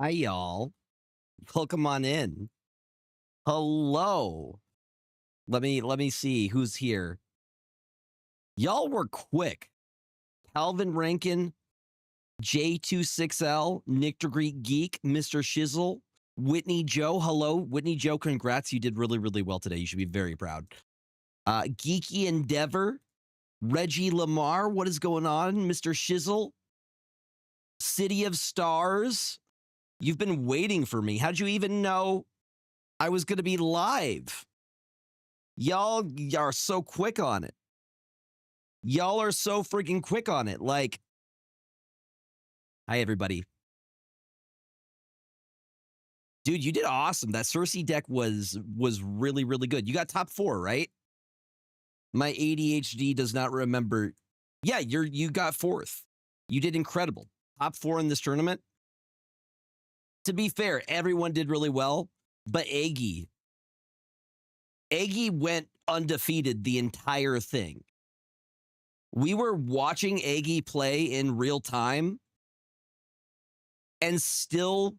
Hi, y'all. Welcome on in. Hello. Let me see who's here. Y'all were quick. Calvin Rankin, J26L, Nick DeGreek Geek, Mr. Shizzle, Whitney Joe. Hello, Whitney Joe. Congrats. You did really, really well today. You should be very proud. Geeky Endeavor, Reggie Lamar. What is going on, Mr. Shizzle? City of Stars. You've been waiting for me. How'd you even know I was going to be live? Y'all are so quick on it. Y'all are so freaking quick on it. Like, hi, everybody. Dude, you did awesome. That Cersei deck was really, really good. You got top 4, right? My ADHD does not remember. Yeah, you got 4th. You did incredible. Top 4 in this tournament. To be fair, everyone did really well, but Aggie went undefeated the entire thing. We were watching Aggie play in real time and still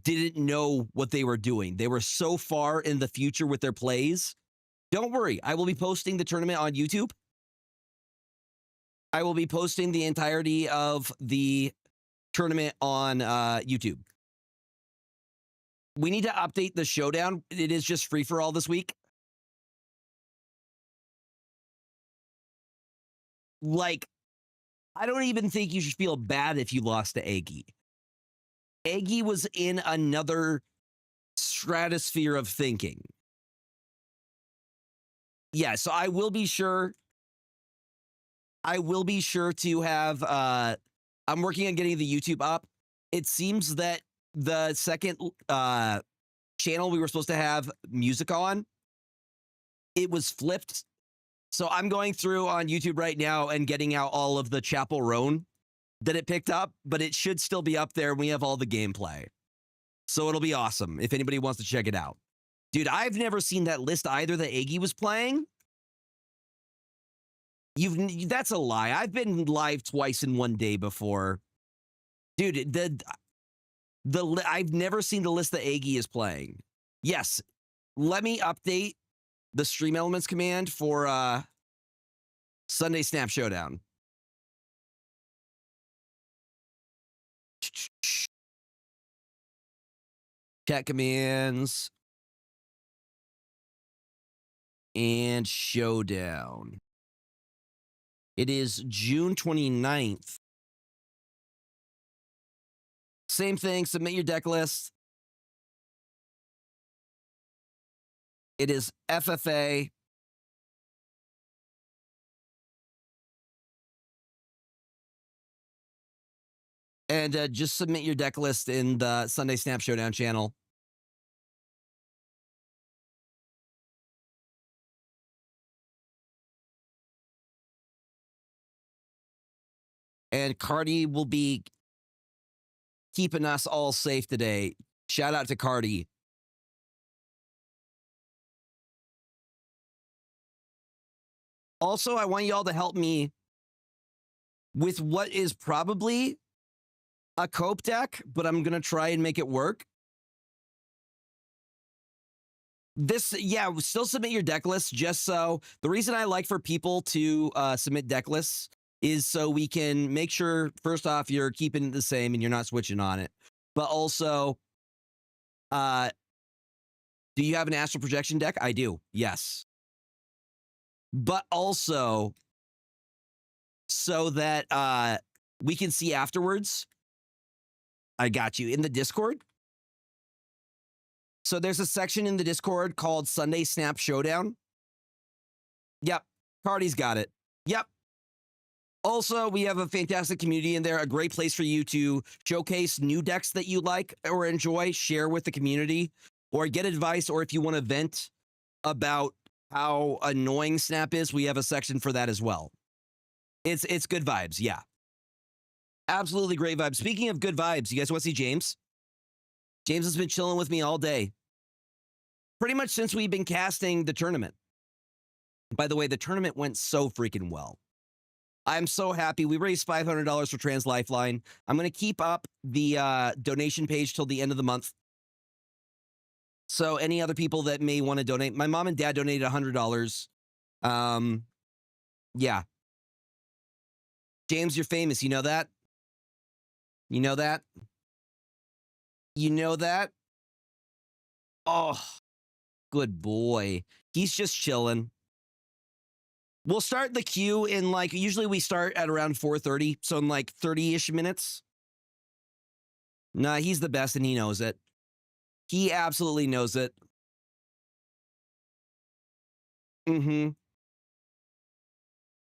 didn't know what they were doing. They were so far in the future with their plays. Don't worry, I will be posting the tournament on YouTube. I will be posting the entirety of the tournament on YouTube. We need to update the Showdown. It is just free for all this week. Like, I don't even think you should feel bad if you lost to Aggie. Aggie was in another stratosphere of thinking. Yeah, so I will be sure to have, I'm working on getting the YouTube up. It seems that the second channel we were supposed to have music on, it was flipped. So I'm going through on YouTube right now and getting out all of the Chapel Roan that it picked up, but it should still be up there. We have all the gameplay. So it'll be awesome if anybody wants to check it out. Dude, I've never seen that list either that Aggie was playing. That's a lie. I've been live twice in one day before. Dude, I've never seen the list that Aggie is playing. Yes, let me update the stream elements command for Sunday Snap Showdown. Chat commands and Showdown. It is June 29th. Same thing, submit your deck list. It is FFA. And just submit your deck list in the Sunday Snap Showdown channel. And Cardi will be keeping us all safe today. Shout out to Cardi. Also, I want y'all to help me with what is probably a cope deck, but I'm going to try and make it work. Still submit your deck list just so. The reason I like for people to submit deck lists is so we can make sure, first off, you're keeping it the same and you're not switching on it. But also, do you have an astral projection deck? I do, yes. But also, so that we can see afterwards, I got you in the Discord. So there's a section in the Discord called Sunday Snap Showdown. Yep, Cardi's got it. Yep. Also, we have a fantastic community in there, a great place for you to showcase new decks that you like or enjoy, share with the community, or get advice, or if you want to vent about how annoying Snap is, we have a section for that as well. It's good vibes, yeah. Absolutely great vibes. Speaking of good vibes, you guys want to see James? James has been chilling with me all day. Pretty much since we've been casting the tournament. By the way, the tournament went so freaking well. I'm so happy. We raised $500 for Trans Lifeline. I'm going to keep up the donation page till the end of the month. So any other people that may want to donate, my mom and dad donated $100. Yeah. James, you're famous. You know that? You know that? You know that? Oh, good boy. He's just chilling. We'll start the queue in like, usually we start at around 4:30. So in like 30-ish minutes. Nah, he's the best and he knows it. He absolutely knows it. Mm-hmm.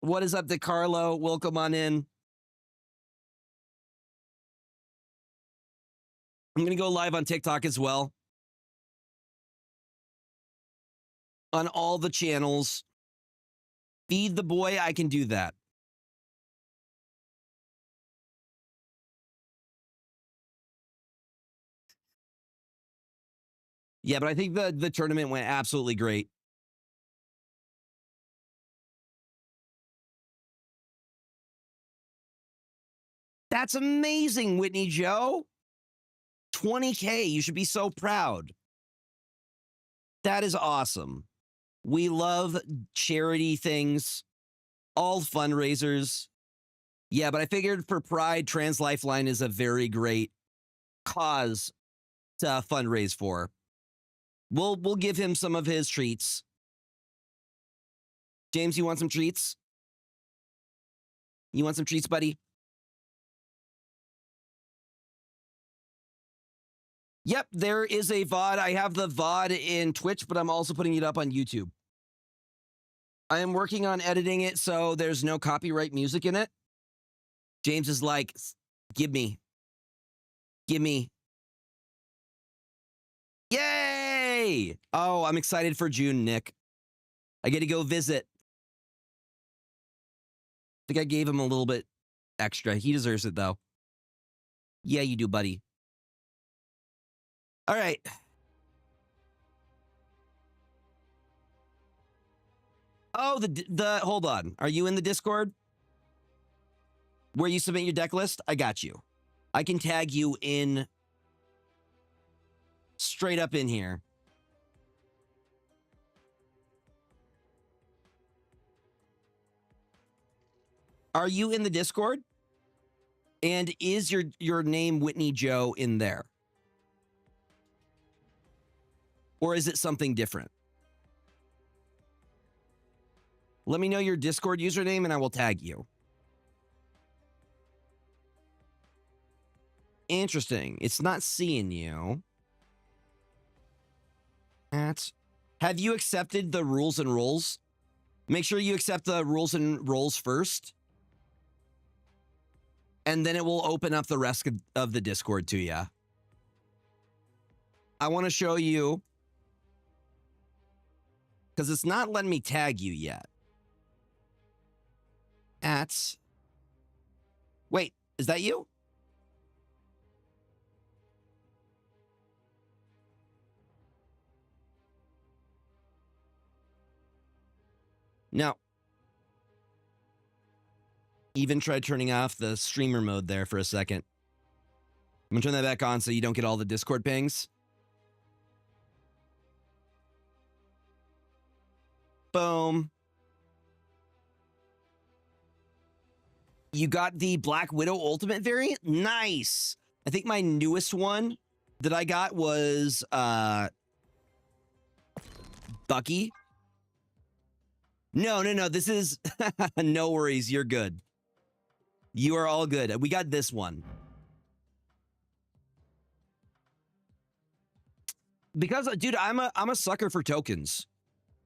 What is up, DeCarlo? Welcome on in. I'm going to go live on TikTok as well. On all the channels. Feed the boy, I can do that. Yeah, but I think the tournament went absolutely great. That's amazing, Whitney Joe. 20K, you should be so proud. That is awesome. We love charity things, all fundraisers. Yeah, but I figured for Pride, Trans Lifeline is a very great cause to fundraise for. We'll give him some of his treats. James, you want some treats? You want some treats, buddy? Yep, there is a VOD. I have the VOD in Twitch, but I'm also putting it up on YouTube. I am working on editing it so there's no copyright music in it. James is like, give me. Give me. Yay! Oh, I'm excited for June, Nick. I get to go visit. I think I gave him a little bit extra. He deserves it, though. Yeah, you do, buddy. All right. Oh, the hold on. Are you in the Discord? Where you submit your deck list? I got you. I can tag you in straight up in here. Are you in the Discord? And is your name Whitney Joe in there? Or is it something different? Let me know your Discord username and I will tag you. Interesting. It's not seeing you. Have you accepted the rules and roles? Make sure you accept the rules and roles first. And then it will open up the rest of the Discord to you. I want to show you. Because it's not letting me tag you yet. Wait, is that you? No. Even tried turning off the streamer mode there for a second. I'm going to turn that back on so you don't get all the Discord pings. Boom. You got the Black Widow Ultimate variant? Nice. I think my newest one that I got was Bucky. No. This is no worries. You're good. You are all good. We got this one. Because, dude, I'm a sucker for tokens.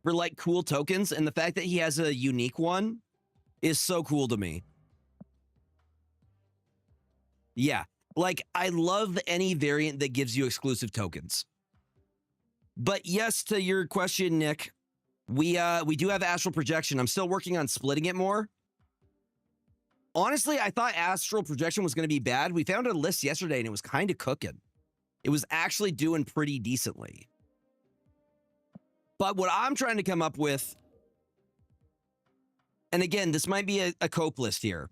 For like cool tokens, and the fact that he has a unique one is so cool to me. Yeah, like I love any variant that gives you exclusive tokens. But yes, to your question, Nick, we do have astral projection. I'm still working on splitting it more. Honestly, I thought astral projection was going to be bad. We found a list yesterday and it was kind of cooking. It was actually doing pretty decently. But what I'm trying to come up with And again, this might be a cope list here.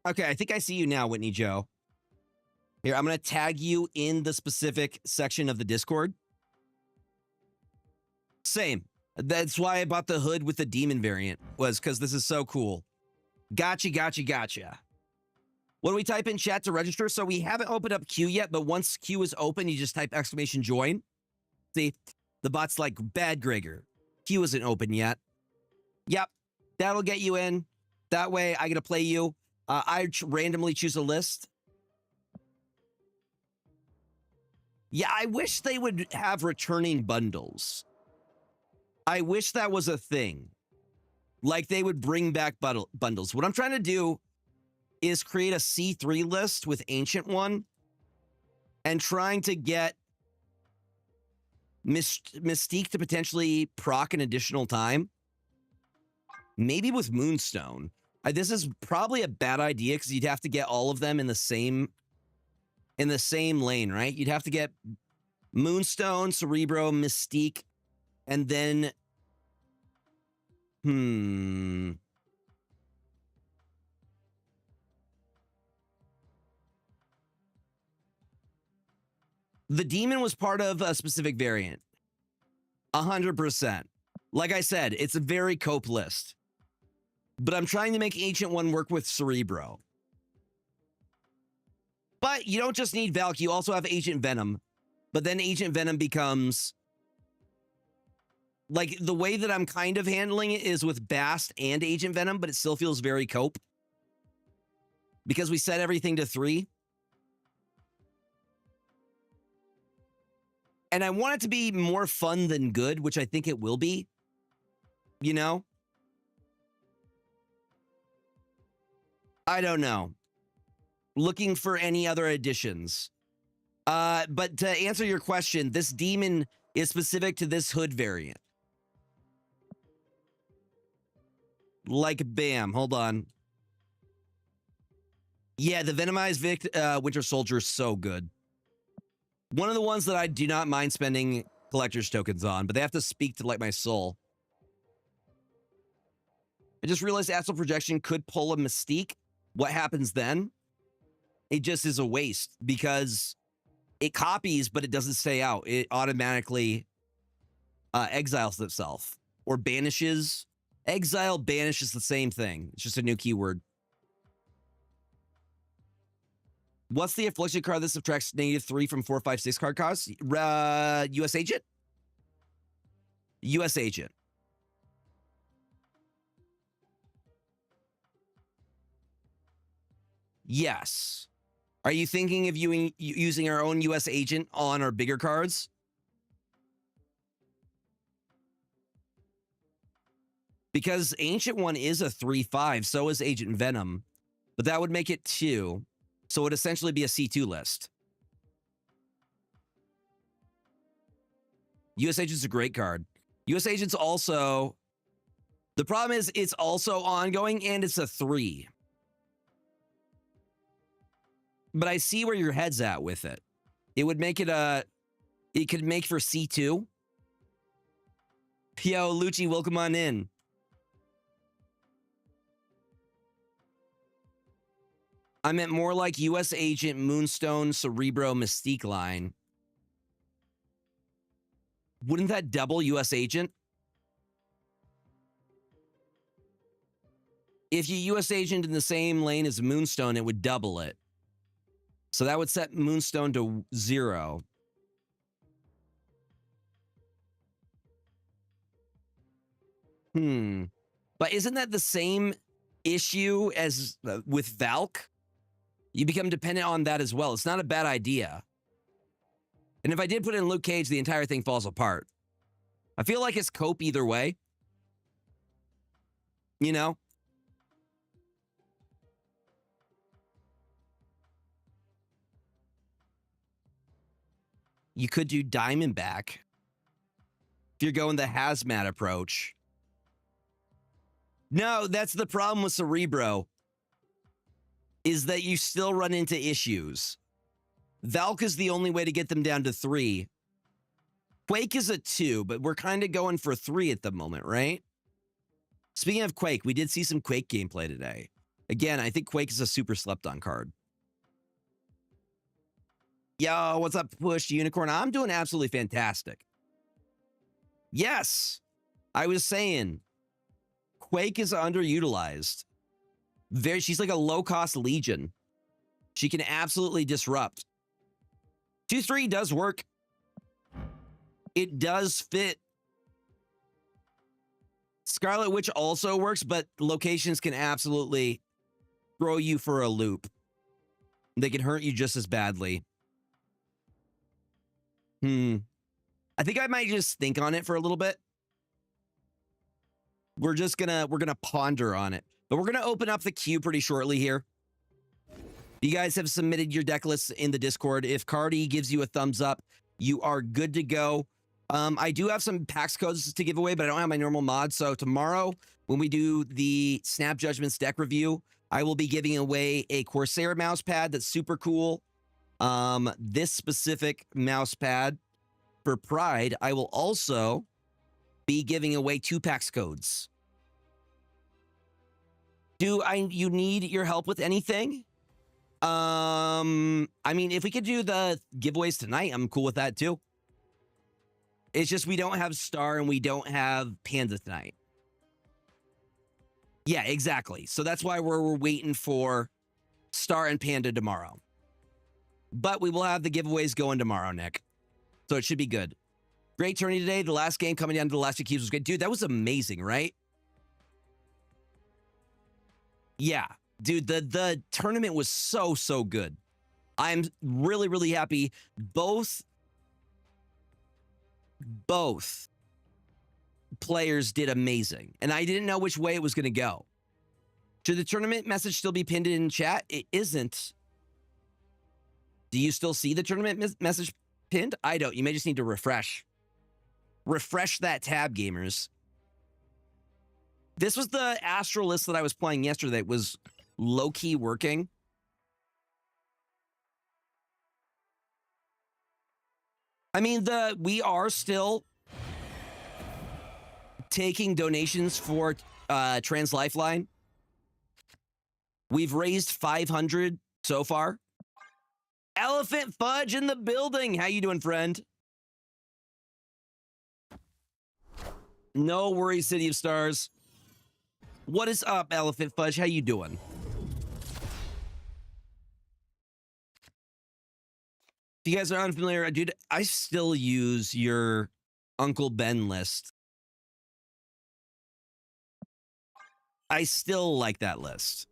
Okay, I think I see you now, Whitney Joe. Here, I'm going to tag you in the specific section of the Discord. Same. That's why I bought the hood with the demon variant, was because this is so cool. Gotcha, gotcha, gotcha. What do we type in chat to register? So we haven't opened up Q yet, but once Q is open, you just type !join. See, the bot's like, bad Gregor. Q isn't open yet. Yep, that'll get you in. That way I get to play you. I randomly choose a list. Yeah, I wish they would have returning bundles. I wish that was a thing. Like they would bring back bundles. What I'm trying to do is create a C3 list with Ancient One and trying to get Mystique to potentially proc an additional time. Maybe with Moonstone. This is probably a bad idea because you'd have to get all of them in the same lane, right? You'd have to get Moonstone, Cerebro, Mystique, and then the demon was part of a specific variant. 100%. Like I said, it's a very cope list. But I'm trying to make Ancient One work with Cerebro. But you don't just need Valk, you also have Agent Venom. But then Agent Venom becomes... Like, the way that I'm kind of handling it is with Bast and Agent Venom, but it still feels very cope. Because we set everything to 3. And I want it to be more fun than good, which I think it will be. You know? I don't know. Looking for any other additions. But to answer your question, this demon is specific to this hood variant. Like, bam. Hold on. Yeah, the Venomized Winter Soldier is so good. One of the ones that I do not mind spending collector's tokens on, but they have to speak to, like, my soul. I just realized Astral Projection could pull a Mystique. What happens then? It just is a waste because it copies, but it doesn't stay out. It automatically exiles itself or banishes. Exile, banish is the same thing. It's just a new keyword. What's the affliction card that subtracts -3 from 4, 5, 6 card costs? US Agent? US Agent. Yes. Are you thinking of using our own US Agent on our bigger cards? Because Ancient One is a 3/5, so is Agent Venom. But that would make it 2. So it would essentially be a C2 list. US Agent's a great card. US Agent's also... The problem is it's also ongoing and it's a 3. But I see where your head's at with it. It would make it a... It could make for C2. Yo, Lucci, welcome on in. I meant more like US Agent, Moonstone, Cerebro, Mystique line. Wouldn't that double US Agent? If you US Agent in the same lane as Moonstone, it would double it. So that would set Moonstone to 0. But isn't that the same issue as with Valk? You become dependent on that as well. It's not a bad idea. And if I did put in Luke Cage, the entire thing falls apart. I feel like it's cope either way. You know? You could do Diamondback. If you're going the hazmat approach. No, that's the problem with Cerebro. Is that you still run into issues. Valk is the only way to get them down to 3. Quake is a 2, but we're kind of going for 3 at the moment, right? Speaking of Quake, we did see some Quake gameplay today. Again, I think Quake is a super slept-on card. Yo, what's up, Push Unicorn? I'm doing absolutely fantastic. Yes, I was saying, Quake is underutilized. She's like a low-cost Legion. She can absolutely disrupt. 2-3 does work. It does fit. Scarlet Witch also works, but locations can absolutely throw you for a loop. They can hurt you just as badly. I think I might just think on it for a little bit. We're gonna ponder on it. But we're gonna open up the queue pretty shortly here. You guys have submitted your deck lists in the Discord. If Cardi gives you a thumbs up, you are good to go. I do have some PAX codes to give away, but I don't have my normal mod. So tomorrow, when we do the Snap Judgments deck review, I will be giving away a Corsair mouse pad that's super cool. This specific mouse pad for Pride, I will also be giving away 2 PAX codes. Do you need your help with anything? I mean, if we could do the giveaways tonight, I'm cool with that too. It's just we don't have Star and we don't have Panda tonight. Yeah, exactly. So that's why we're waiting for Star and Panda tomorrow. But we will have the giveaways going tomorrow, Nick. So it should be good. Great tourney today. The last game coming down to the last 2 cubes was great. Dude, that was amazing, right? Yeah. Dude, the tournament was so good. I'm really, really happy. Both players did amazing. And I didn't know which way it was going to go. Should the tournament message still be pinned in chat? It isn't. Do you still see the tournament message pinned? I don't. You may just need to refresh. Refresh that tab, gamers. This was the Astral list that I was playing yesterday. It was low-key working. I mean, we are still taking donations for Trans Lifeline. We've raised 500 so far. Elephant Fudge in the building. How you doing, friend? No worries, City of Stars. What is up, Elephant Fudge? How you doing? If you guys are unfamiliar, dude, I still use your Uncle Ben list. I still like that list.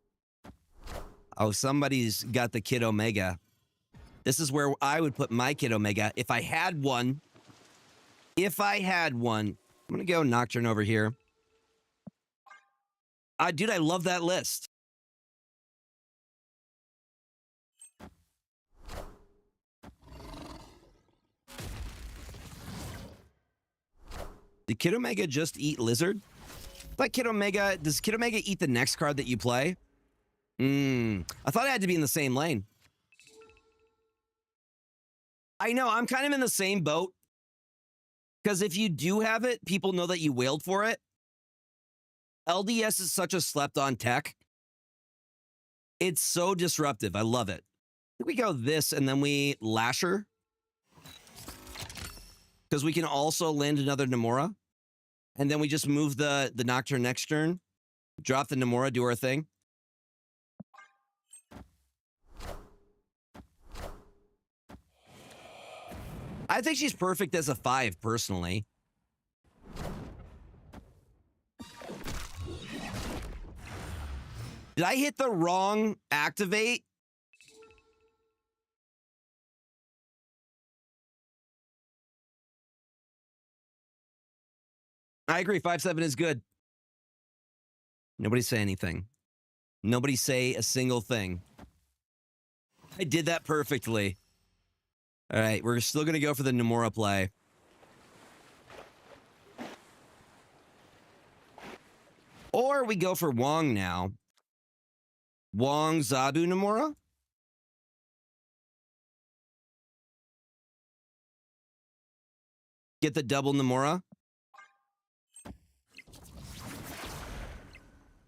Oh, somebody's got the Kid Omega. This is where I would put my Kid Omega if I had one. If I had one. I'm going to go Nocturne over here. Dude, I love that list. Did Kid Omega just eat Lizard? But Kid Omega, does Kid Omega eat the next card that you play? I thought it had to be in the same lane. I know, I'm kind of in the same boat. Because if you do have it, people know that you wailed for it. LDS is such a slept-on tech. It's so disruptive. I love it. We go this, and then we Lasher. Because we can also land another Nomura. And then we just move the Nocturne next turn. Drop the Nomura, do our thing. I think she's perfect as a 5, personally. Did I hit the wrong activate? I agree, 5/7 is good. Nobody say anything. Nobody say a single thing. I did that perfectly. All right, we're still going to go for the Nomura play. Or we go for Wong now. Wong, Zabu, Nomura? Get the double Nomura.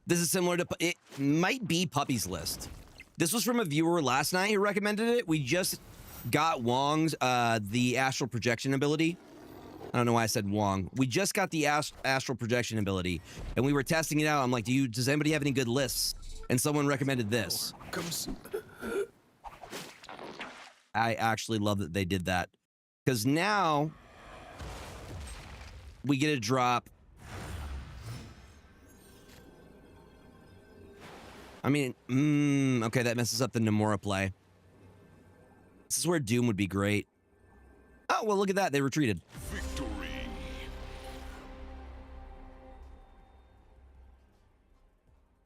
This is similar to, it might be Puppy's List. This was from a viewer last night who recommended it. We just got Wong's, the astral projection ability. I don't know why I said Wong. We just got the astral projection ability, and we were testing it out. I'm like, does anybody have any good lists? And someone recommended this. I actually love that they did that, because now we get a drop. I mean, okay, that messes up the Nomura play. This is where Doom would be great. Oh, well, look at that. They retreated. Victory.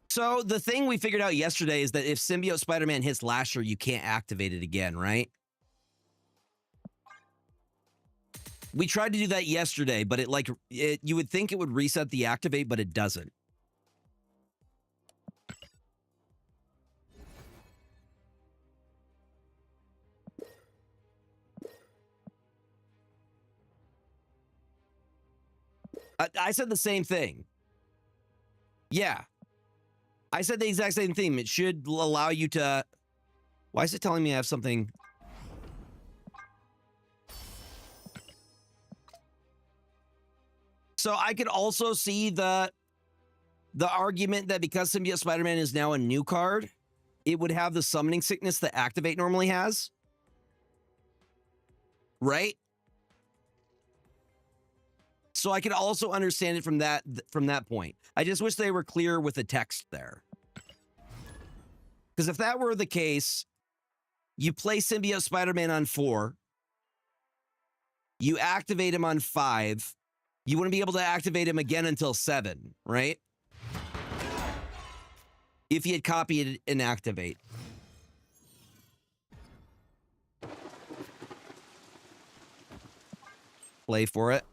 So the thing we figured out yesterday is that if Symbiote Spider-Man hits Lasher, you can't activate it again, right? We tried to do that yesterday, but you would think it would reset the activate, but it doesn't. I said the same thing. Yeah. I said the exact same thing. It should allow you to... Why is it telling me I have something... So I could also see the argument that because Symbiote Spider-Man is now a new card, it would have the summoning sickness that Activate normally has. Right? So I could also understand it from that point. I just wish they were clear with the text there. Because if that were the case, you play Symbiote Spider-Man on 4, you activate him on 5, you wouldn't be able to activate him again until 7, right? If he had copied and activate. Play for it.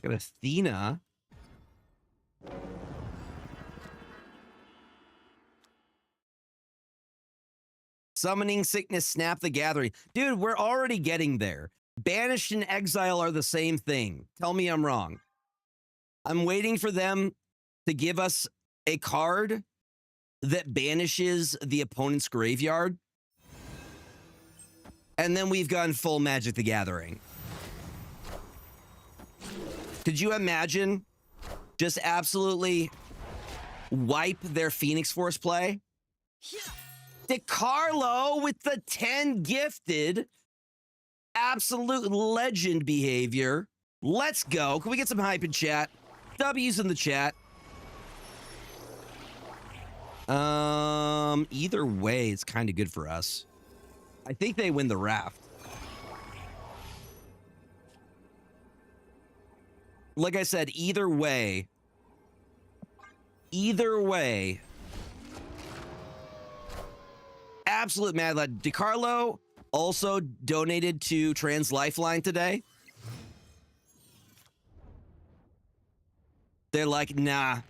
Got Athena. Summoning Sickness, Snap the Gathering. Dude, we're already getting there. Banished and Exile are the same thing. Tell me I'm wrong. I'm waiting for them to give us a card that banishes the opponent's graveyard. And then we've gone full Magic the Gathering. Could you imagine just absolutely wipe their Phoenix Force play? DeCarlo with the 10 gifted. Absolute legend behavior. Let's go. Can we get some hype in chat? W's in the chat. Either way, it's kind of good for us. I think they win the raft. Like I said, either way, absolute mad lad. DeCarlo also donated to Trans Lifeline today. They're like, nah.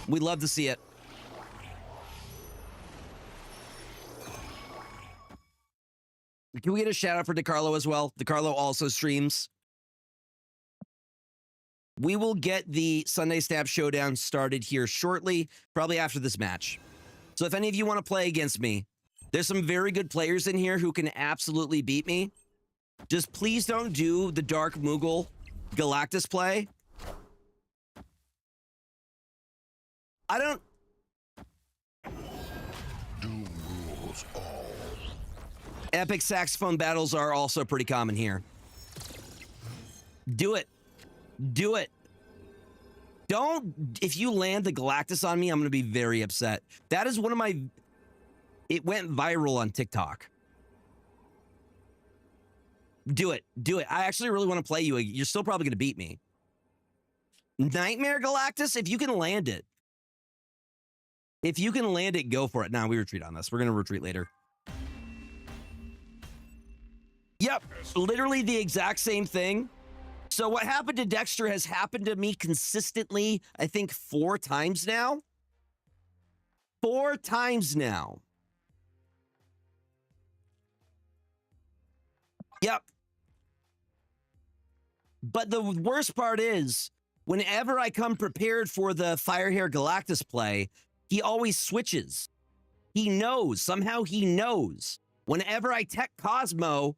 We'd love to see it. Can we get a shout out for DeCarlo as well? DeCarlo also streams. We will get the Sunday Snap Showdown started here shortly, probably after this match. So if any of you want to play against me, there's some very good players in here who can absolutely beat me. Just please don't do the Dark Moogle Galactus play. I don't... Doom rules all. Epic saxophone battles are also pretty common here. Do it. Do it. Don't... If you land the Galactus on me, I'm going to be very upset. That is one of my... It went viral on TikTok. Do it. Do it. I actually really want to play you. You're still probably going to beat me. Nightmare Galactus, if you can land it. If you can land it, go for it. Nah, we retreat on this. We're going to retreat later. Yep, literally the exact same thing. So what happened to Dexter has happened to me consistently, I think 4 times now. 4 times now. Yep. But the worst part is, whenever I come prepared for the Firehair Galactus play, he always switches. He knows. Somehow he knows. Whenever I tech Cosmo,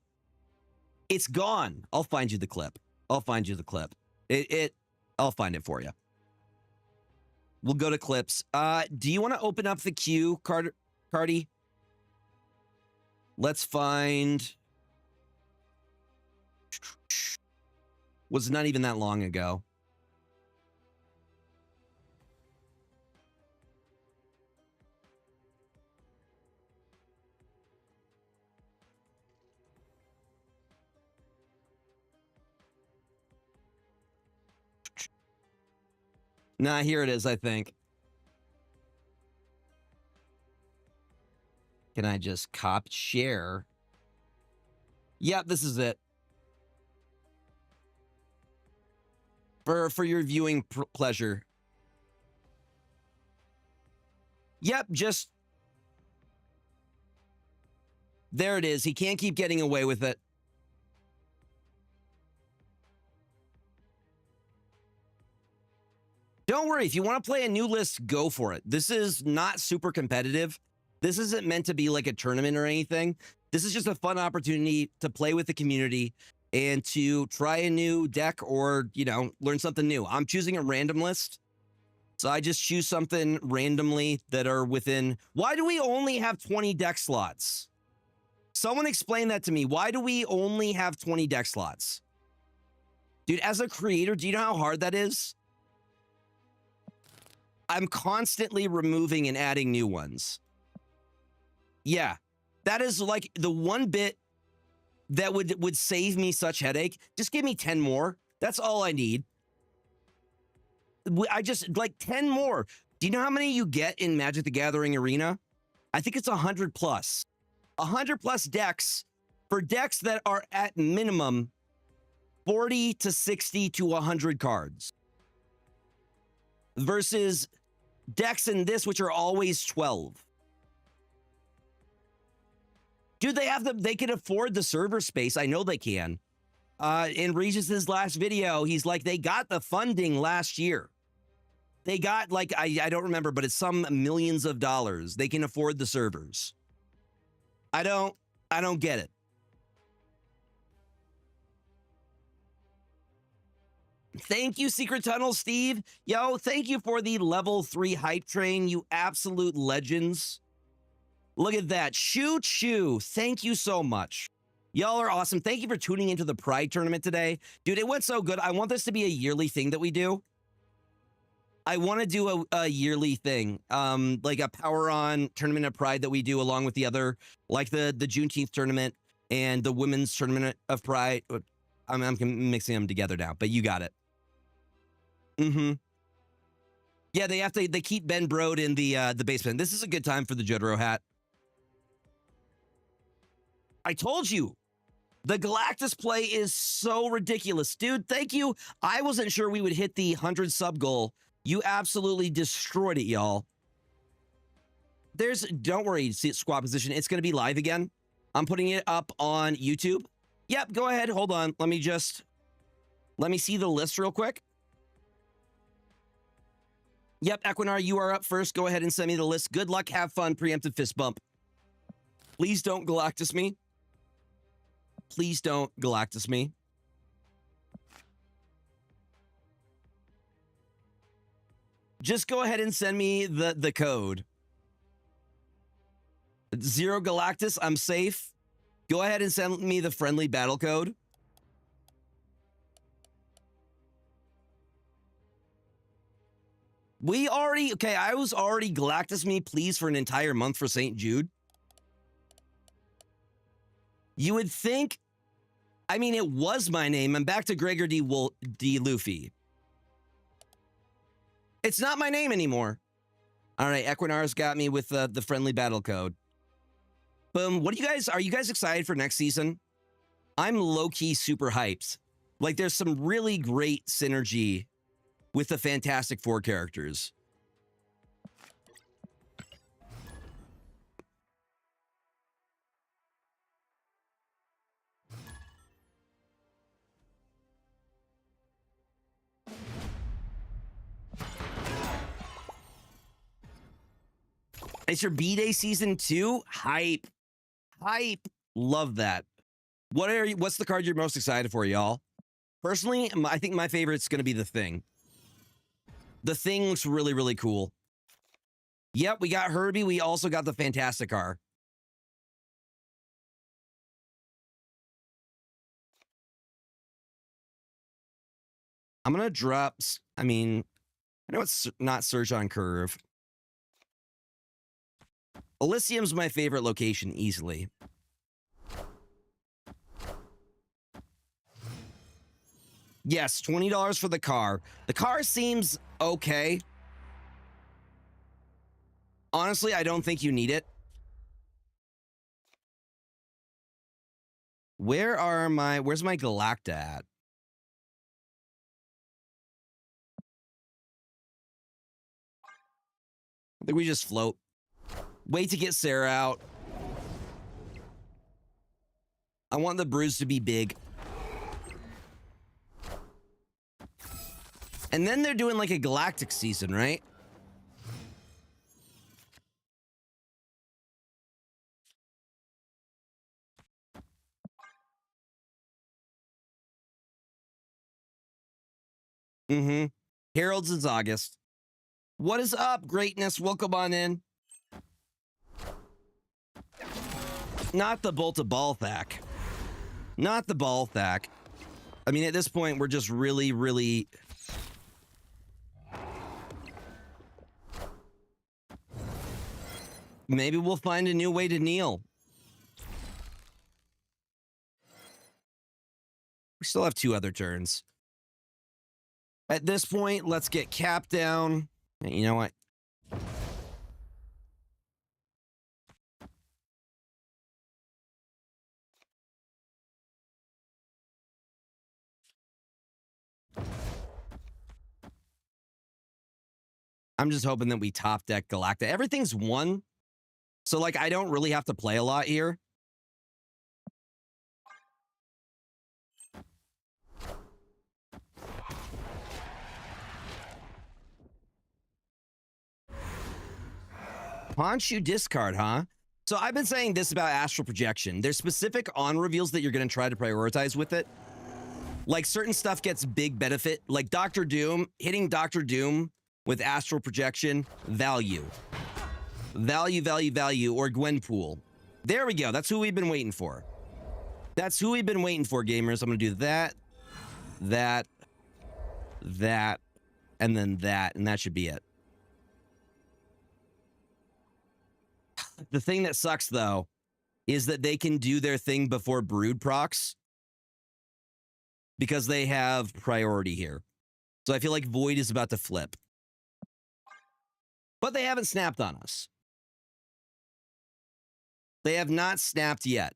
it's gone. I'll find you the clip. I'll find you the clip. I'll find it for you. We'll go to clips. Do you want to open up the queue, Cardi? Let's find... Was not even that long ago. Nah, here it is, I think. Can I just copy share? Yep, this is it. For your viewing pleasure. Yep, just... There it is. He can't keep getting away with it. Don't worry, if you want to play a new list, go for it. This is not super competitive. This isn't meant to be like a tournament or anything. This is just a fun opportunity to play with the community and to try a new deck or, you know, learn something new. I'm choosing a random list. So I just choose something randomly that are within... Why do we only have 20 deck slots? Someone explain that to me. Why do we only have 20 deck slots? Dude, as a creator, do you know how hard that is? I'm constantly removing and adding new ones. Yeah, that is like the one bit that would save me such headache. Just give me 10 more. That's all I need. I just like 10 more. Do you know how many you get in Magic the Gathering Arena? I think it's 100 plus. 100 plus decks for decks that are at minimum 40 to 60 to 100 cards. Versus decks in this, which are always 12. Dude, they can afford the server space. I know they can. In Regis's last video, he's like, they got the funding last year. They got like, I don't remember, but it's some millions of dollars. They can afford the servers. I don't get it. Thank you, Secret Tunnel, Steve. Yo, thank you for the level 3 hype train, you absolute legends. Look at that. Choo. Thank you so much. Y'all are awesome. Thank you for tuning into the Pride tournament today. Dude, it went so good. I want this to be a yearly thing that we do. I want to do a yearly thing, like a Power On Tournament of Pride that we do along with the other, like the Juneteenth tournament and the Women's Tournament of Pride. I'm mixing them together now, but you got it. Yeah, they keep Ben Brode in the basement. This is a good time for the Jotaro hat. I told you, the Galactus play is so ridiculous. Dude, thank you. I wasn't sure we would hit the 100 sub goal. You absolutely destroyed it, y'all. Don't worry, squad position. It's going to be live again. I'm putting it up on YouTube. Yep, go ahead. Hold on. Let me see the list real quick. Yep, Equinar, you are up first. Go ahead and send me the list. Good luck. Have fun. Preemptive fist bump. Please don't Galactus me. Please don't Galactus me. Just go ahead and send me the code. 0 Galactus, I'm safe. Go ahead and send me the friendly battle code. I was already Galactus me, please, for an entire month for St. Jude. You would think, I mean, it was my name. I'm back to Gregor D. Luffy. It's not my name anymore. All right, Equinar's got me with the friendly battle code. Boom. What do you guys, are you guys excited for next season? I'm low-key super hyped. Like, there's some really great synergy with the Fantastic Four characters. It's your B-Day season 2? Hype. Hype. Love that. What's the card you're most excited for, y'all? Personally, I think my favorite's going to be The Thing. The Thing looks really, really cool. Yep, we got Herbie. We also got the Fantastic Car. I'm going to drop... I mean, I know it's not Surge on Curve. Elysium's my favorite location, easily. Yes, $20 for the car. The car seems okay. Honestly, I don't think you need it. Where's my Galacta at? I think we just float. Wait to get Sarah out. I want the bruise to be big. And then they're doing like a galactic season, right? Mm-hmm. Harold's is August. What is up, greatness? Welcome on in. Not the Bolt of Balthak. Not the Balthak. I mean, at this point, we're just really, really... Maybe we'll find a new way to kneel. We still have 2 other turns. At this point, let's get Cap down. You know what? I'm just hoping that we top deck Galacta. Everything's 1. So, like, I don't really have to play a lot here. Honshu discard, huh? So I've been saying this about Astral Projection. There's specific on reveals that you're going to try to prioritize with it. Like, certain stuff gets big benefit. Like Doctor Doom, hitting Doctor Doom with Astral Projection, value. Value, or Gwenpool. There we go. That's who we've been waiting for. That's who we've been waiting for, gamers. I'm going to do that, and then that, and that should be it. The thing that sucks, though, is that they can do their thing before Brood procs because they have priority here. So I feel like Void is about to flip. But they haven't snapped on us. They have not snapped yet.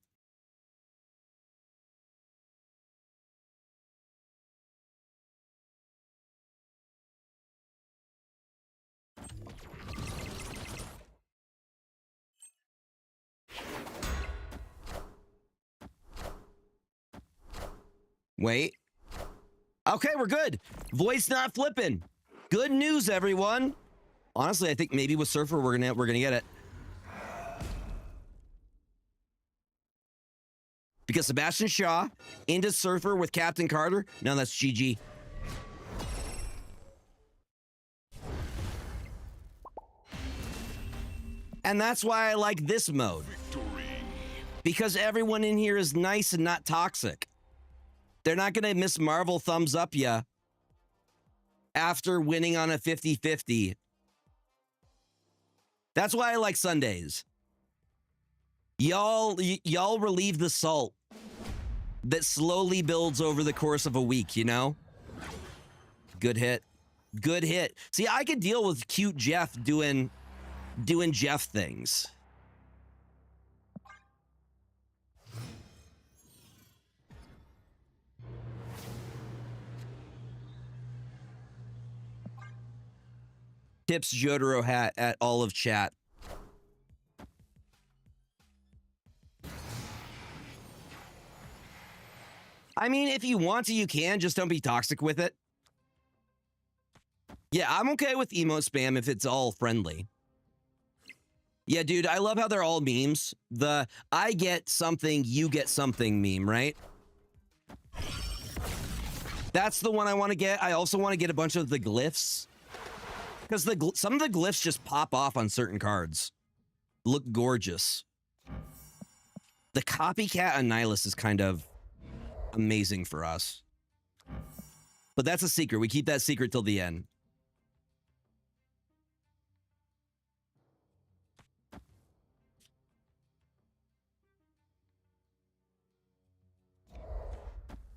Wait. Okay, we're good. Void's not flipping. Good news, everyone. Honestly, I think maybe with Surfer we're gonna get it. Because Sebastian Shaw into Surfer with Captain Carter. No, that's GG. And that's why I like this mode. Because everyone in here is nice and not toxic. They're not going to Miss Marvel thumbs up ya after winning on a 50-50. That's why I like Sundays. Y'all relieve the salt that slowly builds over the course of a week, you know? Good hit. Good hit. See, I could deal with cute Jeff doing doing Jeff things. Tips Jotaro hat at all of chat. I mean, if you want to, you can. Just don't be toxic with it. Yeah, I'm okay with emote spam if it's all friendly. Yeah, dude, I love how they're all memes. The I get something, you get something meme, right? That's the one I want to get. I also want to get a bunch of the glyphs. Because some of the glyphs just pop off on certain cards. Look gorgeous. The copycat Annihilus is kind of amazing for us. But that's a secret. We keep that secret till the end.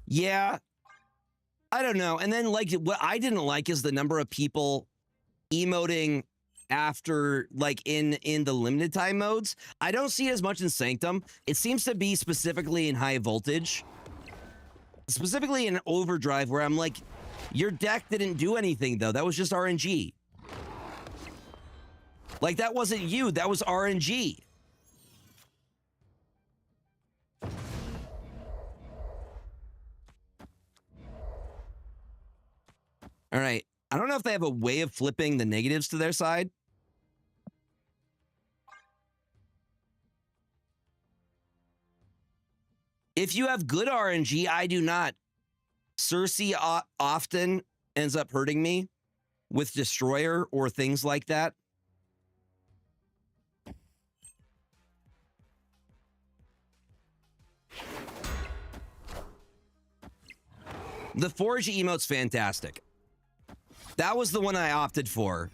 Yeah. I don't know. And then, like, what I didn't like is the number of people emoting after, like, in the limited time modes. I don't see it as much in Sanctum. It seems to be specifically in high voltage. Specifically in overdrive, where I'm like, your deck didn't do anything, though. That was just RNG. Like, that wasn't you. That was RNG. All right. I don't know if they have a way of flipping the negatives to their side. If you have good RNG, I do not. Cersei often ends up hurting me with Destroyer or things like that. The Forge emote's fantastic. That was the one I opted for.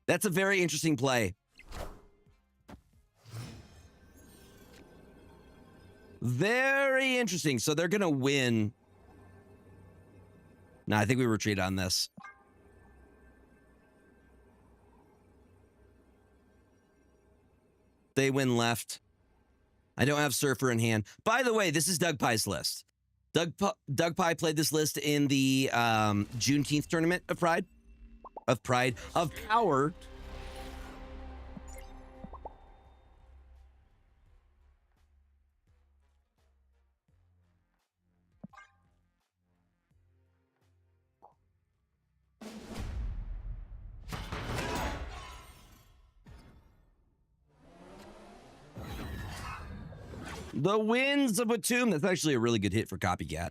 That's a very interesting play. Very interesting. So they're going to win. No, I think we retreat on this. They win left. I don't have Surfer in hand. By the way, this is Doug Pie's list. Doug Pie played this list in the Juneteenth tournament of Power. The Winds of Batum. That's actually a really good hit for Copycat.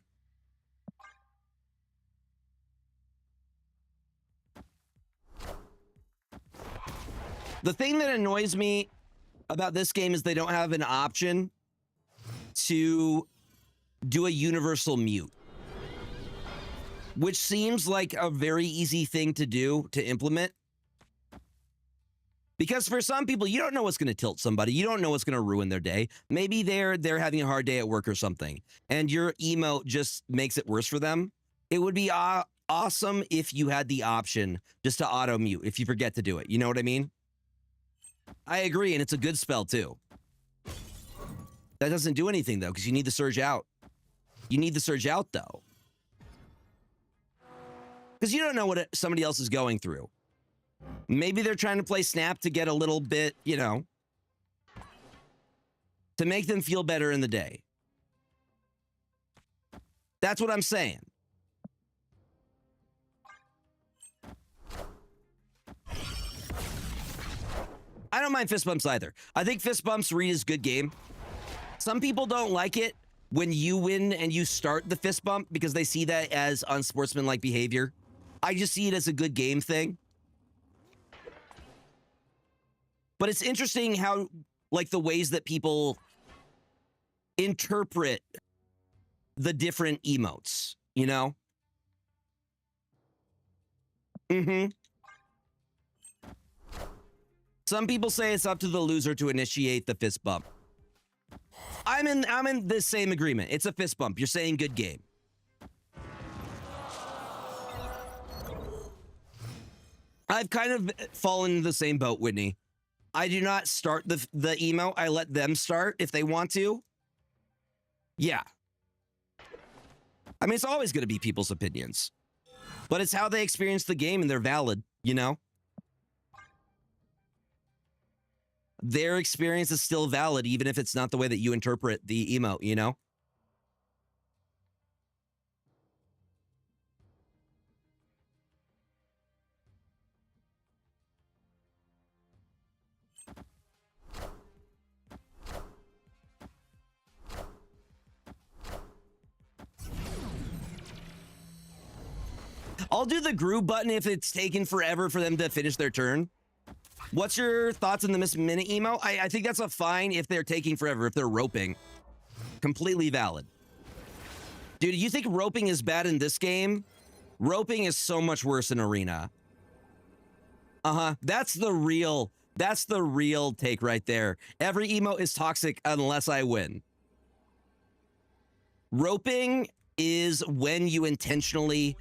The thing that annoys me about this game is they don't have an option to do a universal mute, which seems like a very easy thing to do, to implement. Because for some people, you don't know what's going to tilt somebody. You don't know what's going to ruin their day. Maybe they're having a hard day at work or something, and your emote just makes it worse for them. It would be awesome if you had the option just to auto mute if you forget to do it. You know what I mean? I agree, and it's a good spell too. That doesn't do anything though, because you need the surge out. You need the surge out though, because you don't know what somebody else is going through. Maybe they're trying to play Snap to get a little bit, you know, to make them feel better in the day. That's what I'm saying. I don't mind fist bumps either. I think fist bumps read is good game. Some people don't like it when you win and you start the fist bump because they see that as unsportsmanlike behavior. I just see it as a good game thing. But it's interesting how, like, the ways that people interpret the different emotes, you know? Mm-hmm. Some people say it's up to the loser to initiate the fist bump. I'm in the same agreement. It's a fist bump. You're saying good game. I've kind of fallen into the same boat, Whitney. I do not start the emo. I let them start if they want to. Yeah. I mean, it's always going to be people's opinions. But it's how they experience the game, and they're valid, you know? Their experience is still valid, even if it's not the way that you interpret the emote, you know? I'll do the group button if it's taken forever for them to finish their turn. What's your thoughts on the Miss Minute emo? I think that's a fine if they're taking forever, if they're roping. Completely valid. Dude, you think roping is bad in this game? Roping is so much worse in Arena. That's the real take right there. Every emo is toxic unless I win. Roping is when you intentionally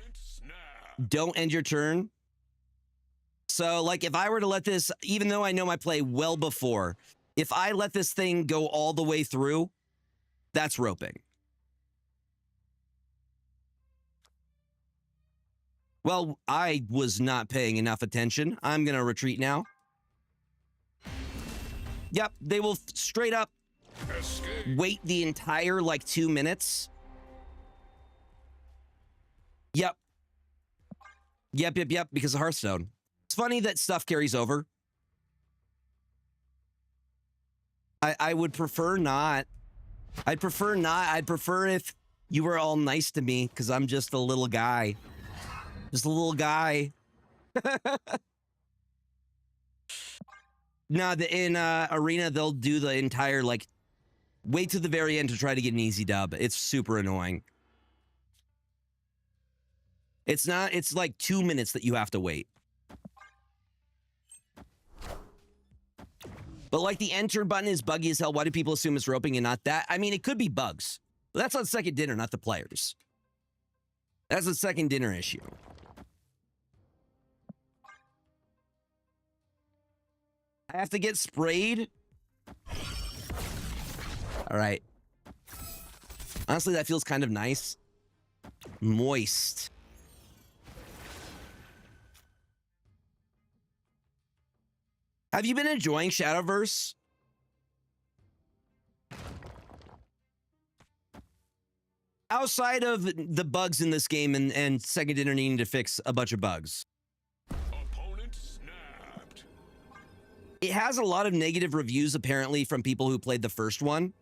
don't end your turn. So, like, if I were to let this, even though I know my play well before, if I let this thing go all the way through, that's roping. Well, I was not paying enough attention. I'm going to retreat now. Yep, they will straight up wait the entire, like, 2 minutes. Yep. Yep, because of Hearthstone. It's funny that stuff carries over. I would prefer not. I'd prefer not. I'd prefer if you were all nice to me, because I'm just a little guy. Just a little guy. No, in Arena, they'll do the entire, like, wait to the very end to try to get an easy dub. It's super annoying. It's not, it's like 2 minutes that you have to wait. But like the enter button is buggy as hell. Why do people assume it's roping and not that? I mean, it could be bugs. But that's on second dinner, not the players. That's a second dinner issue. I have to get sprayed? All right. Honestly, that feels kind of nice. Moist. Have you been enjoying Shadowverse? Outside of the bugs in this game and second dinner needing to fix a bunch of bugs. Opponent snapped. It has a lot of negative reviews, apparently, from people who played the first one.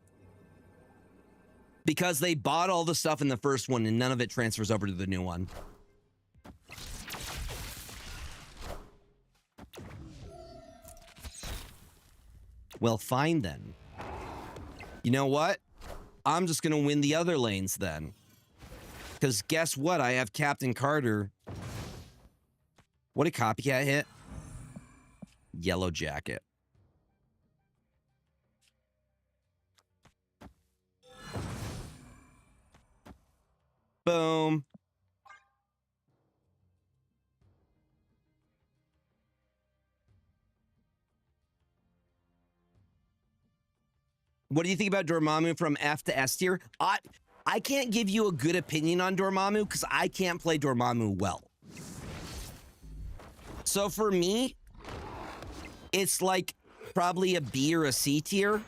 Because they bought all the stuff in the first one and none of it transfers over to the new one. Well, fine then. You know what? I'm just going to win the other lanes then. Because guess what? I have Captain Carter. What did Copycat hit? Yellow Jacket. Boom. What do you think about Dormammu from F to S tier? I can't give you a good opinion on Dormammu because I can't play Dormammu well. So for me, it's like probably a B or a C tier.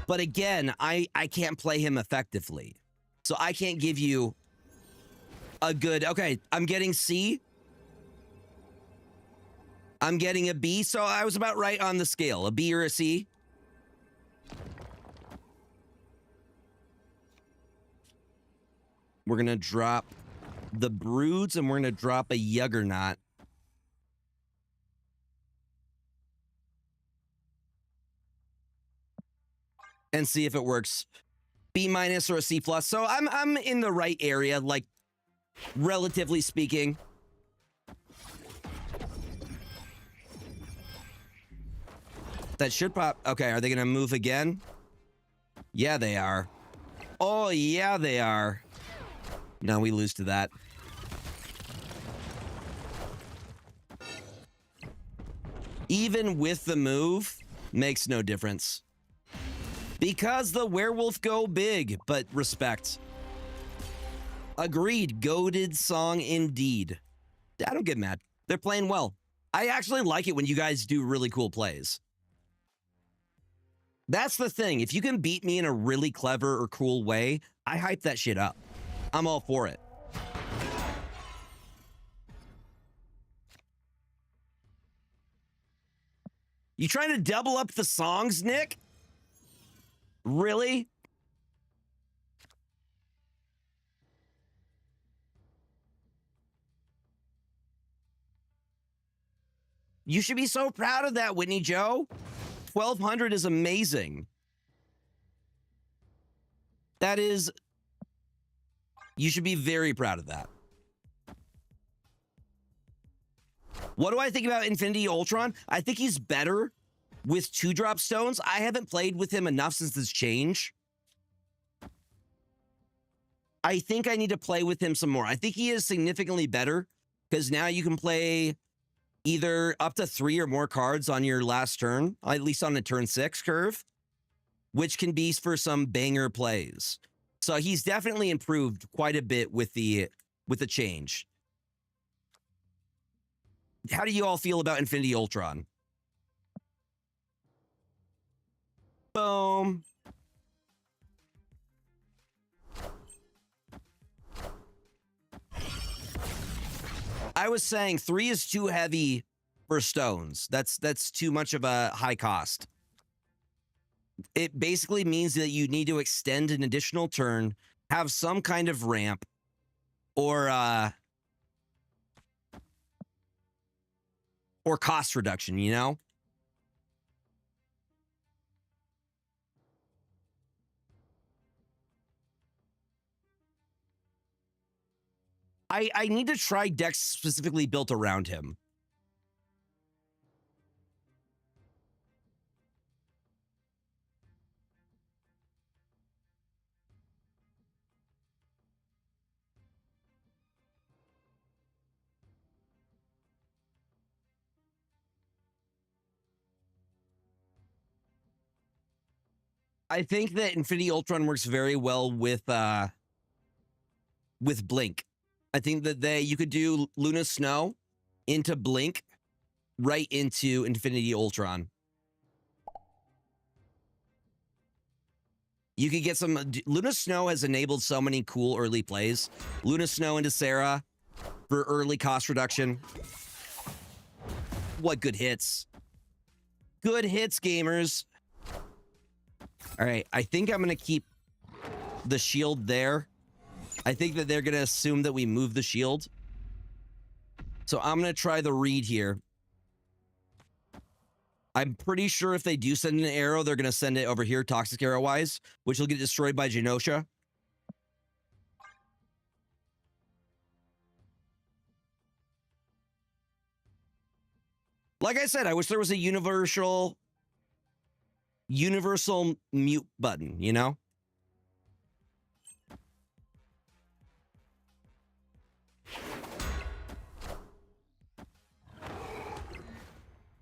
But again, I can't play him effectively. So I can't give you a good... Okay, I'm getting C. I'm getting a B. So I was about right on the scale. A B or a C. We're going to drop the Broods, and we're going to drop a Juggernaut. And see if it works. B- or a C+. So I'm in the right area, like, relatively speaking. That should pop. Okay, are they going to move again? Yeah, they are. Oh, yeah, they are. No, we lose to that. even with the move, makes no difference. Because the werewolf go big, but respect. Agreed, goated song indeed. I don't get mad. They're playing well. I actually like it when you guys do really cool plays. That's the thing. If you can beat me in a really clever or cool way, I hype that shit up. I'm all for it. You trying to double up the songs, Nick? Really? You should be so proud of that, Whitney Joe. 1,200 is amazing. That is... You should be very proud of that. What do I think about Infinity Ultron? I think he's better with 2-drop stones. I haven't played with him enough since this change. I think I need to play with him some more. I think he is significantly better because now you can play either up to 3 or more cards on your last turn, at least on the turn 6 curve, which can be for some banger plays. So he's definitely improved quite a bit with the change. How do you all feel about Infinity Ultron? Boom. I was saying 3 is too heavy for stones. That's too much of a high cost. It basically means that you need to extend an additional turn, have some kind of ramp, or cost reduction, you know? I need to try decks specifically built around him. I think that Infinity Ultron works very well with Blink. I think that you could do Luna Snow into Blink right into Infinity Ultron. You could get some... Luna Snow has enabled so many cool early plays. Luna Snow into Sarah for early cost reduction. What good hits. Good hits, gamers. All right, I think I'm going to keep the shield there. I think that they're going to assume that we move the shield. So I'm going to try the read here. I'm pretty sure if they do send an arrow, they're going to send it over here, Toxic Arrow-wise, which will get destroyed by Genosha. Like I said, I wish there was a universal mute button, you know?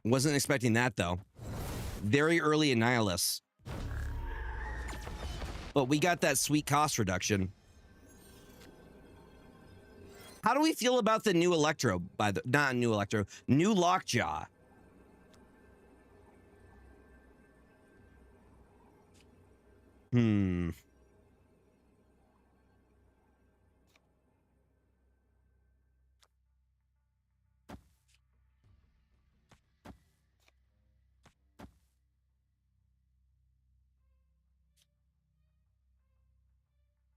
Wasn't expecting that, though. Very early in Nihilus. But we got that sweet cost reduction. How do we feel about the new Electro? Not new Electro, new Lockjaw.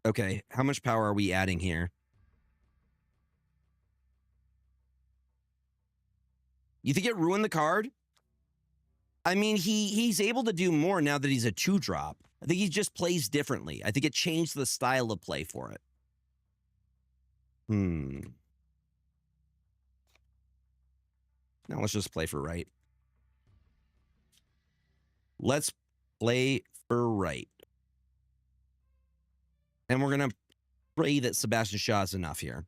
Okay, how much power are we adding here? You think it ruined the card? I mean, he's able to do more now that he's a 2-drop. I think he just plays differently. I think it changed the style of play for it. Now let's just play for right. Let's play for right. And we're going to pray that Sebastian Shaw is enough here.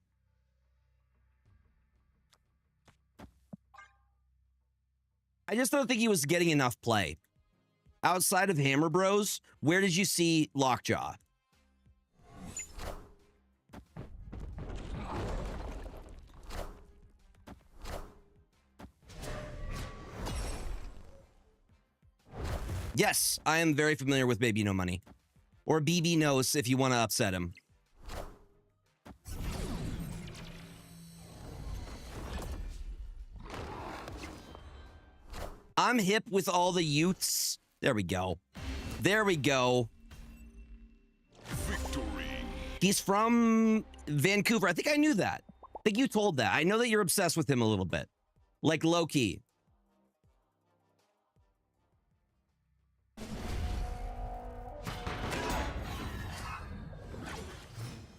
I just don't think he was getting enough play. Outside of Hammer Bros, where did you see Lockjaw? Yes, I am very familiar with Baby No Money. Or BB Knows if you want to upset him. I'm hip with all the Utes. There we go. There we go. Victory. He's from Vancouver. I think I knew that. I think you told that. I know that you're obsessed with him a little bit. Like low-key.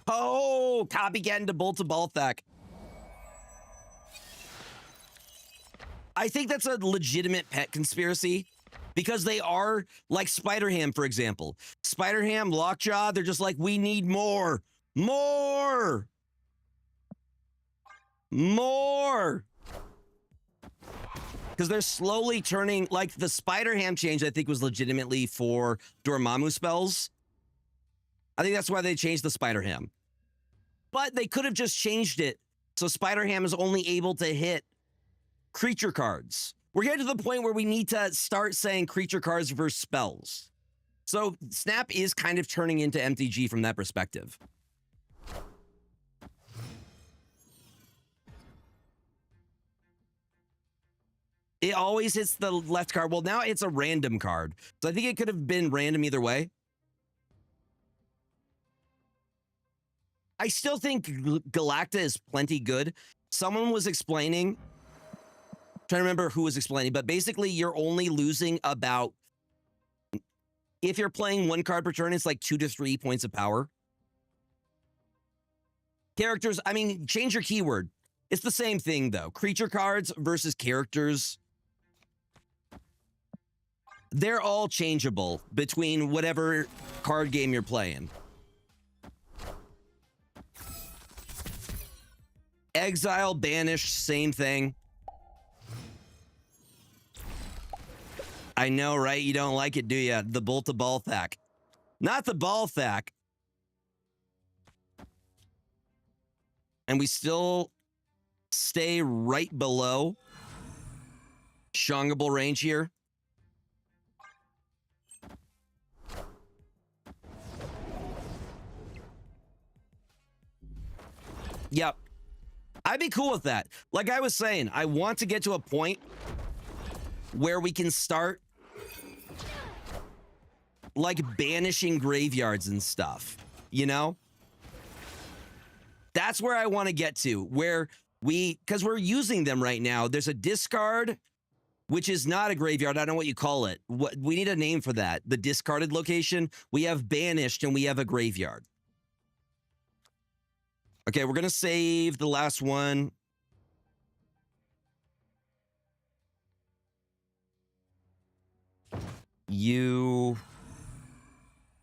Oh, copycat into Bolt to Balthak. I think that's a legitimate pet conspiracy because they are like Spider-Ham, for example. Spider-Ham, Lockjaw, they're just like, we need more. More. More. Because they're slowly turning, like the Spider-Ham change, I think was legitimately for Dormammu spells. I think that's why they changed the Spider-Ham. But they could have just changed it so Spider-Ham is only able to hit creature cards. We're getting to the point where we need to start saying creature cards versus spells. So Snap is kind of turning into MTG from that perspective. It always hits the left card. Well, now it's a random card. So I think it could have been random either way. I still think Galacta is plenty good. Someone was explaining, trying to remember who was explaining, but basically you're only losing about, if you're playing one card per turn, it's like 2 to 3 points of power. Characters, I mean, change your keyword. It's the same thing though. Creature cards versus characters. They're all changeable between whatever card game you're playing. Exile, banish, same thing. I know, right? You don't like it, do you? The Bolt to Balthak. Not the Balthak. And we still stay right below Shongable range here. Yep. I'd be cool with that. Like I was saying, I want to get to a point where we can start like banishing graveyards and stuff, you know? That's where I want to get to, where because we're using them right now. There's a discard, which is not a graveyard. I don't know what you call it. We need a name for that. The discarded location. We have banished and we have a graveyard. Okay, we're going to save the last one. You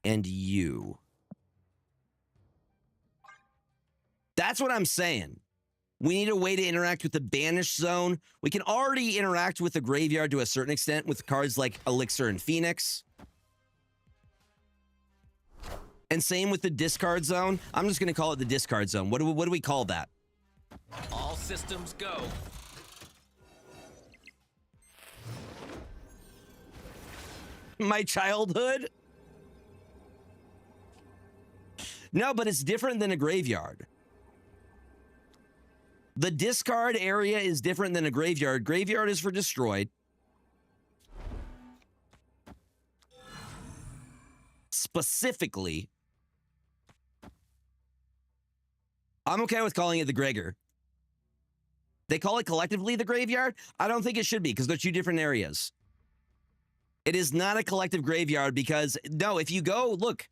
and you. That's what I'm saying. We need a way to interact with the banish zone. We can already interact with the graveyard to a certain extent with cards like Elixir and Phoenix. And same with the discard zone. I'm just going to call it the discard zone. What do we call that? All systems go. My childhood? No, but it's different than a graveyard. The discard area is different than a graveyard. Graveyard is for destroyed. Specifically, I'm okay with calling it the Gregor. They call it collectively the graveyard. I don't think it should be because they're two different areas. It is not a collective graveyard because, no, if you go, look,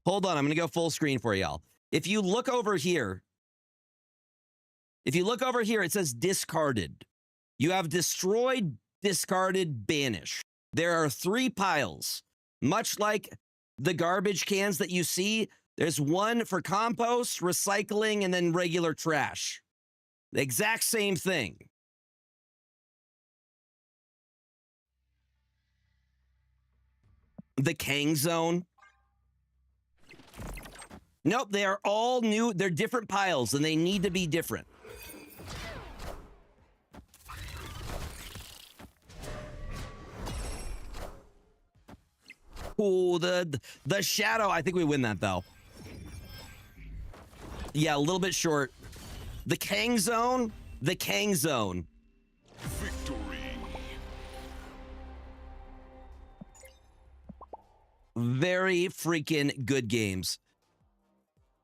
hold on, I'm going to go full screen for y'all. If you look over here, it says discarded. You have destroyed, discarded, banished. There are 3 piles, much like the garbage cans that you see. There's one for compost, recycling, and then regular trash. The exact same thing. The Kang Zone. Nope, they are all new. They're different piles, and they need to be different. Oh, the shadow. I think we win that, though. Yeah, a little bit short. The Kang Zone. The Kang Zone. Victory. Very freaking good games.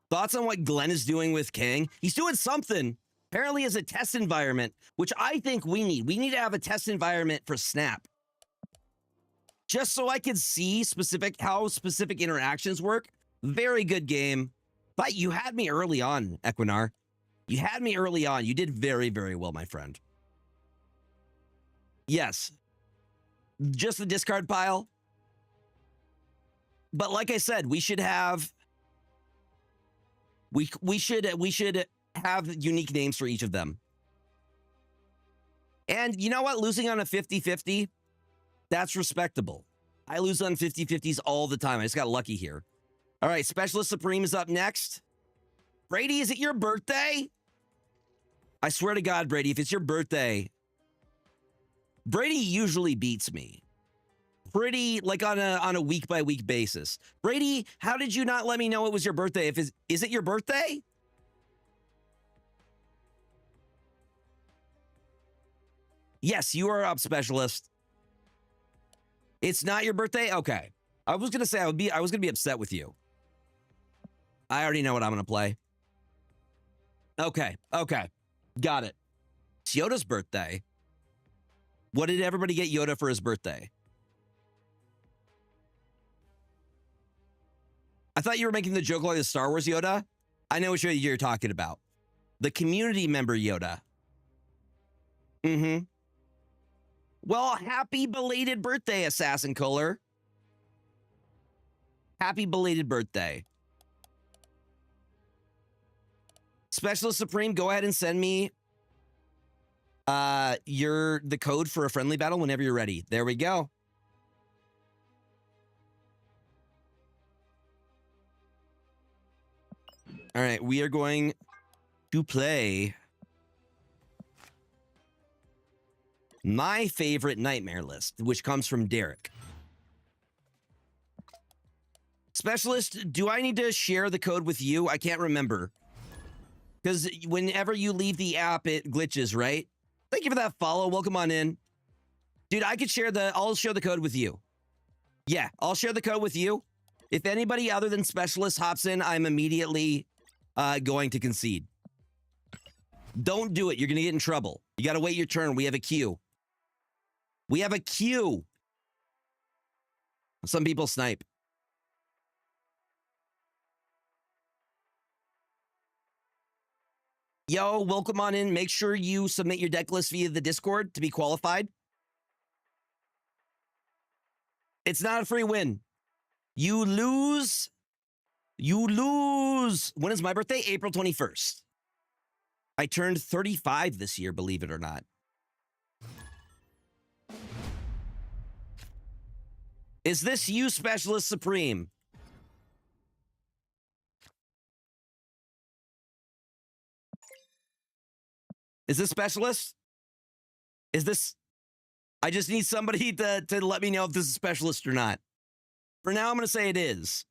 Thoughts on what Glenn is doing with Kang? He's doing something. Apparently as a test environment, which I think we need. We need to have a test environment for Snap. Just so I can see how specific interactions work. Very good game. But you had me early on, Equinar. You had me early on. You did very, very well, my friend. Yes. Just the discard pile. But like I said, we should have we should have unique names for each of them. And you know what? Losing on a 50-50, that's respectable. I lose on 50-50s all the time. I just got lucky here. All right, Specialist Supreme is up next. Brady, is it your birthday? I swear to God, Brady, if it's your birthday, Brady usually beats me. Pretty like on a week by week basis. Brady, how did you not let me know it was your birthday? Is it your birthday? Yes, you are up, Specialist. It's not your birthday? Okay. I was gonna say I was gonna be upset with you. I already know what I'm gonna play. Okay. Got it. It's Yoda's birthday. What did everybody get Yoda for his birthday? I thought you were making the joke like the Star Wars Yoda. I know which Yoda you're talking about. The community member Yoda. Mm-hmm. Well, happy belated birthday, Assassin Kohler. Happy belated birthday. Specialist Supreme, go ahead and send me the code for a friendly battle whenever you're ready. There we go. All right, we are going to play my favorite nightmare list, which comes from Derek. Specialist, do I need to share the code with you? I can't remember. Because whenever you leave the app, it glitches, right? Thank you for that follow. Welcome on in. Dude, I'll share the code with you. Yeah, I'll share the code with you. If anybody other than Specialist hops in, I'm immediately going to concede. Don't do it. You're going to get in trouble. You got to wait your turn. We have a queue. We have a queue. Some people snipe. Yo, welcome on in. Make sure you submit your deck list via the Discord to be qualified. It's not a free win. You lose. You lose. When is my birthday? April 21st. I turned 35 this year, believe it or not. Is this you, Specialist Supreme? Is this Specialist? Is this... I just need somebody to let me know if this is Specialist or not. For now, I'm going to say it is.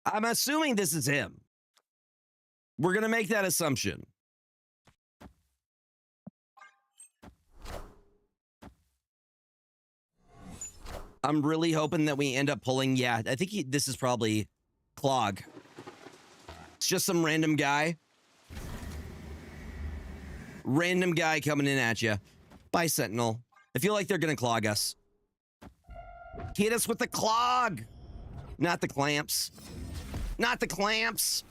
I'm assuming this is him. We're going to make that assumption. I'm really hoping that we end up pulling... Yeah, I think this is probably Clog. It's just some random guy. Random guy coming in at you. Bye, Sentinel. I feel like they're going to clog us. Hit us with the clog. Not the clamps. Not the clamps.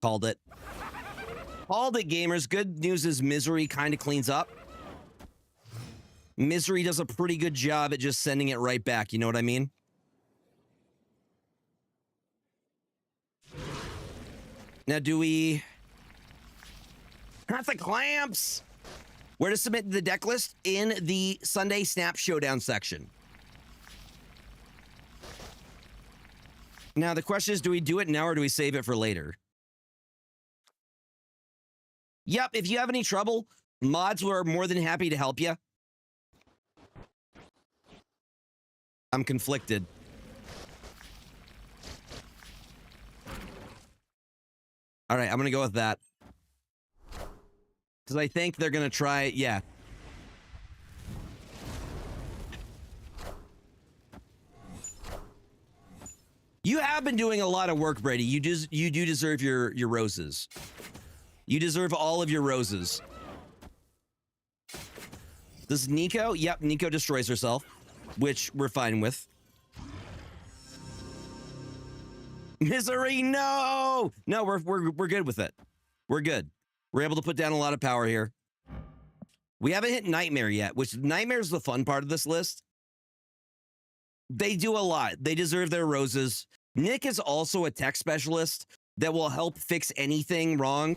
Called it. Called it, gamers. Good news is Misery kind of cleans up. Misery does a pretty good job at just sending it right back. You know what I mean? Now, do we... Not the clamps! Where to submit the deck list? In the Sunday Snap Showdown section. Now, the question is, do we do it now or do we save it for later? Yep, if you have any trouble, mods are more than happy to help you. I'm conflicted. All right, I'm going to go with that. Because I think they're going to try it, yeah. You have been doing a lot of work, Brady. You do deserve your roses. You deserve all of your roses. This is Nico? Yep, Nico destroys herself, which we're fine with. Misery, no! No, we're good with it. We're good. We're able to put down a lot of power here. We haven't hit Nightmare yet, which Nightmare's the fun part of this list. They do a lot. They deserve their roses. Nick is also a tech specialist that will help fix anything wrong.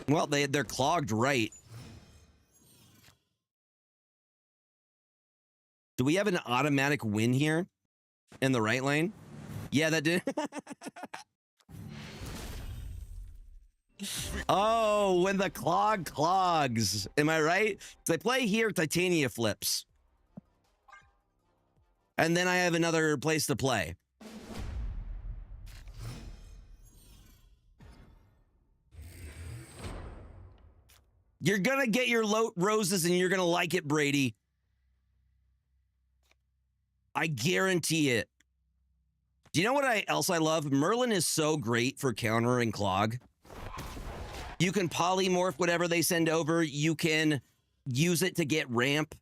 Well, they're clogged right. Do we have an automatic win here in the right lane? Yeah, that did. Oh, when the clog clogs. Am I right? So I play here, Titania flips. And then I have another place to play. You're gonna get your roses and you're gonna like it, Brady. I guarantee it. Do you know what else I love? Merlin is so great for countering clog. You can polymorph whatever they send over. You can use it to get ramp.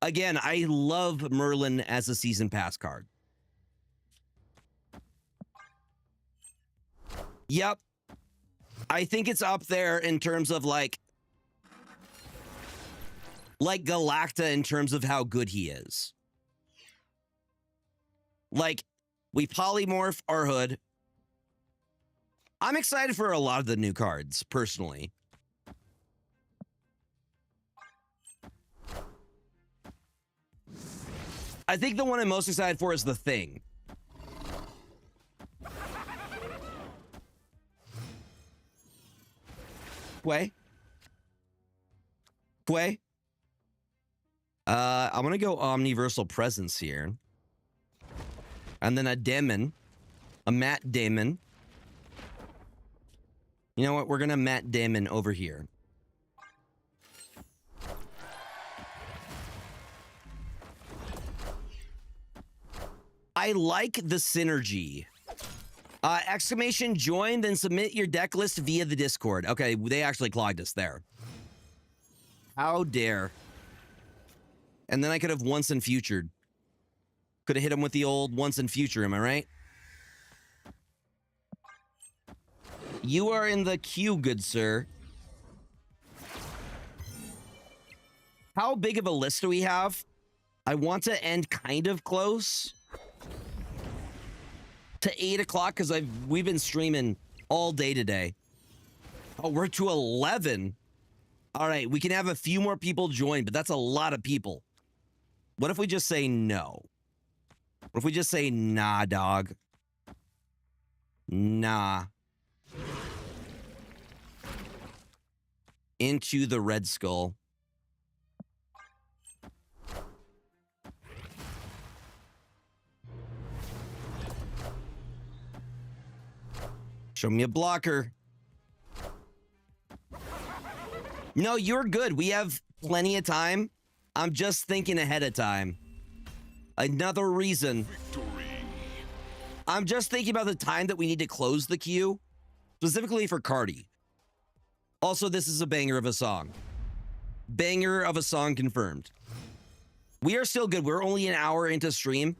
Again, I love Merlin as a season pass card. Yep. I think it's up there in terms of like Galacta in terms of how good he is. Like, we polymorph our hood. I'm excited for a lot of the new cards, personally. I think the one I'm most excited for is the Thing. Quay? I'm gonna go Omniversal Presence here. And then a Demon. A Matt Damon. You know what? We're gonna Matt Damon over here. I like the synergy. Exclamation join, then submit your deck list via the Discord. Okay, they actually clogged us there. How dare. And then I could have once and futured. Could have hit him with the old once and future, am I right? You are in the queue, good sir. How big of a list do we have? I want to end kind of close to 8 o'clock because we've been streaming all day today. Oh, we're to 11. All right, we can have a few more people join, but that's a lot of people. What if we just say no? What if we just say nah, dog? Nah. Into the Red Skull. Show me a blocker. No, you're good. We have plenty of time. I'm just thinking ahead of time. Another reason. Victory. I'm just thinking about the time that we need to close the queue, specifically for Cardi. Also, this is a banger of a song. Banger of a song confirmed. We are still good. We're only an hour into stream.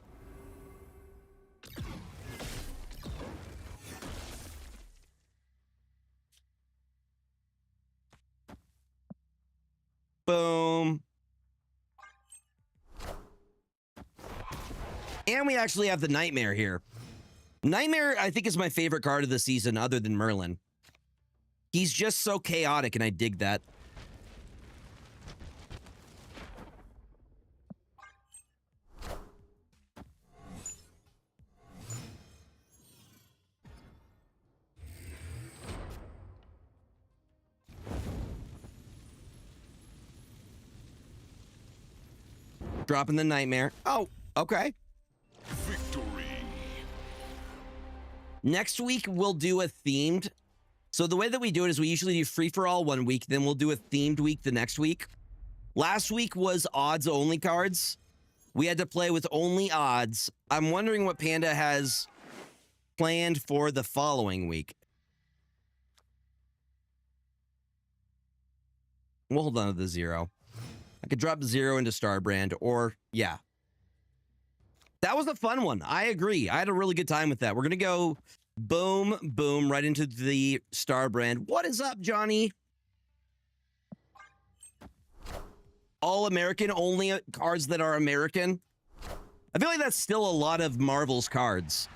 Boom. And we actually have the Nightmare here. Nightmare, I think, is my favorite card of the season other than Merlin. He's just so chaotic, and I dig that. Dropping the Nightmare. Oh, okay. Victory. Next week, we'll do a themed. So the way that we do it is we usually do free-for-all one week, then we'll do a themed week the next week. Last week was odds-only cards. We had to play with only odds. I'm wondering what Panda has planned for the following week. We'll hold on to the 0. I could drop 0 into Starbrand, or, yeah. That was a fun one. I agree. I had a really good time with that. We're going to go boom, boom, right into the Starbrand. What is up, Johnny? All American, only cards that are American. I feel like that's still a lot of Marvel's cards.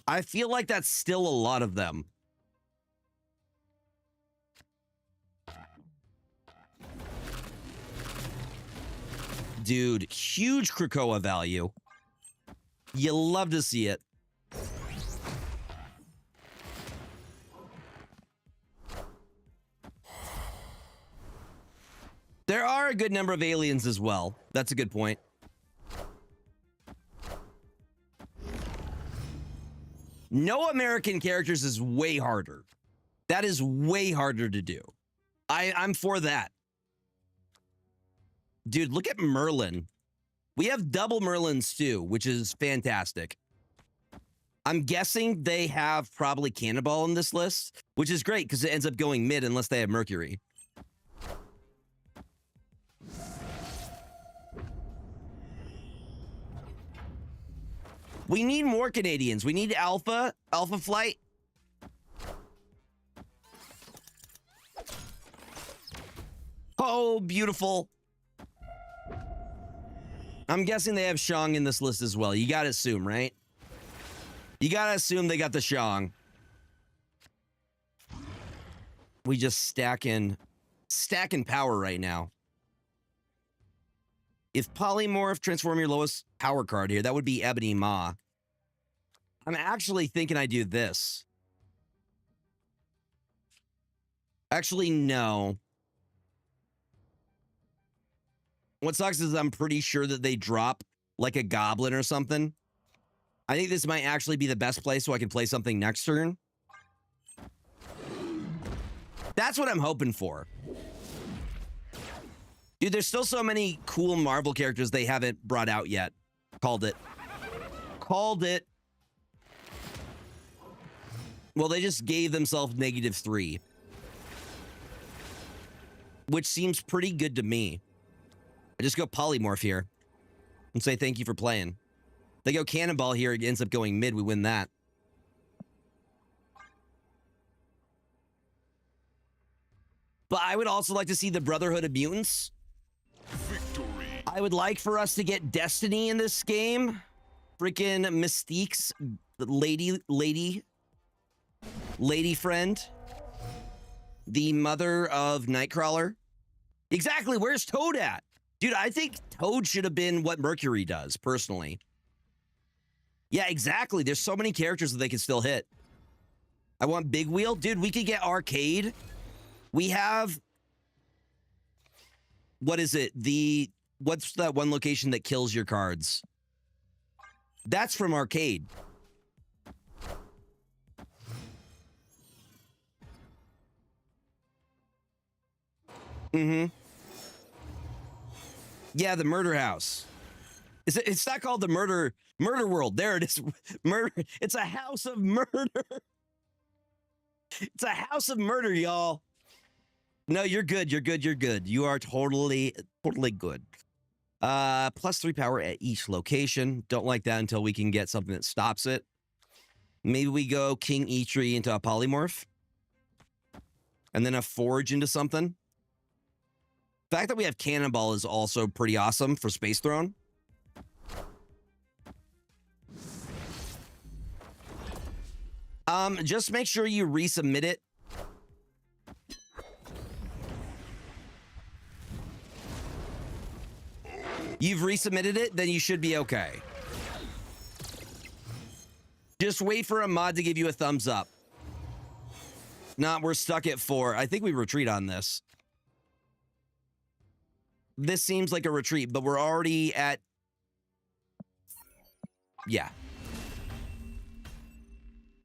I feel like that's still a lot of them. Dude, huge Krakoa value. You love to see it. There are a good number of aliens as well. That's a good point. No American characters is way harder. That is way harder to do. I'm for that. Dude, look at Merlin. We have double Merlins too, which is fantastic. I'm guessing they have probably Cannonball in this list, which is great because it ends up going mid unless they have Mercury. We need more Canadians. We need Alpha Flight. Oh, beautiful. I'm guessing they have Shang in this list as well. You gotta assume, right? You gotta assume they got the Shang. We just stacking power right now. If Polymorph transform your lowest power card here, that would be Ebony Ma. I'm actually thinking I do this. Actually, no. What sucks is I'm pretty sure that they drop like a goblin or something. I think this might actually be the best place so I can play something next turn. That's what I'm hoping for. Dude, there's still so many cool Marvel characters they haven't brought out yet. Called it. Called it. Well, they just gave themselves -3. Which seems pretty good to me. I just go Polymorph here and say thank you for playing. They go Cannonball here, it ends up going mid, we win that. But I would also like to see the Brotherhood of Mutants. Victory. I would like for us to get Destiny in this game. Freaking Mystique's lady friend. The mother of Nightcrawler. Exactly, where's Toad at? Dude, I think Toad should have been what Mercury does, personally. Yeah, exactly. There's so many characters that they can still hit. I want Big Wheel. Dude, we could get Arcade. We have... What is it? What's that one location that kills your cards? That's from Arcade. Mm-hmm. Yeah, the murder house. It's not called the murder world. There it is. Murder. It's a house of murder. It's a house of murder, y'all. No, you're good. You're good. You're good. You are totally good. +3 power at each location. Don't like that until we can get something that stops it. Maybe we go King Eitri into a Polymorph. And then a Forge into something. The fact that we have Cannonball is also pretty awesome for Space Throne. Just make sure you resubmit it. You've resubmitted it, then you should be okay. Just wait for a mod to give you a thumbs up. Not, we're stuck at 4. I think we retreat on this. This seems like a retreat, but we're already at... Yeah.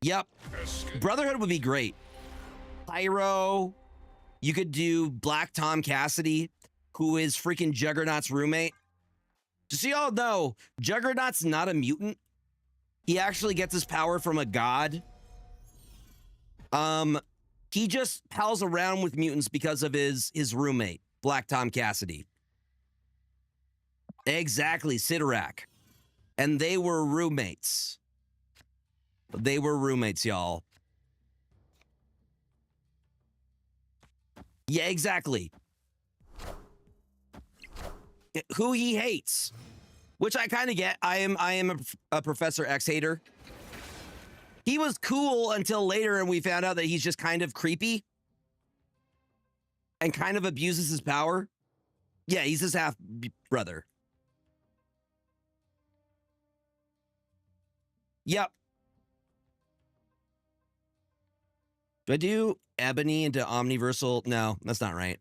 Yep. Brotherhood would be great. Pyro. You could do Black Tom Cassidy, who is freaking Juggernaut's roommate. Just so y'all know, Juggernaut's not a mutant. He actually gets his power from a god. He just pals around with mutants because of his roommate, Black Tom Cassidy. Exactly, Sidorak. And they were roommates. They were roommates, y'all. Yeah, exactly. Who he hates, which I kind of get. I am a Professor X hater. He was cool until later, and we found out that he's just kind of creepy and kind of abuses his power. Yeah, he's his half brother. Yep. Do I do Ebony into Omniversal? No, that's not right.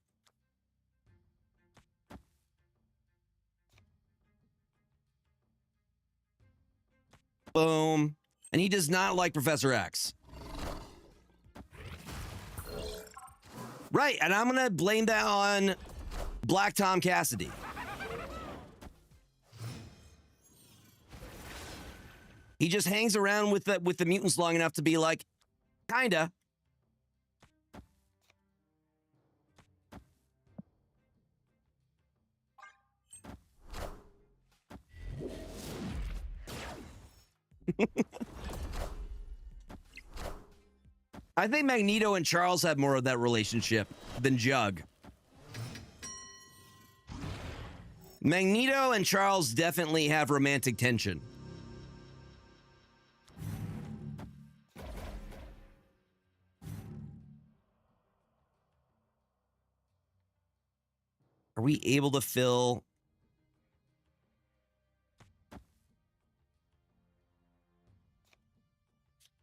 Boom. And he does not like Professor X. Right, and I'm going to blame that on Black Tom Cassidy. He just hangs around with the mutants long enough to be like, kinda. I think Magneto and Charles have more of that relationship than Jug. Magneto and Charles definitely have romantic tension. Are we able to fill...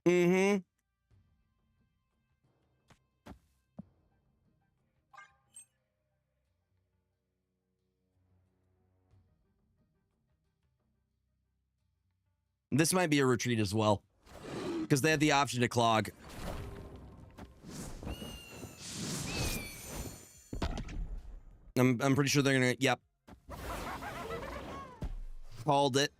Mm-hmm. This might be a retreat as well, because they have the option to clog. I'm pretty sure they're gonna... Yep. Called it.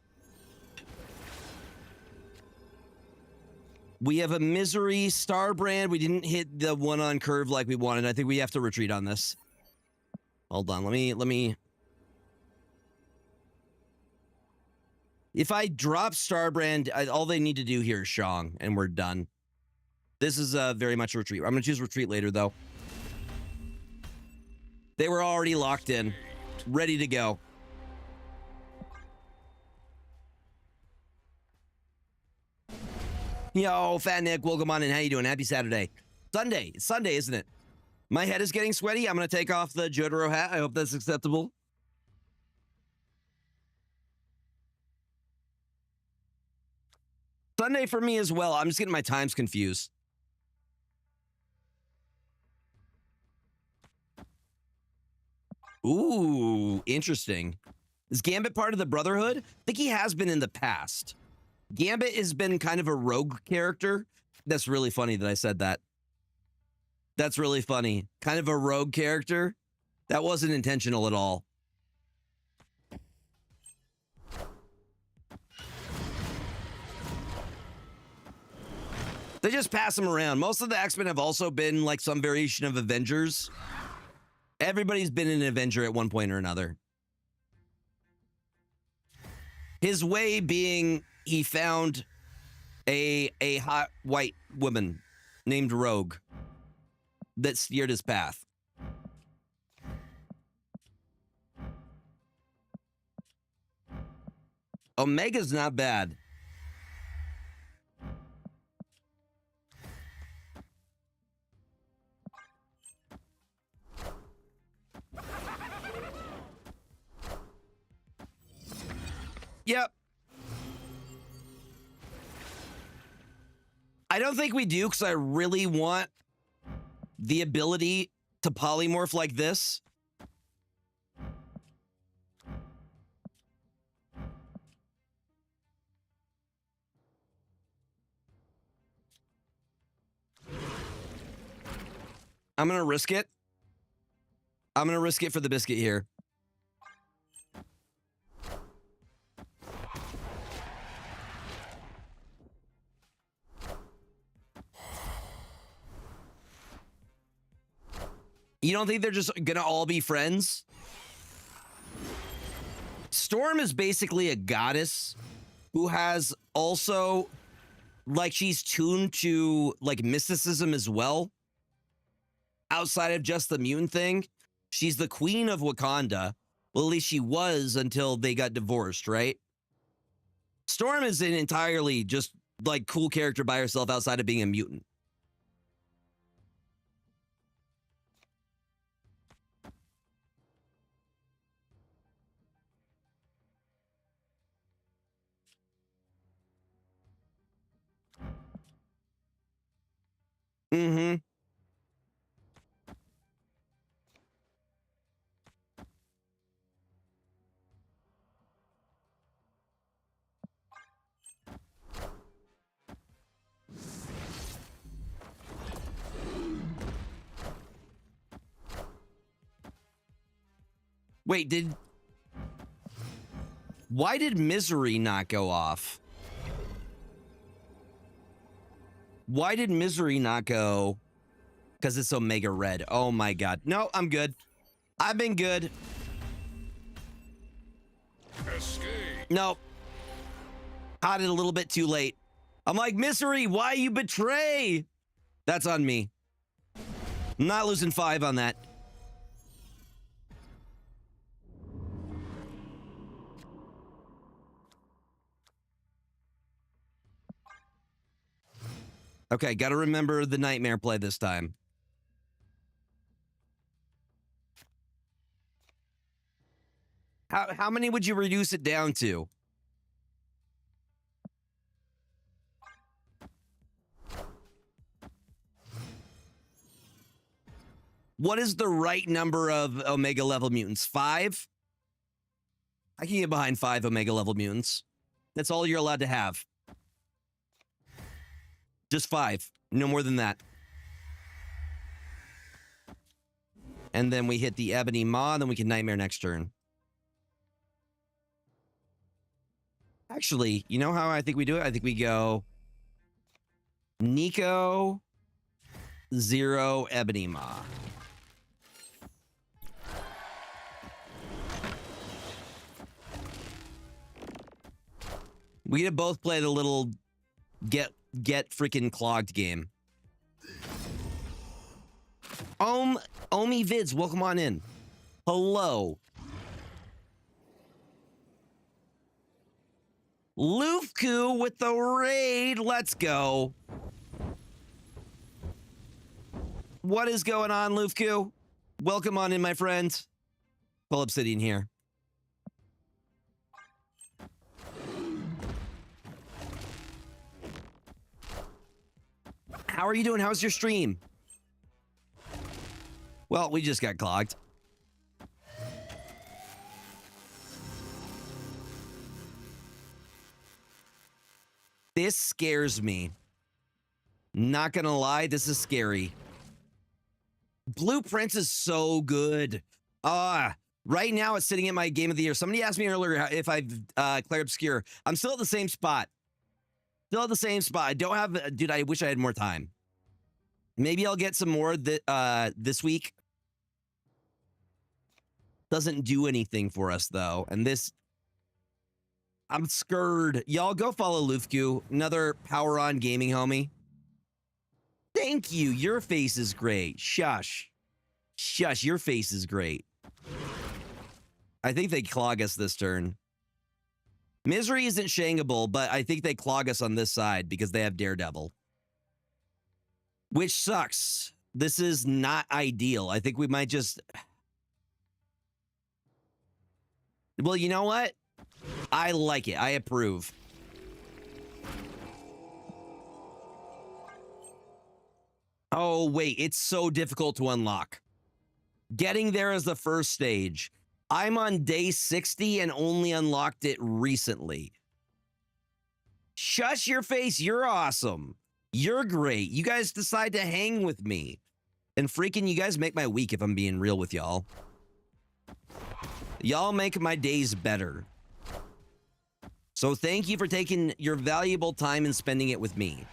We have a Misery Starbrand. We didn't hit the one on curve like we wanted. I think we have to retreat on this. Hold on. Let me... If I drop Starbrand, all they need to do here is Shang, and we're done. This is very much a retreat. I'm going to choose retreat later, though. They were already locked in, ready to go. Yo, Fat Nick, welcome on in. How you doing? Happy Saturday. Sunday. It's Sunday, isn't it? My head is getting sweaty. I'm going to take off the Jotaro hat. I hope that's acceptable. Sunday for me as well. I'm just getting my times confused. Ooh, interesting. Is Gambit part of the Brotherhood? I think he has been in the past. Gambit has been kind of a rogue character. That's really funny that I said that. That's really funny. Kind of a rogue character. That wasn't intentional at all. They just pass him around. Most of the X-Men have also been like some variation of Avengers. Everybody's been an Avenger at one point or another. His way being he found a hot white woman named Rogue that steered his path. Omega's not bad. Yep. I don't think we do because I really want the ability to polymorph like this. I'm going to risk it. I'm going to risk it for the biscuit here. You don't think they're just gonna all be friends? Storm is basically a goddess who has also, like, she's tuned to, like, mysticism as well. Outside of just the mutant thing. She's the queen of Wakanda. Well, at least she was until they got divorced, right? Storm is an entirely just, like, cool character by herself outside of being a mutant. Mm-hmm. Wait, why did Misery not go off? Why did Misery not go? Because it's Omega Red. Oh my god. No, I'm good. I've been good. Escape. Nope. Caught it a little bit too late. I'm like, Misery, why you betray? That's on me. I'm not losing 5 on that. Okay, got to remember the nightmare play this time. How many would you reduce it down to? What is the right number of Omega level mutants? 5? I can get behind 5 Omega level mutants. That's all you're allowed to have. Just 5. No more than that. And then we hit the Ebony Maw, then we can Nightmare next turn. Actually, you know how I think we do it? I think we go Nico, 0, Ebony Maw. We could have both played a little get freaking clogged game. Omi Vids, welcome on in. Hello. Lufku with the raid. Let's go. What is going on, Lufku? Welcome on in, my friend. Full Obsidian here. How are you doing? How's your stream? Well, we just got clogged. This scares me. Not gonna lie, this is scary. Blueprints is so good. Right now it's sitting in my game of the year. Somebody asked me earlier if I've cleared Obscure. I'm still at the same spot. Still at the same spot. I don't have, dude, I wish I had more time. Maybe I'll get some more this week. Doesn't do anything for us though. And this, I'm scared. Y'all go follow Lufku, another Power On gaming homie. Thank you. Your face is great. Shush. Shush, your face is great. I think they clog us this turn. Misery isn't shankable, but I think they clog us on this side because they have Daredevil. Which sucks. This is not ideal. I think we might just... Well, you know what? I like it. I approve. Oh, wait. It's so difficult to unlock. Getting there is the first stage. I'm on day 60 and only unlocked it recently. Shush your face. You're awesome. You're great. You guys decide to hang with me. And freaking you guys make my week if I'm being real with y'all. Y'all make my days better. So thank you for taking your valuable time and spending it with me.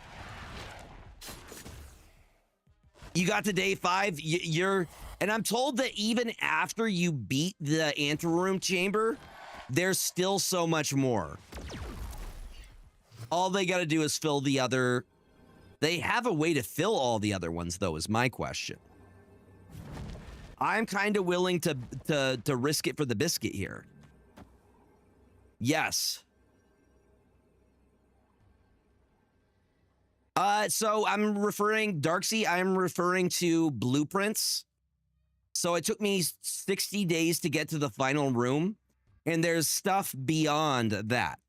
You got to day 5. You're... And I'm told that even after you beat the anteroom chamber, there's still so much more. All they got to do is fill the other... They have a way to fill all the other ones, though, is my question. I'm kind of willing to risk it for the biscuit here. Yes. So I'm referring... Darksea, I'm referring to blueprints. So it took me 60 days to get to the final room, and there's stuff beyond that.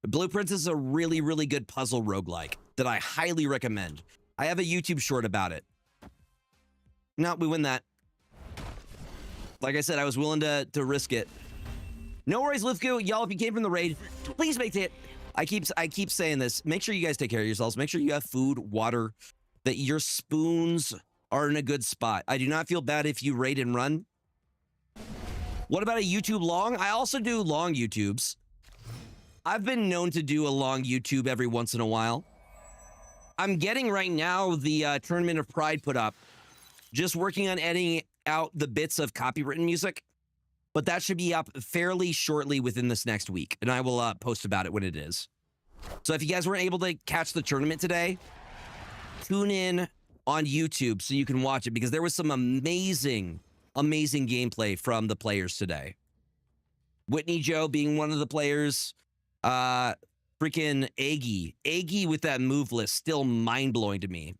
Blueprints is a really, really good puzzle roguelike that I highly recommend. I have a YouTube short about it. No, we win that. Like I said, I was willing to risk it. No worries, Lithgow. Y'all, if you came from the raid, please make it. I keep saying this. Make sure you guys take care of yourselves. Make sure you have food, water, that your spoons are in a good spot. I do not feel bad if you raid and run. What about a YouTube long? I also do long YouTubes. I've been known to do a long YouTube every once in a while. I'm getting right now the Tournament of Pride put up. Just working on editing out the bits of copywritten music. But that should be up fairly shortly within this next week. And I will post about it when it is. So if you guys weren't able to catch the tournament today, tune in on YouTube so you can watch it, because there was some amazing, amazing gameplay from the players today. Whitney Joe being one of the players. Freaking Aggie. Aggie with that move list, still mind-blowing to me.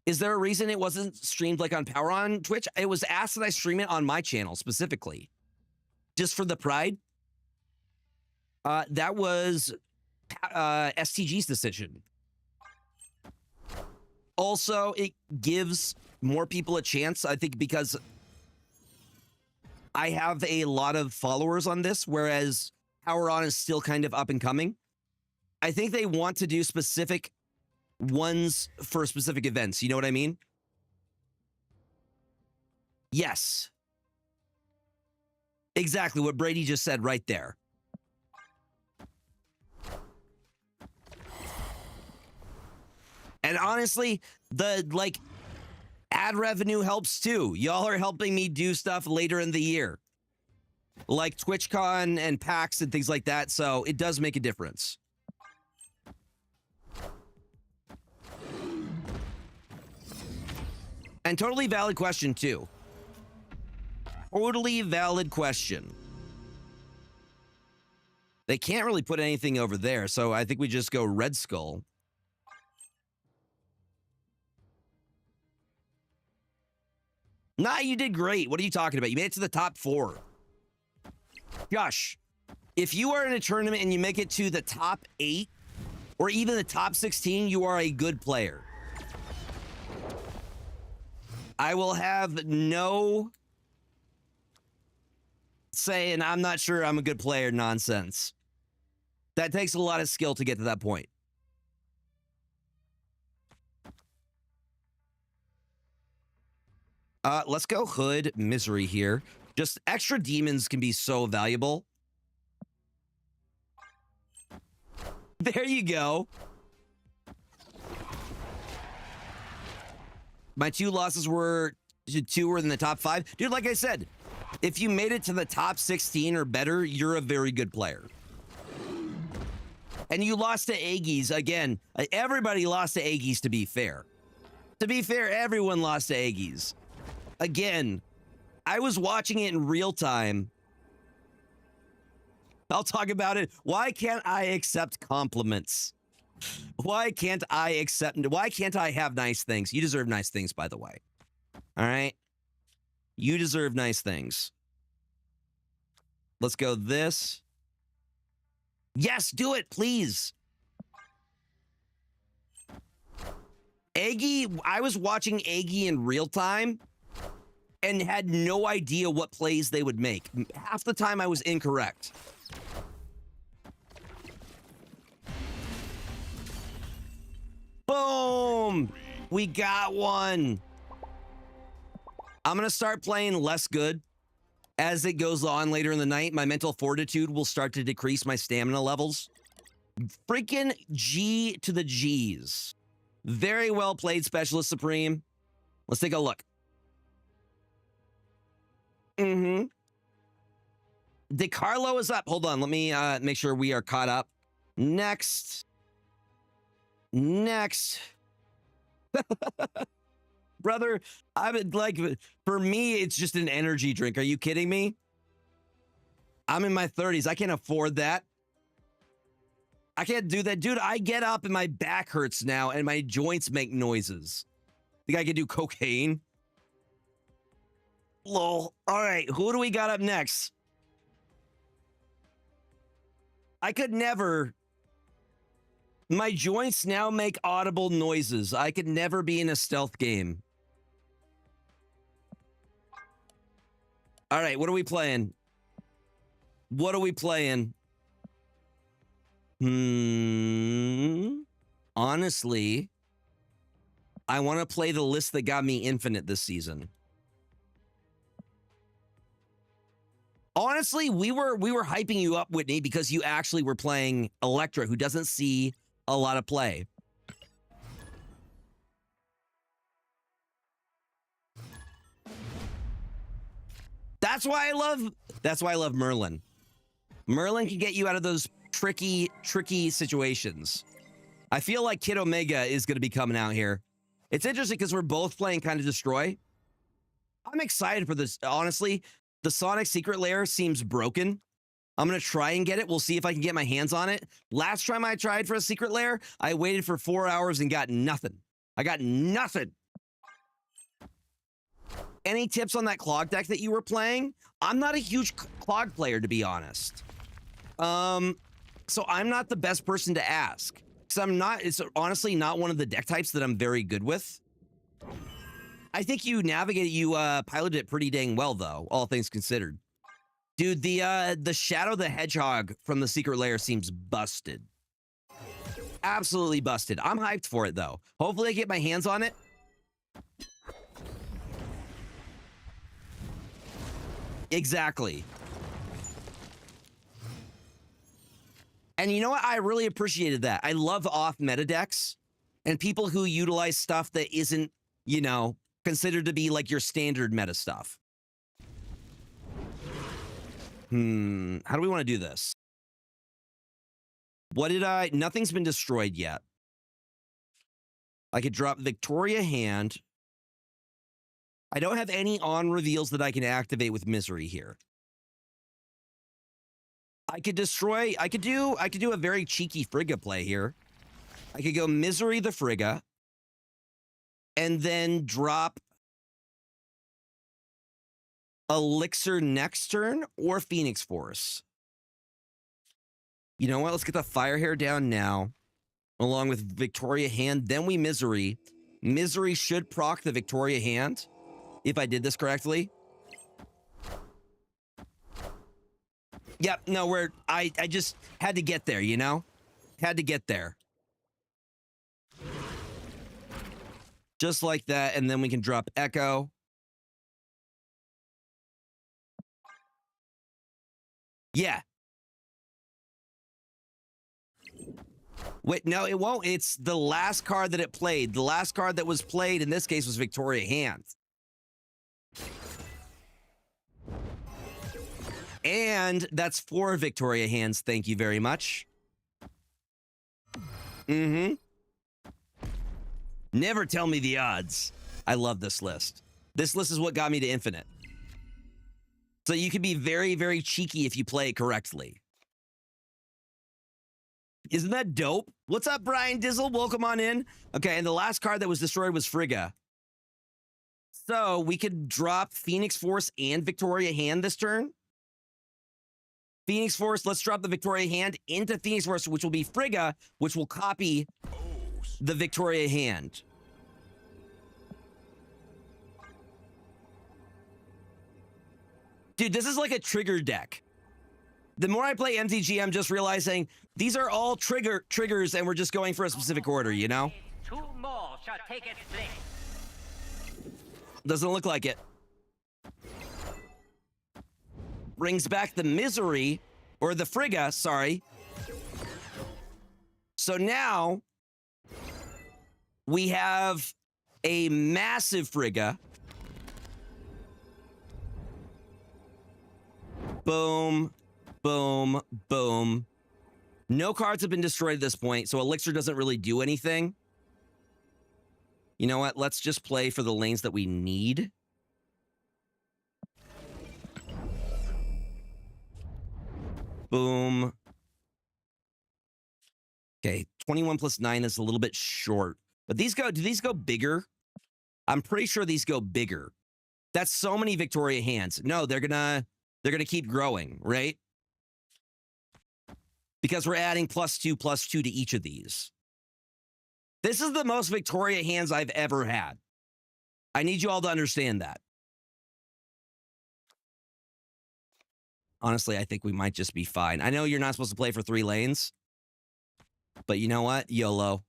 Is there a reason it wasn't streamed like on Power on Twitch? It was asked that I stream it on my channel specifically. Just for the pride. That was STG's decision. Also, it gives more people a chance, I think, because I have a lot of followers on this, whereas Power On is still kind of up and coming. I think they want to do specific ones for specific events. You know what I mean? Yes. Exactly what Brady just said right there. And honestly, the ad revenue helps too. Y'all are helping me do stuff later in the year, like TwitchCon and PAX and things like that. So it does make a difference. And totally valid question too. Totally valid question. They can't really put anything over there, so I think we just go Red Skull. Nah, you did great. What are you talking about? You made it to the top 4. Gosh, if you are in a tournament and you make it to the top 8 or even the top 16, you are a good player. I will have no saying I'm not sure I'm a good player nonsense. That takes a lot of skill to get to that point. Let's go Hood Misery here. Just extra demons can be so valuable. There you go. My 2 losses were 2 were in the top 5. Dude, like I said, if you made it to the top 16 or better, you're a very good player. And you lost to Aggies. Again, everybody lost to Aggies, to be fair. To be fair, everyone lost to Aggies. Again, I was watching it in real time. I'll talk about it. Why can't I accept compliments? Why can't I have nice things? You deserve nice things, by the way. All right? You deserve nice things. Let's go this. Yes, do it, please. Aggie, I was watching Aggie in real time and had no idea what plays they would make. Half the time I was incorrect. Boom! We got one. I'm going to start playing less good. As it goes on later in the night, my mental fortitude will start to decrease my stamina levels. Freaking G to the G's. Very well played, Specialist Supreme. Let's take a look. DeCarlo is up. Hold on. Let me make sure we are caught up. Next. Brother, I would like, for me, it's just an energy drink. Are you kidding me? I'm in my 30s. I can't afford that. I can't do that. Dude, I get up and my back hurts now and my joints make noises. Think I could do cocaine? Lol. All right, who do we got up next? I could never. My joints now make audible noises. I could never be in a stealth game. All right, what are we playing? Honestly, I want to play the list that got me infinite this season. Honestly, we were hyping you up, Whitney, because you actually were playing Electra, who doesn't see a lot of play. That's why I love Merlin. Merlin can get you out of those tricky situations. I feel like Kid Omega is going to be coming out here. It's interesting because we're both playing kind of Destroy. I'm excited for this. Honestly, the Sonic Secret Lair seems broken. I'm going to try and get it. We'll see if I can get my hands on it. Last time I tried for a Secret Lair, I waited for 4 hours and got nothing. I got nothing. Any tips on that Clog deck that you were playing? I'm not a huge Clog player, to be honest. So I'm not the best person to ask. Because it's honestly not one of the deck types that I'm very good with. I think you piloted it pretty dang well, though, all things considered. Dude, the Shadow the Hedgehog from the Secret Lair seems busted. Absolutely busted. I'm hyped for it, though. Hopefully I get my hands on it. Exactly. And you know what? I really appreciated that. I love off-meta decks and people who utilize stuff that isn't, considered to be like your standard meta stuff. How do we want to do this? Nothing's been destroyed yet. I could drop Victoria Hand. I don't have any on reveals that I can activate with Misery here. I could do a very cheeky Frigga play here. I could go Misery the Frigga and then drop Elixir next turn or Phoenix Force. You know what? Let's get the Fire Hair down now, along with Victoria Hand. Then we Misery. Misery should proc the Victoria Hand, if I did this correctly. Yep, no, I just had to get there, Had to get there. Just like that, and then we can drop Echo. Yeah. Wait, no, it won't. It's the last card that it played. The last card that was played in this case was Victoria Hand. And that's 4 Victoria Hands. Thank you very much. Never tell me the odds. I love this list. This list is what got me to Infinite. So you can be very, very cheeky if you play it correctly. Isn't that dope? What's up, Brian Dizzle? Welcome on in. Okay, and the last card that was destroyed was Frigga. So we could drop Phoenix Force and Victoria Hand this turn. Phoenix Force, let's drop the Victoria Hand into Phoenix Force, which will be Frigga, which will copy the Victoria Hand. Dude, this is like a trigger deck. The more I play MTG, I'm just realizing these are all triggers, and we're just going for a specific order, you know? 2 more shall take its place. Doesn't look like it. Brings back the Misery, or the Frigga, sorry. So now we have a massive Frigga. Boom, boom, boom. No cards have been destroyed at this point, so Elixir doesn't really do anything. You know what? Let's just play for the lanes that we need. Boom. Okay, 21 plus 9 is a little bit short. But do these go bigger? I'm pretty sure these go bigger. That's so many Victoria Hands. No, they're gonna keep growing, right? Because we're adding +2 to each of these. This is the most Victoria Hands I've ever had. I need you all to understand that. Honestly, I think we might just be fine. I know you're not supposed to play for 3 lanes, but you know what? YOLO.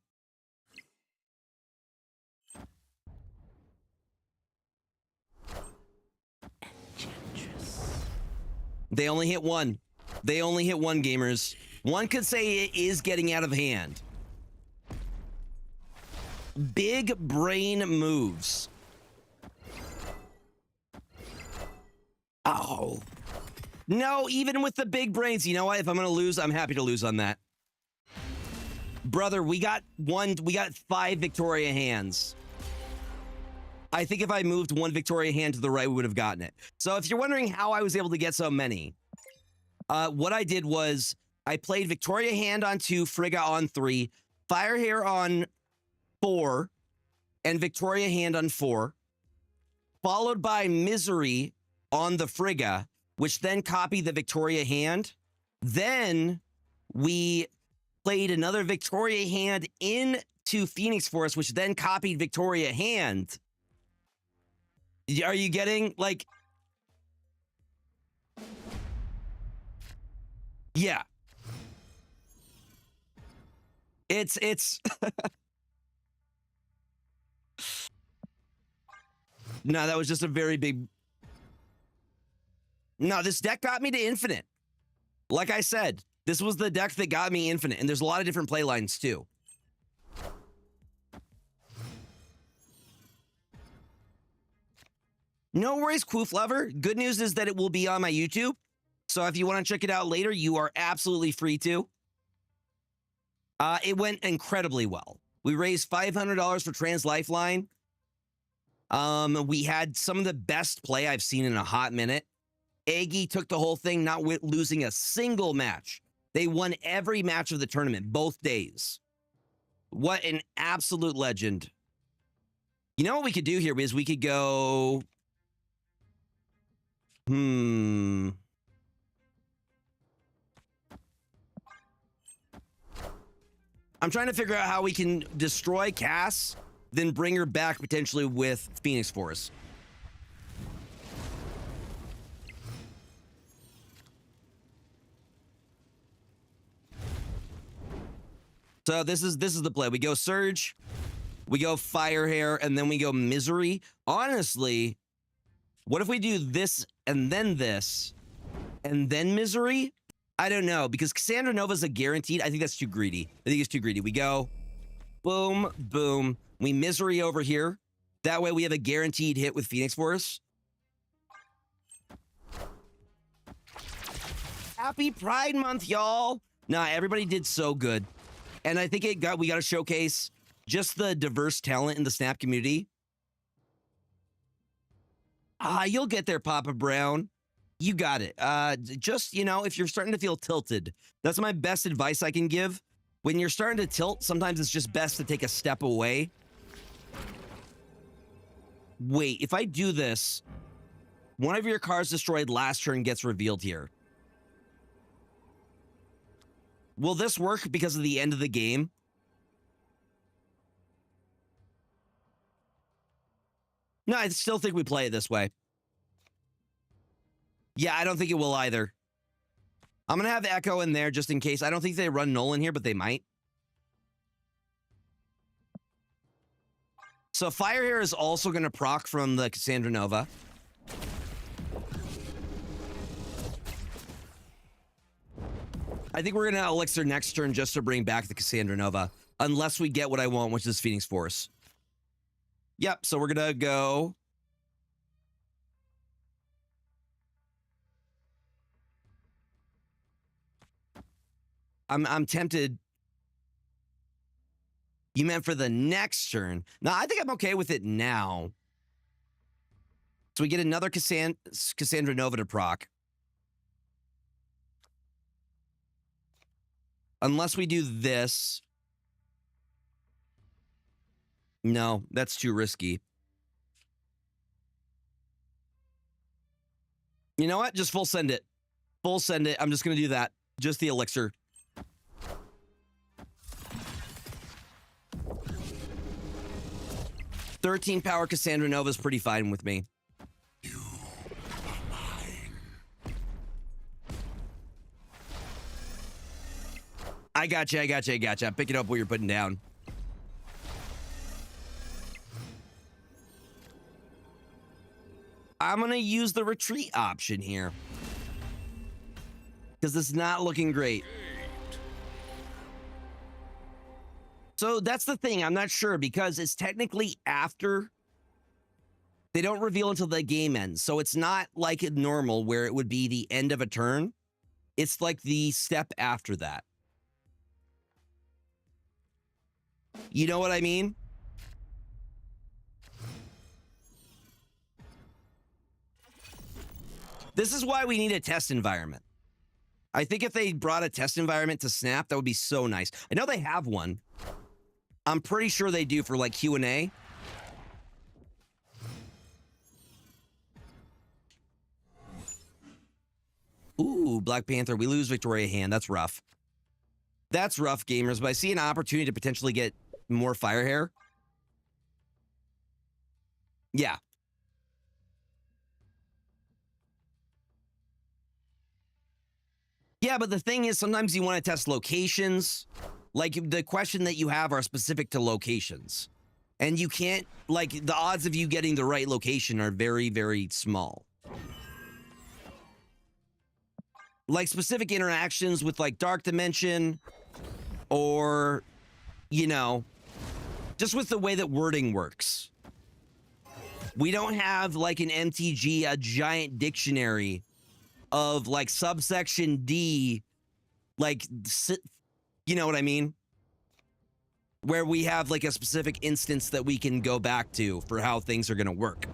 They only hit one. They only hit one, gamers. One could say it is getting out of hand. Big brain moves. Oh. No, even with the big brains, you know what? If I'm going to lose, I'm happy to lose on that. Brother, we got 5 Victoria Hands. I think if I moved 1 Victoria Hand to the right, we would have gotten it. So if you're wondering how I was able to get so many, what I did was I played Victoria Hand on 2, Frigga on 3, Firehair on 4, and Victoria Hand on 4, followed by Misery on the Frigga, which then copied the Victoria Hand. Then we played another Victoria Hand into Phoenix Force, which then copied Victoria Hand. Are you getting, like... Yeah. It's... No, that was just a very big... No, this deck got me to infinite. Like I said, this was the deck that got me infinite, and there's a lot of different play lines, too. No worries, Quoof Lover. Good news is that it will be on my YouTube. So if you want to check it out later, you are absolutely free to. It went incredibly well. We raised $500 for Trans Lifeline. We had some of the best play I've seen in a hot minute. Aggie took the whole thing, not losing a single match. They won every match of the tournament, both days. What an absolute legend. You know what we could do here is we could go... I'm trying to figure out how we can destroy Cass, then bring her back potentially with Phoenix Force. So this is the play. We go Surge, we go Firehair, and then we go Misery. Honestly, what if we do this and then Misery? I don't know, because Cassandra Nova's a guaranteed. I think that's too greedy. I think it's too greedy. We go boom, boom. We Misery over here. That way we have a guaranteed hit with Phoenix Force. Happy Pride Month, y'all. Nah, everybody did so good. And I think we got to showcase just the diverse talent in the Snap community. You'll get there, Papa Brown. You got it. Just, you know, if you're starting to feel tilted, that's my best advice I can give. When you're starting to tilt, sometimes it's just best to take a step away. Wait, if I do this, one of your cards destroyed last turn gets revealed here. Will this work because of the end of the game? No, I still think we play it this way. Yeah, I don't think it will either. I'm going to have Echo in there just in case. I don't think they run Nolan here, but they might. So Fire here is also going to proc from the Cassandra Nova. I think we're going to Elixir next turn just to bring back the Cassandra Nova. Unless we get what I want, which is Phoenix Force. Yep, so we're going to go... I'm tempted. You meant for the next turn. No, I think I'm okay with it now. So we get another Cassandra Nova to proc. Unless we do this. No, that's too risky. You know what? Just full send it. Full send it. I'm just going to do that. Just the Elixir. $13 power Cassandra Nova is pretty fine with me. You are mine. I gotcha. I'm picking up what you're putting down. I'm going to use the retreat option here. Because it's not looking great. So that's the thing. I'm not sure because it's technically after. They don't reveal until the game ends. So it's not like normal where it would be the end of a turn. It's like the step after that. You know what I mean? This is why we need a test environment. I think if they brought a test environment to Snap, that would be so nice. I know they have one. I'm pretty sure they do for like Q&A. Ooh, Black Panther. We lose Victoria Hand. That's rough. That's rough, gamers. But I see an opportunity to potentially get more Fire Hair. Yeah. Yeah, but the thing is, sometimes you want to test locations. Like, the question that you have are specific to locations. And you can't, like, the odds of you getting the right location are very, very small. Like, specific interactions with, like, Dark Dimension, or, you know, just with the way that wording works. We don't have, like, an MTG, a giant dictionary of, like, subsection D, like, you know what I mean? Where we have, like, a specific instance that we can go back to for how things are going to work.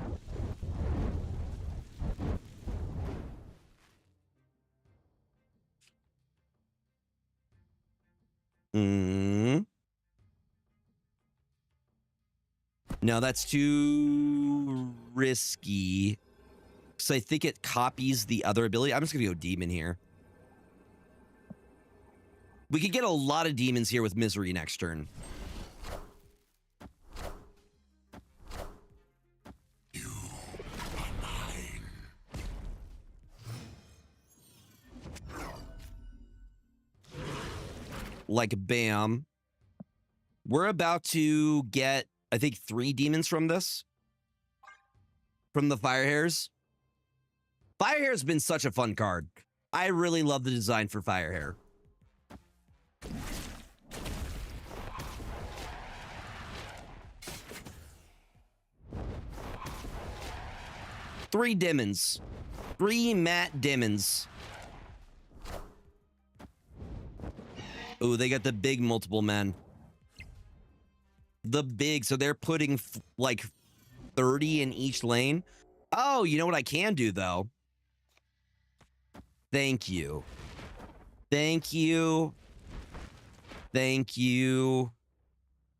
No, that's too risky. So I think it copies the other ability. I'm just going to go Demon here. We could get a lot of demons here with Misery next turn. You are mine. Like, bam. We're about to get, I think, 3 demons from this. From the Fire Hairs. Fire Hair has been such a fun card. I really love the design for Fire Hair. Three demons. 3 matte demons. Ooh, they got the big multiple men. The big, so they're putting like 30 in each lane. Oh, you know what I can do though? Thank you. Thank you. Thank you.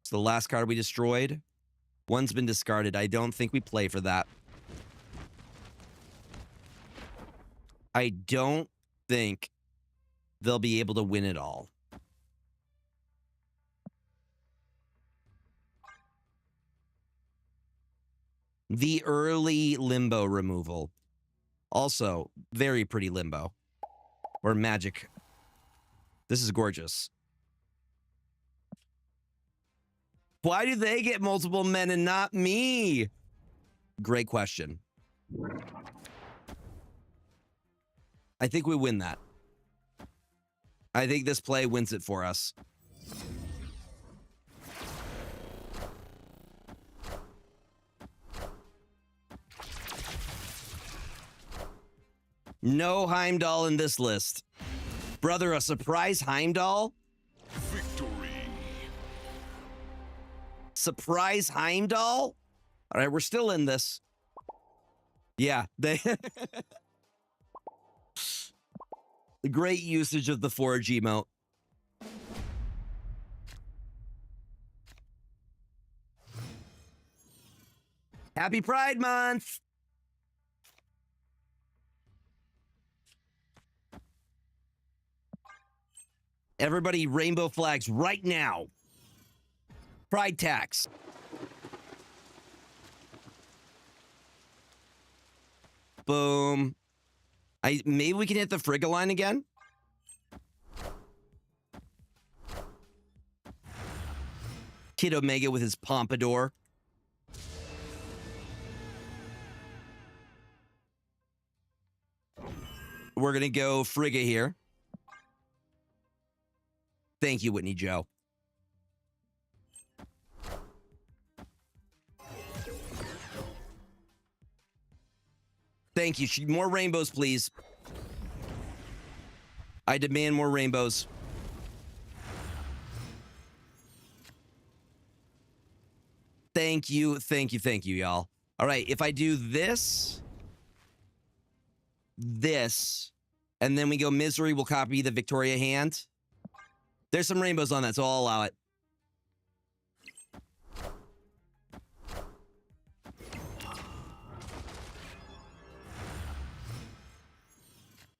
It's the last card we destroyed. One's been discarded. I don't think we play for that. I don't think they'll be able to win it all. The early limbo removal. Also, very pretty limbo. Or magic. This is gorgeous. Why do they get multiple men and not me? Great question. I think we win that. I think this play wins it for us. No Heimdall in this list. Brother, a surprise Heimdall? Victory. Surprise Heimdall? All right, we're still in this. Yeah, they... Great usage of the Forge emote. Happy Pride Month! Everybody, rainbow flags right now. Pride tax. Boom. Maybe we can hit the Frigga line again. Kid Omega with his pompadour. We're gonna go Frigga here. Thank you, Whitney Joe. Thank you. More rainbows, please. I demand more rainbows. Thank you, thank you, thank you, y'all. All right, if I do this, and then we go Misery, we'll copy the Victoria hand. There's some rainbows on that, so I'll allow it.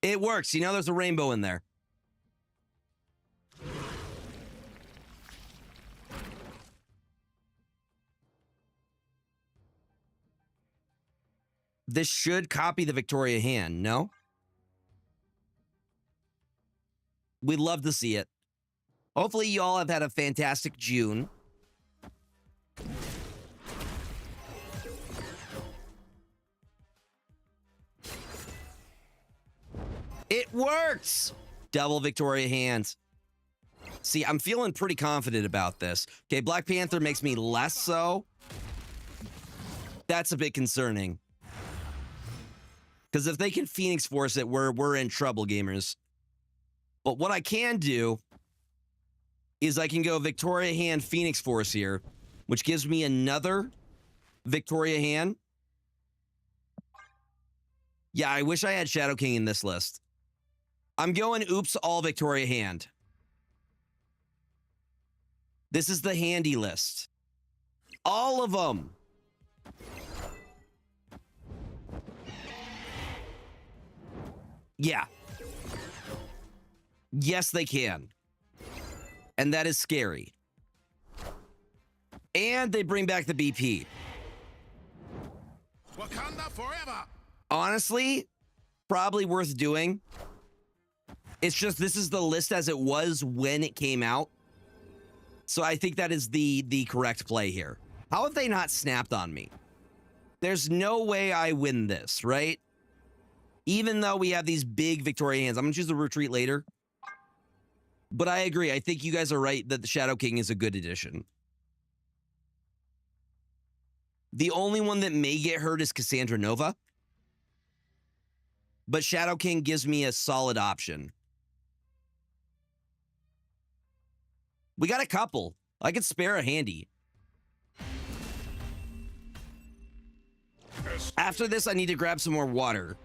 It works. You know there's a rainbow in there. This should copy the Victoria hand, no? We'd love to see it. Hopefully you all have had a fantastic June. It works! Double Victoria hands. See, I'm feeling pretty confident about this. Okay, Black Panther makes me less so. That's a bit concerning. Because if they can Phoenix Force it, we're in trouble, gamers. But what I can do is I can go Victoria hand Phoenix Force here, which gives me another Victoria hand. Yeah, I wish I had Shadow King in this list. I'm going oops all Victoria hand. This is the handy list. All of them. Yeah. Yes, they can. And that is scary. And they bring back the BP. Wakanda forever. Honestly, probably worth doing. It's just this is the list as it was when it came out. So I think that is the correct play here. How have they not snapped on me? There's no way I win this, right? Even though we have these big Victoria hands. I'm going to choose the retreat later. But I agree. I think you guys are right that the Shadow King is a good addition. The only one that may get hurt is Cassandra Nova. But Shadow King gives me a solid option. We got a couple. I could spare a handy. After this, I need to grab some more water.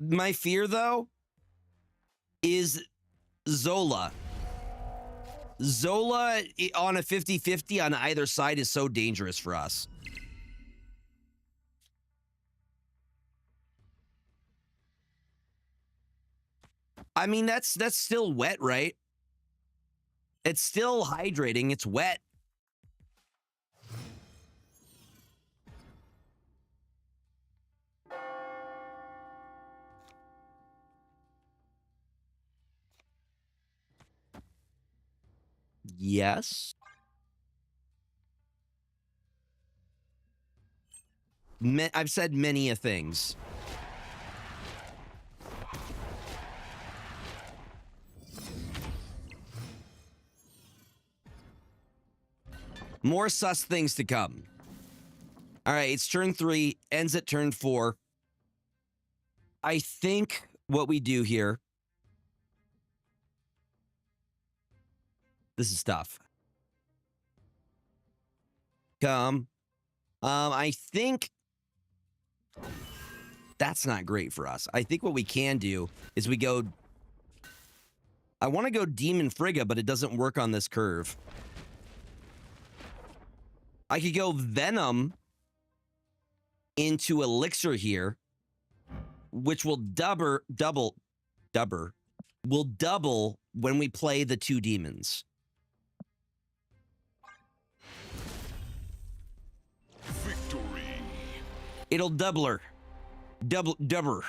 My fear, though, is Zola. Zola on a 50-50 on either side is so dangerous for us. I mean, that's still wet, right? It's still hydrating. It's wet. Yes. I've said many a things. More sus things to come. All right, it's turn 3, ends at turn 4. I think what we do here... This is tough. I think... That's not great for us. I think what we can do is we go... I want to go Demon Frigga, but it doesn't work on this curve. I could go Venom into Elixir here, which will double when we play the 2 demons. Victory. It'll doubler. Dubber.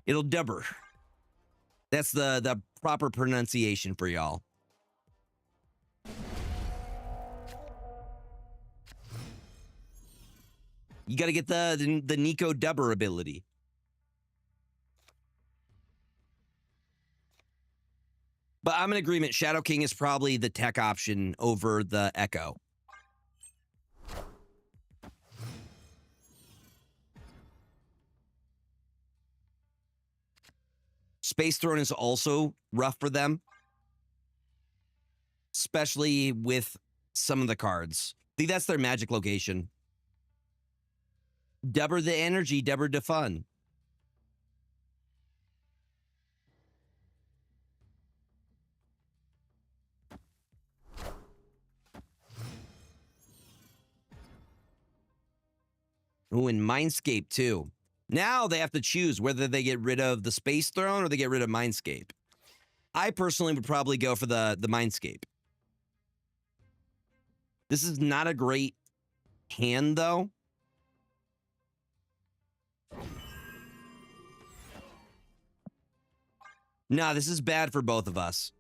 It'll dubber. That's the proper pronunciation for y'all. You got to get the Nico Dubber ability. But I'm in agreement. Shadow King is probably the tech option over the Echo. Space Throne is also rough for them, especially with some of the cards. I think that's their magic location. Dubber the energy, dubber the fun. Ooh, and Mindscape too. Now they have to choose whether they get rid of the Space Throne or they get rid of Mindscape. I personally would probably go for the Mindscape. This is not a great hand, though. No, this is bad for both of us.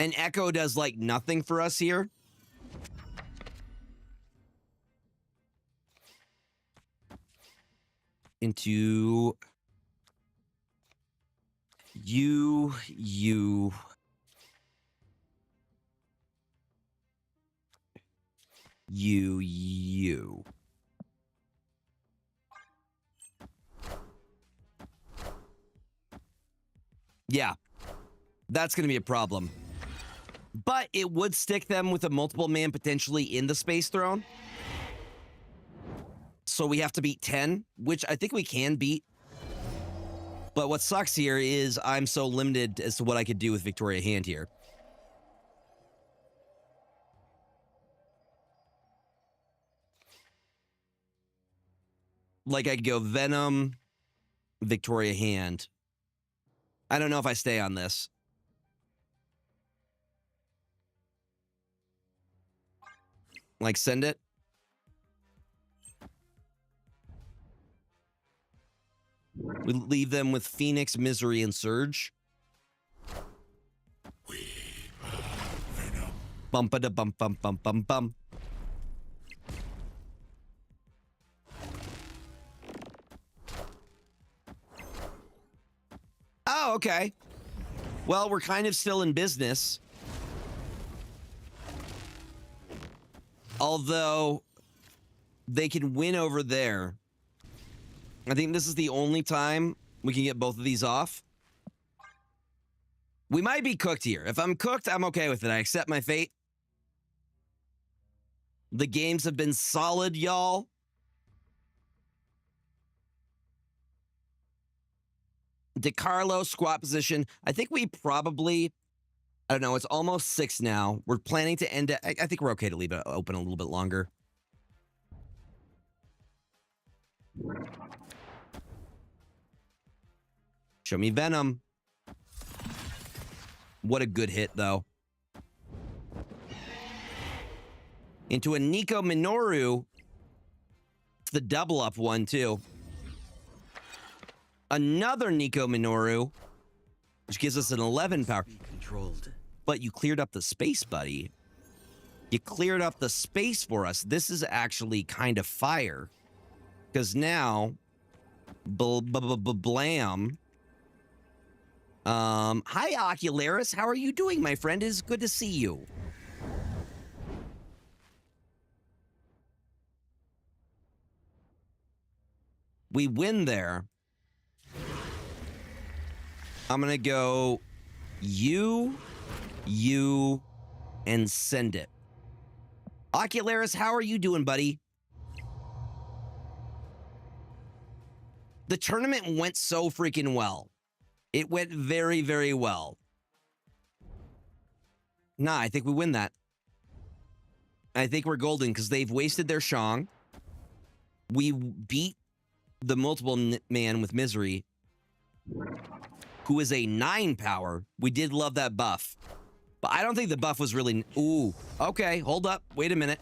And Echo does, like, nothing for us here. Into... You. Yeah. That's going to be a problem. But it would stick them with a multiple man potentially in the Space Throne. So we have to beat 10, which I think we can beat. But what sucks here is I'm so limited as to what I could do with Victoria Hand here. Like I could go Venom, Victoria Hand. I don't know if I stay on this. Like, send it. We leave them with Phoenix, Misery, and Surge. Bum-ba-da-bum-bum-bum-bum-bum. Oh, okay. Well, we're kind of still in business. Although they can win over there. I think this is the only time we can get both of these off. We might be cooked here. If I'm cooked, I'm okay with it. I accept my fate. The games have been solid, y'all. DeCarlo, squat position. I think we probably, I don't know, it's almost 6 now. We're planning to end it. I think we're okay to leave it open a little bit longer. Show me Venom. What a good hit, though. Into a Nico Minoru. It's the double up one, too. Another Nico Minoru, which gives us an 11 power. Controlled. But you cleared up the space, buddy. You cleared up the space for us. This is actually kind of fire. Because now, blam. Hi, Ocularis. How are you doing, my friend? It's good to see you. We win there. I'm going to go you, and send it. Ocularis, how are you doing, buddy? The tournament went so freaking well. It went very, very well. Nah, I think we win that. I think we're golden because they've wasted their Shang. We beat the multiple man with Misery, who is a 9 power. We did love that buff. But I don't think the buff was really... Ooh, okay, hold up. Wait a minute.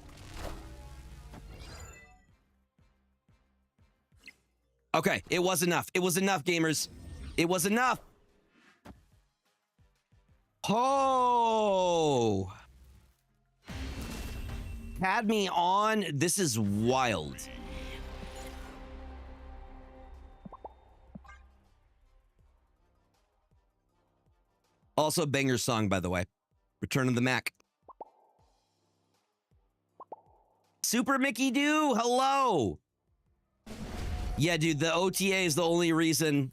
Okay, it was enough. It was enough, gamers. It was enough. Oh. Had me on. This is wild. Also, banger song, by the way. Return of the Mac. Super Mickey Doo, hello. Yeah, dude, the OTA is the only reason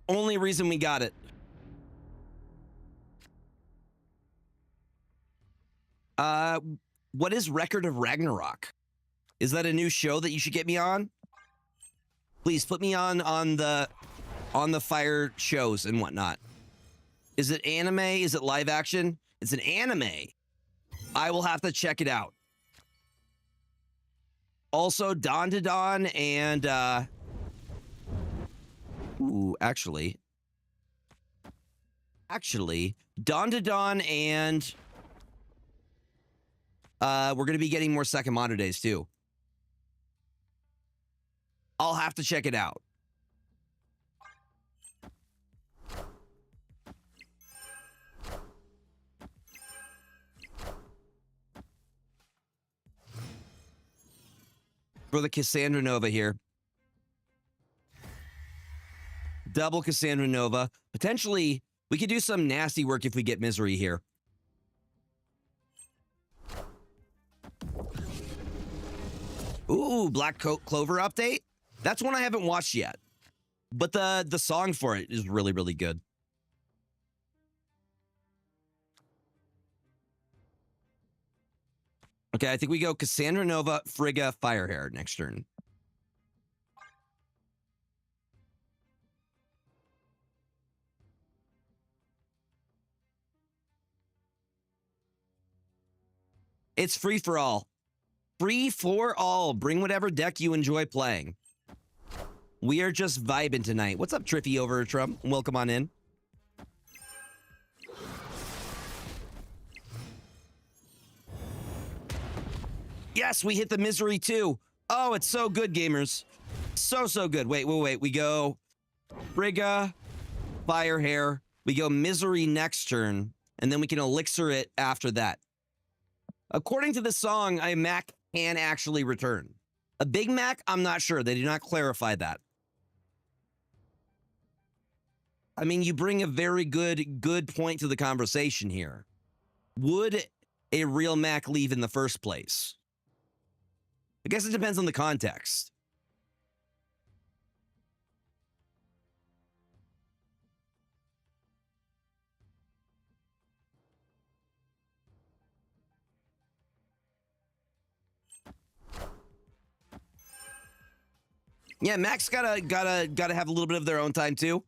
we got it. What is Record of Ragnarok? Is that a new show that you should get me on? Please put me on the fire shows and whatnot. Is it anime? Is it live action? It's an anime. I will have to check it out. Also, Dawn to Dawn and actually, Dawn to Dawn and we're going to be getting more second monitor days too. I'll have to check it out. For the Cassandra Nova here. Double Cassandra Nova. Potentially, we could do some nasty work if we get Misery here. Ooh, Black Clover update? That's one I haven't watched yet. But the song for it is really, really good. Okay, I think we go Cassandra Nova, Frigga, Firehair next turn. It's free for all. Free for all. Bring whatever deck you enjoy playing. We are just vibing tonight. What's up, Triffy over Trump? Welcome on in. Yes, we hit the Misery too. Oh, it's so good, gamers. So good. Wait. We go Frigga, Firehair. We go Misery next turn, and then we can Elixir it after that. According to the song, a Mac can actually return. A Big Mac, I'm not sure. They do not clarify that. I mean, you bring a very good point to the conversation here. Would a real Mac leave in the first place? I guess it depends on the context. Yeah, Max gotta have a little bit of their own time too.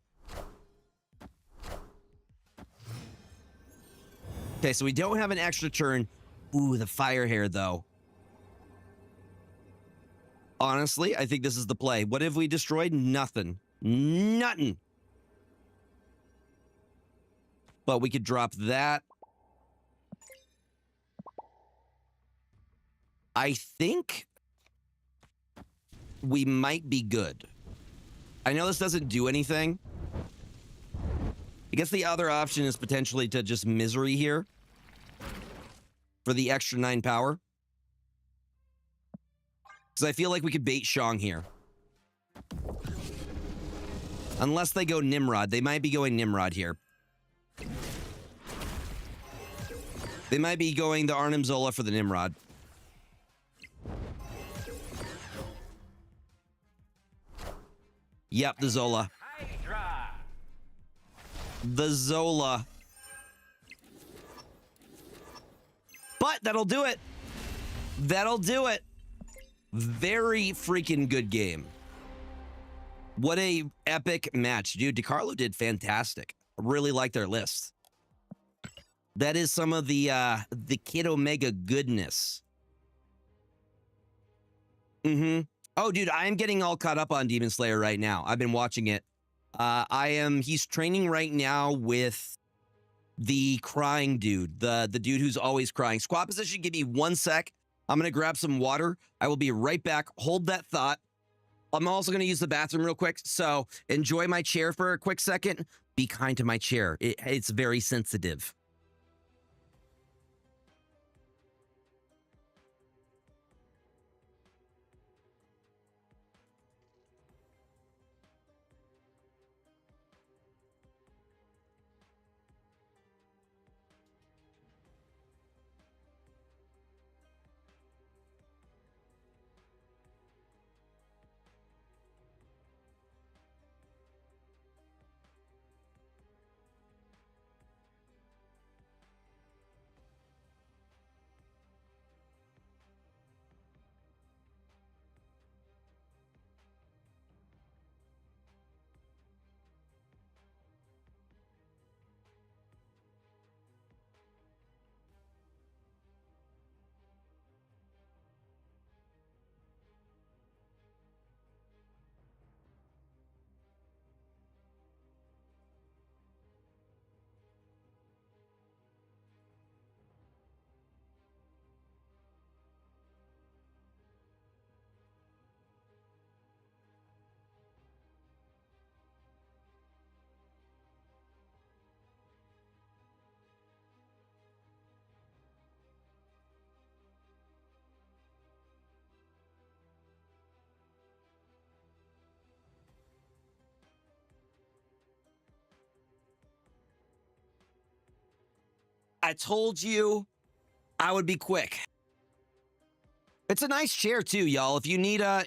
Okay, so we don't have an extra turn. Ooh, the fire hair though. Honestly, I think this is the play. What have we destroyed? Nothing. Nothing. But we could drop that. I think we might be good. I know this doesn't do anything. I guess the other option is potentially to just misery here for the extra 9 power. Because I feel like we could bait Shang here. Unless they go Nimrod. They might be going Nimrod here. They might be going the Arnim Zola for the Nimrod. Yep, the Zola. Hydra. The Zola. But that'll do it. That'll do it. Very freaking good game. What a epic match. Dude, DiCarlo did fantastic. I really like their list. That is some of the Kid Omega goodness. Oh, dude, I am getting all caught up on Demon Slayer right now. I've been watching it. He's training right now with the crying dude, the dude who's always crying. Squat position, give me 1 sec. I'm going to grab some water. I will be right back. Hold that thought. I'm also going to use the bathroom real quick. So enjoy my chair for a quick second. Be kind to my chair. It's very sensitive. I told you I would be quick. It's a nice chair too, y'all. If you need a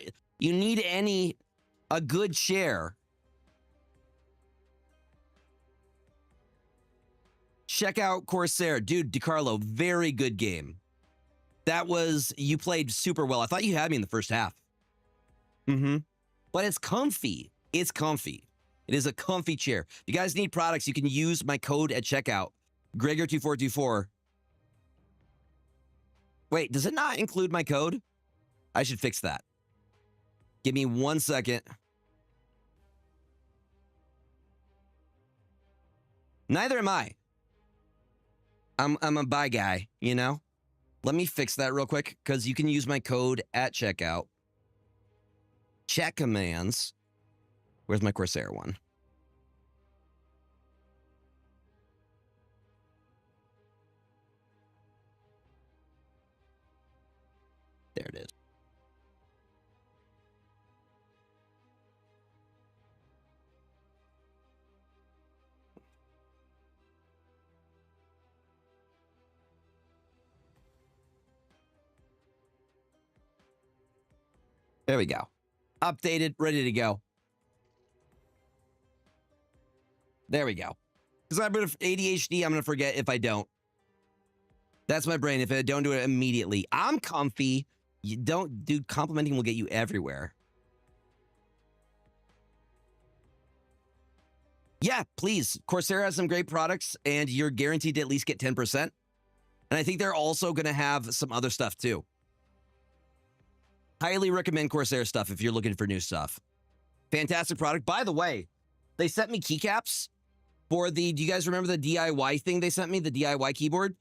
good chair, check out Corsair. Dude, DiCarlo, very good game. You played super well. I thought you had me in the first half. But it's comfy. It's comfy. It is a comfy chair. If you guys need products, you can use my code at checkout. Gregor2424. Wait, does it not include my code? I should fix that. Give me 1 second. Neither am I. I'm a buy guy, you know? Let me fix that real quick, because you can use my code at checkout. Check commands. Where's my Corsair one? There it is. There we go. Updated, ready to go. There we go. Because I'm going to ADHD, I'm going to forget if I don't. That's my brain. If I don't do it immediately. I'm comfy. You don't, dude, complimenting will get you everywhere. Yeah, please. Corsair has some great products, and you're guaranteed to at least get 10%. And I think they're also going to have some other stuff too. Highly recommend Corsair stuff if you're looking for new stuff. Fantastic product. By the way, they sent me keycaps for the, do you guys remember the DIY thing they sent me, the DIY keyboard?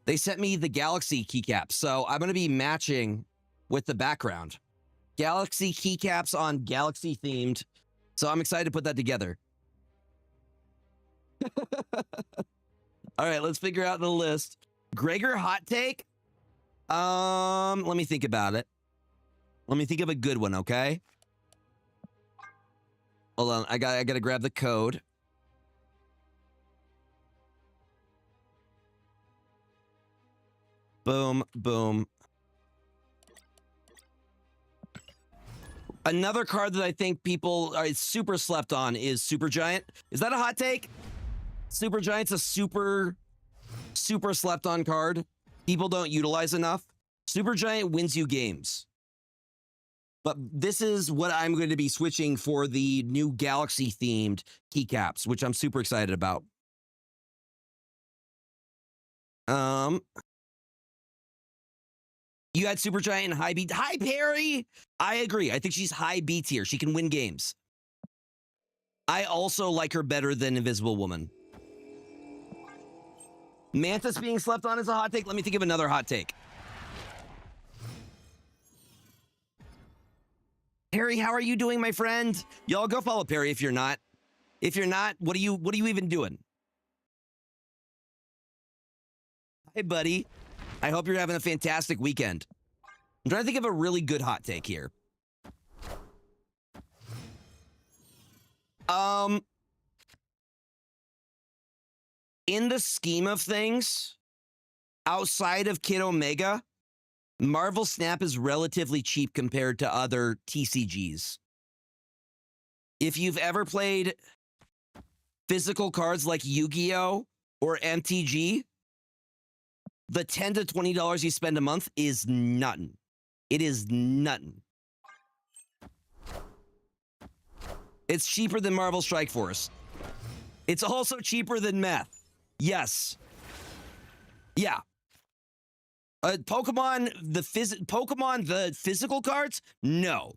They sent me the Galaxy keycaps. So I'm going to be matching with the background. Galaxy keycaps on Galaxy themed. So I'm excited to put that together. All right, let's figure out the list. Gregor hot take. Let me think about it. Let me think of a good one, okay? Hold on, I gotta grab the code. Boom, boom. Another card that I think people are super slept on is Supergiant. Is that a hot take? Supergiant's a super slept on card. People don't utilize enough. Supergiant wins you games. But this is what I'm going to be switching for the new Galaxy themed keycaps, which I'm super excited about. You had Supergiant and high B. Hi, Perry. I agree. I think she's high B tier. She can win games. I also like her better than Invisible Woman. Mantis being slept on is a hot take. Let me think of another hot take. Perry, how are you doing, my friend? Y'all go follow Perry if you're not. If you're not, what are you even doing? Hey, buddy. I hope you're having a fantastic weekend. I'm trying to think of a really good hot take here. In the scheme of things, outside of Kid Omega, Marvel Snap is relatively cheap compared to other TCGs. If you've ever played physical cards like Yu-Gi-Oh! Or MTG, the $10 to $20 you spend a month is nothing. It is nothing. It's cheaper than Marvel Strike Force. It's also cheaper than meth. Yes. Yeah. Pokemon, the physical cards? No.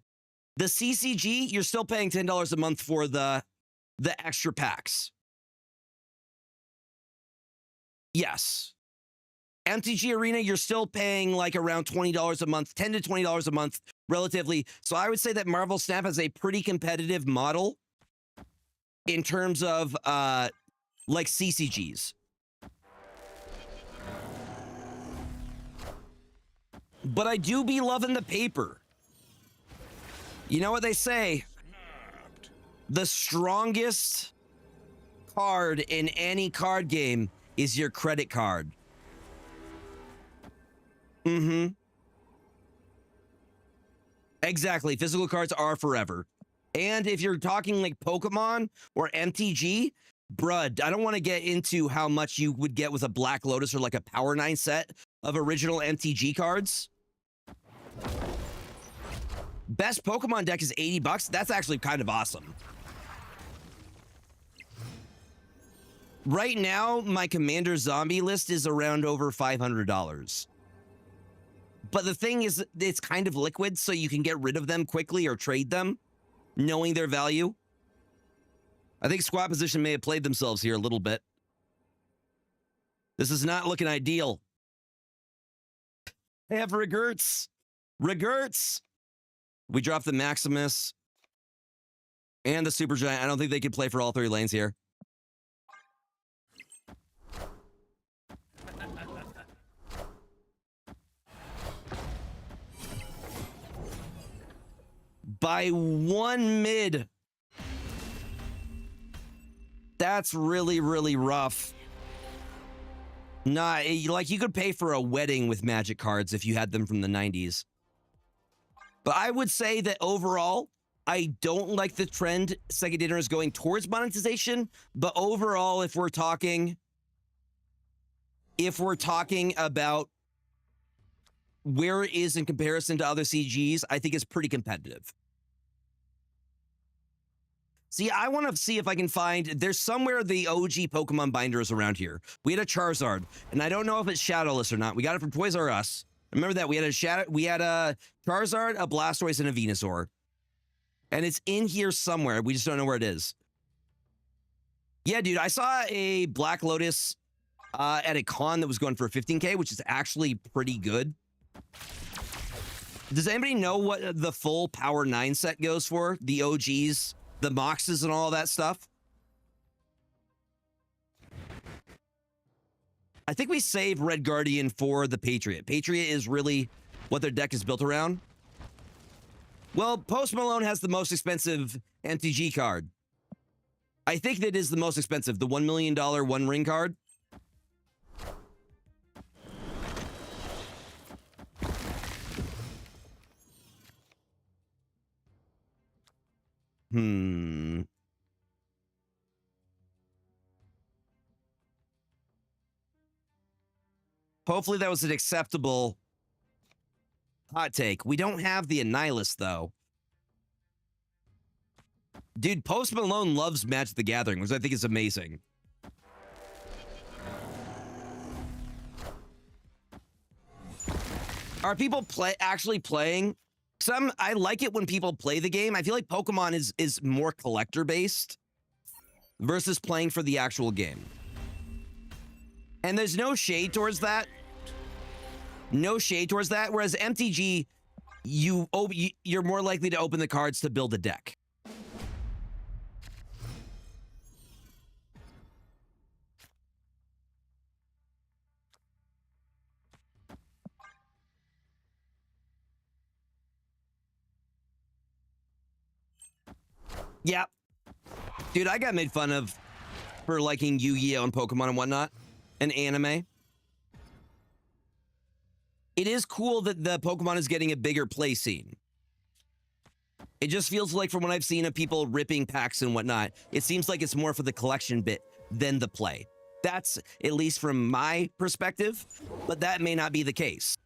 The CCG, you're still paying $10 a month for the extra packs. Yes. MTG Arena, you're still paying like around $20 a month, $10 to $20 a month, relatively. So I would say that Marvel Snap has a pretty competitive model in terms of like CCGs. But I do be loving the paper. You know what they say? The strongest card in any card game is your credit card. Mm-hmm. Exactly. Physical cards are forever. And if you're talking like Pokemon or MTG, bruh, I don't want to get into how much you would get with a Black Lotus or like a Power 9 set of original MTG cards. Best Pokemon deck is $80. That's actually kind of awesome. Right now, my Commander Zombie list is around over $500. But the thing is, it's kind of liquid, so you can get rid of them quickly or trade them, knowing their value. I think squad position may have played themselves here a little bit. This is not looking ideal. They have Regerts. Regerts. We dropped the Maximus and the Supergiant. I don't think they could play for all three lanes here. By one mid. That's really, really rough. Nah, like you could pay for a wedding with Magic cards if you had them from the 90s. But I would say that overall, I don't like the trend Sega Dinner is going towards monetization. But overall, if we're talking about where it is in comparison to other CGs, I think it's pretty competitive. See, I want to see if I can find, there's somewhere the OG Pokemon binder is around here. We had a Charizard, and I don't know if it's Shadowless or not. We got it from Toys R Us. Remember that? We had a Charizard, a Blastoise, and a Venusaur. And it's in here somewhere. We just don't know where it is. Yeah, dude, I saw a Black Lotus at a con that was going for 15K, which is actually pretty good. Does anybody know what the full Power 9 set goes for? The OGs, the Moxes, and all that stuff? I think we save Red Guardian for the Patriot. Patriot is really what their deck is built around. Well, Post Malone has the most expensive MTG card. I think that is the most expensive, the $1 million One Ring card. Hopefully that was an acceptable hot take. We don't have the Annihilus, though. Dude, Post Malone loves Magic the Gathering, which I think is amazing. Are people actually playing? I like it when people play the game. I feel like Pokemon is more collector-based versus playing for the actual game. And there's no shade towards that. No shade towards that. Whereas MTG, you're more likely to open the cards to build a deck. Yeah. Dude, I got made fun of for liking Yu-Gi-Oh! And Pokemon and whatnot, and anime. It is cool that the Pokemon is getting a bigger play scene. It just feels like, from what I've seen of people ripping packs and whatnot, it seems like it's more for the collection bit than the play. That's at least from my perspective, but that may not be the case.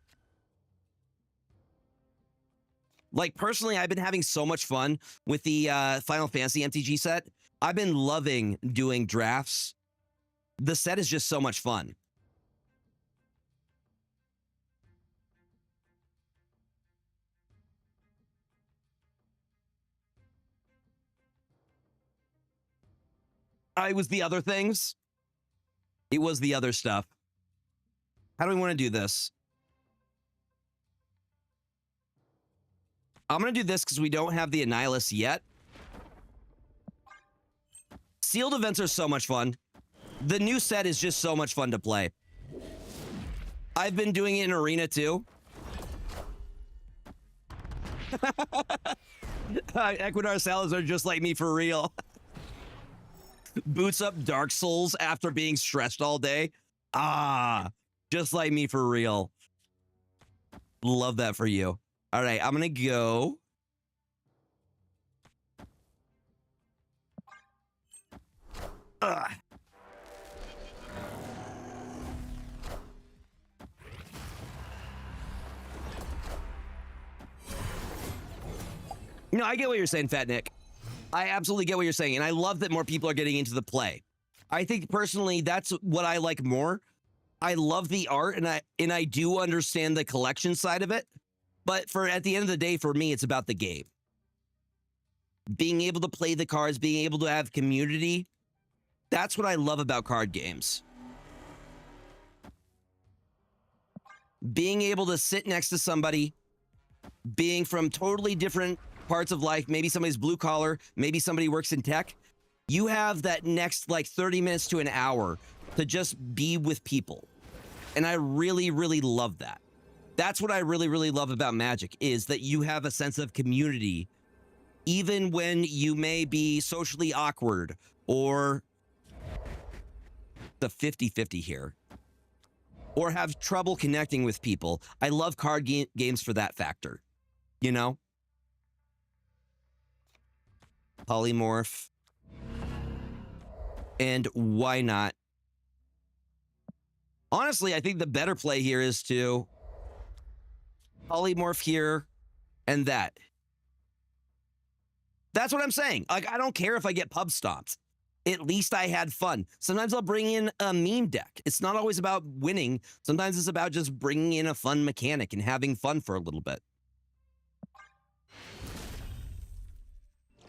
Like, personally, I've been having so much fun with the Final Fantasy MTG set. I've been loving doing drafts. The set is just so much fun. It was the other things. It was the other stuff. How do we want to do this? I'm going to do this because we don't have the Annihilus yet. Sealed events are so much fun. The new set is just so much fun to play. I've been doing it in Arena too. Equidar Salads are just like me for real. Boots up Dark Souls after being stressed all day. Just like me for real. Love that for you. All right, I'm gonna go. No, I get what you're saying, Fat Nick. I absolutely get what you're saying, and I love that more people are getting into the play. I think personally that's what I like more. I love the art, and I do understand the collection side of it. But at the end of the day, for me, it's about the game. Being able to play the cards, being able to have community. That's what I love about card games. Being able to sit next to somebody, being from totally different parts of life. Maybe somebody's blue collar, maybe somebody works in tech. You have that next like 30 minutes to an hour to just be with people. And I really, really love that. That's what I really, really love about Magic, is that you have a sense of community, even when you may be socially awkward or the 50-50 here, or have trouble connecting with people. I love card games for that factor, you know? Polymorph. And why not? Honestly, I think the better play here is to polymorph here and that. That's what I'm saying. Like, I don't care if I get pub stomped. At least I had fun. Sometimes I'll bring in a meme deck. It's not always about winning. Sometimes it's about just bringing in a fun mechanic and having fun for a little bit.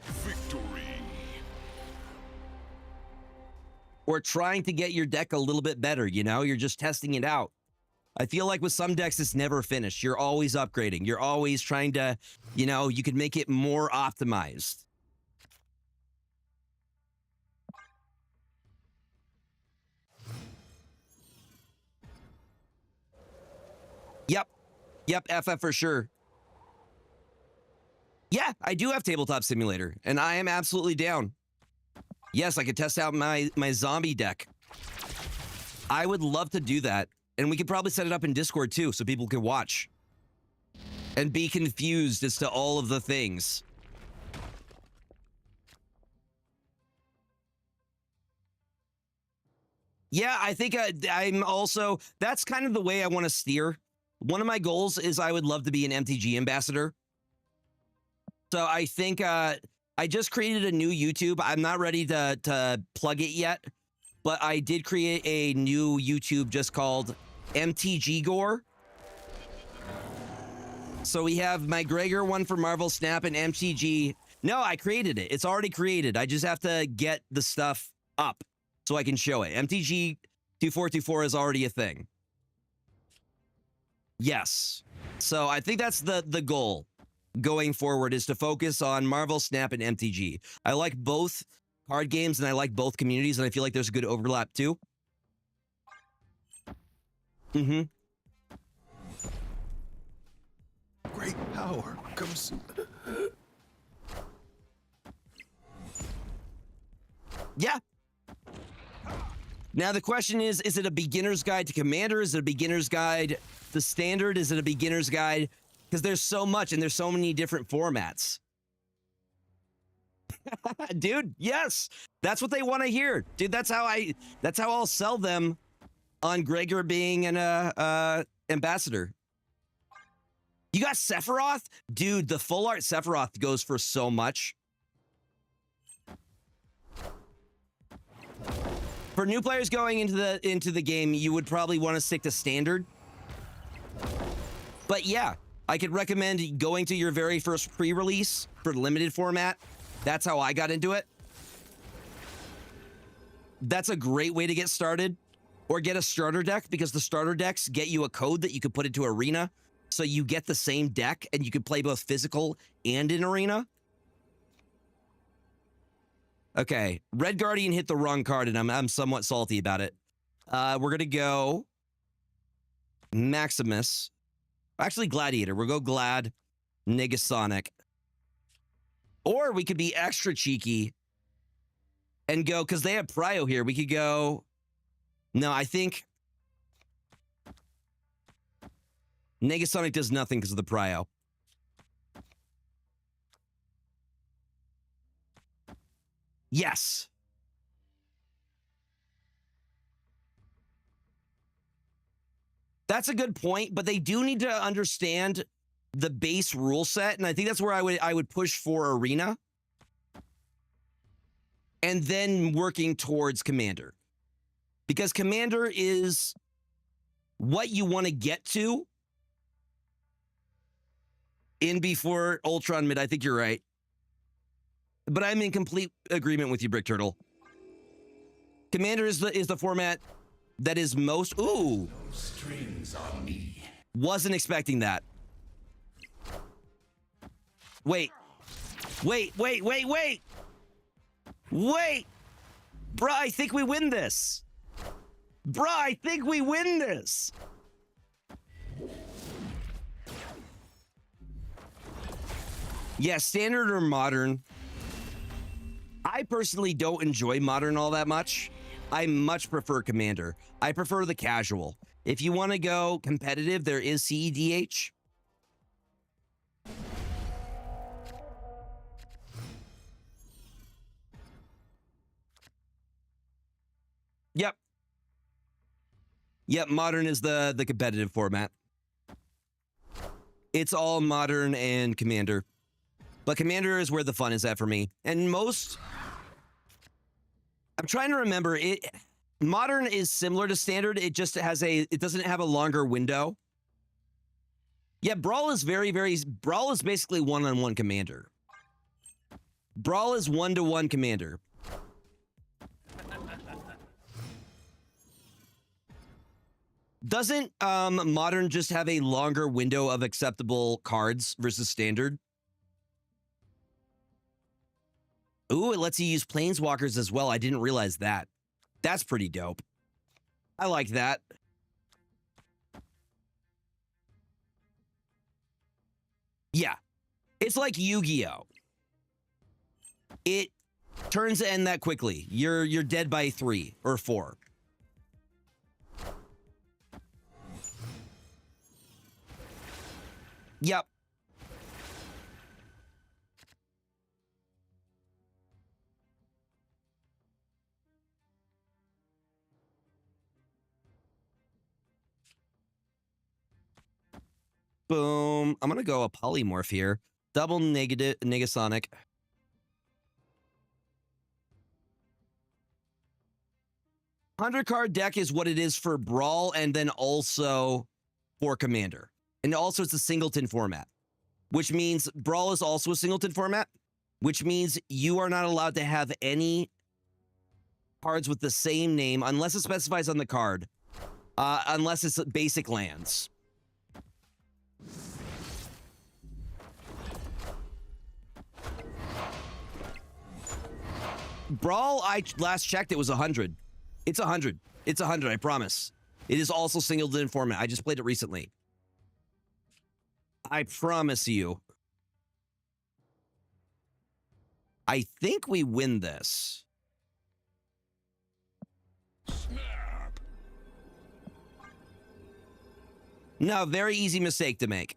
Victory. Or trying to get your deck a little bit better, you know? You're just testing it out. I feel like with some decks, it's never finished. You're always upgrading. You're always trying to, you know, you could make it more optimized. Yep, FF for sure. Yeah, I do have Tabletop Simulator, and I am absolutely down. Yes, I could test out my zombie deck. I would love to do that. And we could probably set it up in Discord too, so people can watch. And be confused as to all of the things. Yeah, I think I'm also... That's kind of the way I want to steer. One of my goals is I would love to be an MTG ambassador. So I think I just created a new YouTube. I'm not ready to plug it yet, but I did create a new YouTube just called MTG Gore. So we have my Gregor one for Marvel Snap and MTG. No, I created it. It's already created. I just have to get the stuff up so I can show it. MTG 2424 is already a thing. Yes. So I think that's the goal going forward, is to focus on Marvel Snap and MTG. I like both card games and I like both communities, and I feel like there's a good overlap too. Mm-hmm. Great power comes. Yeah. Now the question is it a beginner's guide to Commander? Is it a beginner's guide to Standard? Is it a beginner's guide? Because there's so much and there's so many different formats. Dude, yes. That's what they want to hear. Dude, that's how I'll sell them on Gregor being an ambassador. You got Sephiroth? Dude, the full art Sephiroth goes for so much. For new players going into the game, you would probably want to stick to Standard. But yeah, I could recommend going to your very first pre-release for limited format. That's how I got into it. That's a great way to get started. Or get a starter deck, because the starter decks get you a code that you could put into Arena. So you get the same deck and you can play both physical and in Arena. Okay, Red Guardian hit the wrong card and I'm somewhat salty about it. We're gonna go Maximus. Actually, Gladiator. We'll go Glad, Negasonic. Or we could be extra cheeky and go, because they have Prio here, we could go... No, I think... Negasonic does nothing because of the Prio. Yes. That's a good point, but they do need to understand the base rule set, and I think that's where I would push for Arena. And then working towards Commander. Because Commander is what you want to get to in before Ultron Mid. I think you're right. But I'm in complete agreement with you, Brick Turtle. Commander is the format that is most... Ooh. No strings on me. Wasn't expecting that. Wait. Wait. Bruh, I think we win this. Yeah, Standard or Modern. I personally don't enjoy Modern all that much. I much prefer Commander. I prefer the casual. If you want to go competitive, there is CEDH. Yep, Modern is the competitive format. It's all Modern and Commander. But Commander is where the fun is at for me. And most... I'm trying to remember. Modern is similar to Standard. It just has it doesn't have a longer window. Yeah, Brawl is Brawl is basically one-on-one Commander. Brawl is one-to-one Commander. Doesn't Modern just have a longer window of acceptable cards versus Standard? Ooh, it lets you use Planeswalkers as well. I didn't realize that. That's pretty dope. I like that. Yeah. It's like Yu-Gi-Oh! It turns to end that quickly. You're dead by 3 or 4. Yep. Boom. I'm going to go a polymorph here. Double Negasonic. $100-card deck is what it is for Brawl and then also for Commander. And also it's a singleton format, which means Brawl is also a singleton format, which means you are not allowed to have any cards with the same name unless it specifies on the card, unless it's basic lands. Brawl, I last checked, it was 100. It's 100. It's 100, I promise. It is also singleton format. I just played it recently. I promise you. I think we win this. Snap. No, very easy mistake to make.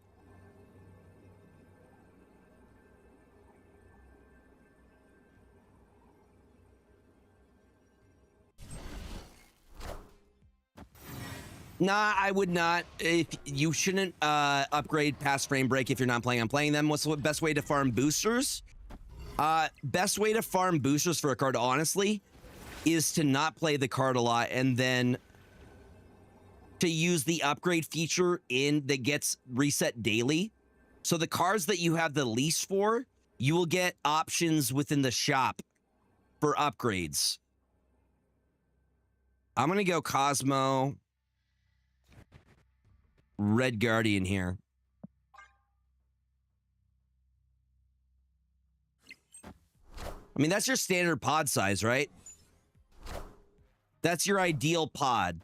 Nah, I would not. You shouldn't upgrade past frame break if you're not planning on playing them. What's the best way to farm boosters? Best way to farm boosters for a card, honestly, is to not play the card a lot and then to use the upgrade feature that gets reset daily. So the cards that you have the least for, you will get options within the shop for upgrades. I'm going to go Cosmo... Red Guardian here. I mean, that's your standard pod size, right? That's your ideal pod.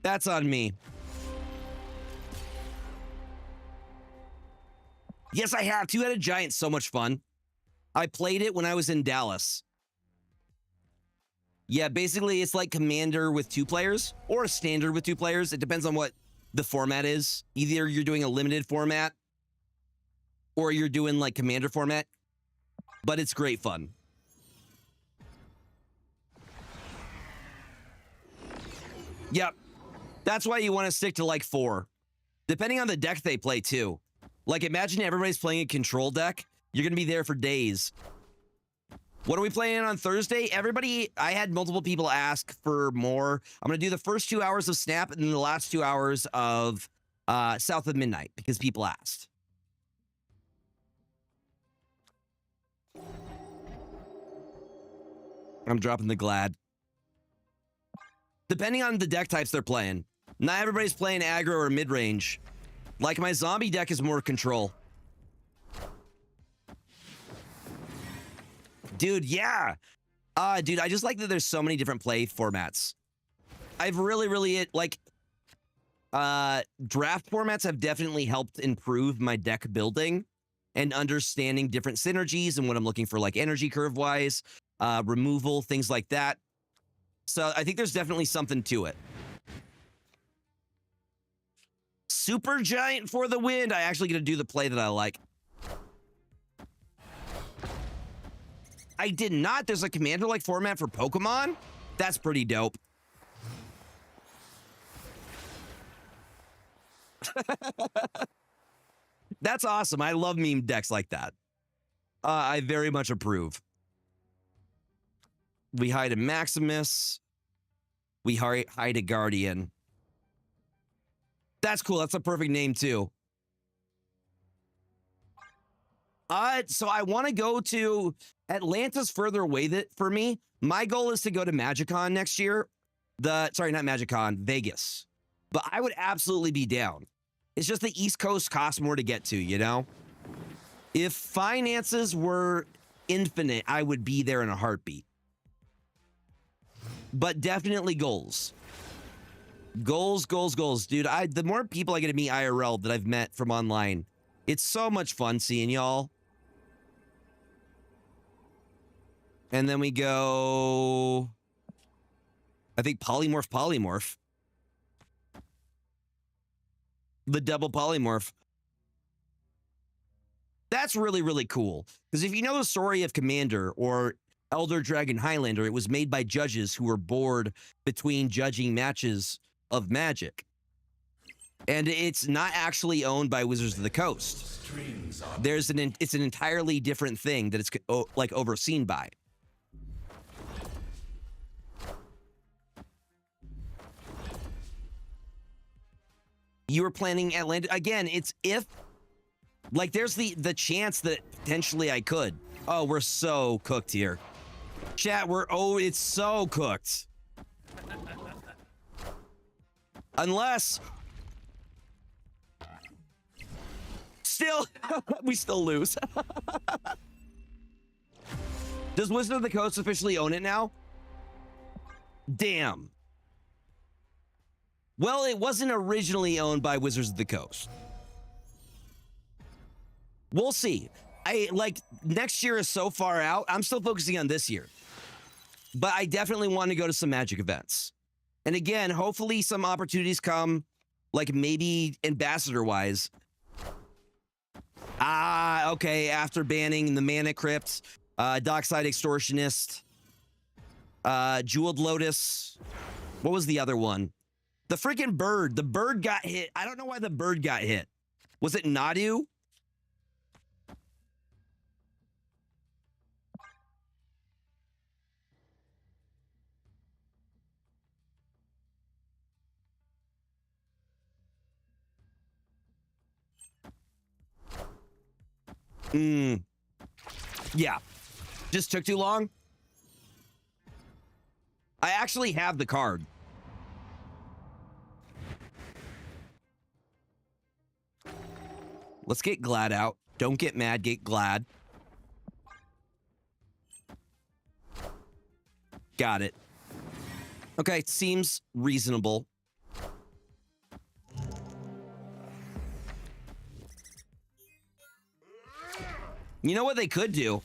That's on me. Yes, I have. Two-Headed Giant, so much fun. I played it when I was in Dallas. Yeah, basically it's like Commander with 2 players or a Standard with 2 players. It depends on what the format is. Either you're doing a limited format or you're doing like Commander format, but it's great fun. Yep. That's why you want to stick to like 4. Depending on the deck they play too. Like imagine everybody's playing a control deck. You're going to be there for days. What are we playing on Thursday? I had multiple people ask for more. I'm going to do the first 2 hours of Snap and then the last 2 hours of South of Midnight because people asked. I'm dropping the Glad. Depending on the deck types they're playing. Not everybody's playing aggro or mid-range. Like my zombie deck is more control. Dude, yeah. Dude, I just like that there's so many different play formats. I've really, like, draft formats have definitely helped improve my deck building and understanding different synergies and what I'm looking for, like, energy curve-wise, removal, things like that. So I think there's definitely something to it. Super Giant for the win. I actually get to do the play that I like. I did not. There's a Commander-like format for Pokemon. That's pretty dope. That's awesome. I love meme decks like that. I very much approve. We hide a Maximus. We hide a Guardian. That's cool. That's a perfect name, too. So I want to go to Atlanta's further away for me. My goal is to go to MagicCon next year. Sorry, not MagicCon, Vegas. But I would absolutely be down. It's just the East Coast costs more to get to, you know? If finances were infinite, I would be there in a heartbeat. But definitely goals. Goals. Dude, the more people I get to meet IRL that I've met from online, it's so much fun seeing y'all. And then we go, I think polymorph. The double polymorph. That's really, really cool. Because if you know the story of Commander or Elder Dragon Highlander, it was made by judges who were bored between judging matches of Magic. And it's not actually owned by Wizards of the Coast. It's an entirely different thing that it's like overseen by. You were planning Atlanta again. It's if, like, there's the chance that potentially I could. Oh, we're so cooked here, chat. It's so cooked. Unless, still, we still lose. Does Wizard of the Coast officially own it now? Damn. Well, it wasn't originally owned by Wizards of the Coast. We'll see. Next year is so far out. I'm still focusing on this year. But I definitely want to go to some Magic events. And again, hopefully some opportunities come, like maybe ambassador-wise. Okay, after banning the Mana Crypt, Dockside Extortionist, Jeweled Lotus. What was the other one? The freaking bird. The bird got hit. I don't know why the bird got hit. Was it Nadu? Yeah. Just took too long. I actually have the card. Let's get Glad out. Don't get mad, get Glad. Got it. Okay, seems reasonable. You know what they could do?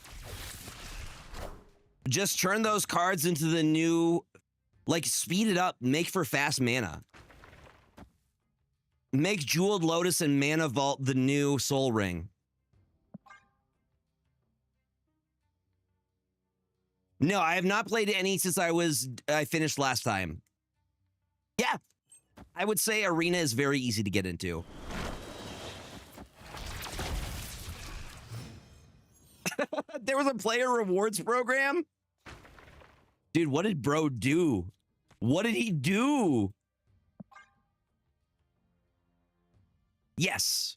Just turn those cards into the new, like, speed it up, make for fast mana. Make Jeweled Lotus and Mana Vault the new Soul Ring. No, I have not played any since I finished last time. Yeah, I would say Arena is very easy to get into. There was a player rewards program? Dude, what did bro do? What did he do? Yes.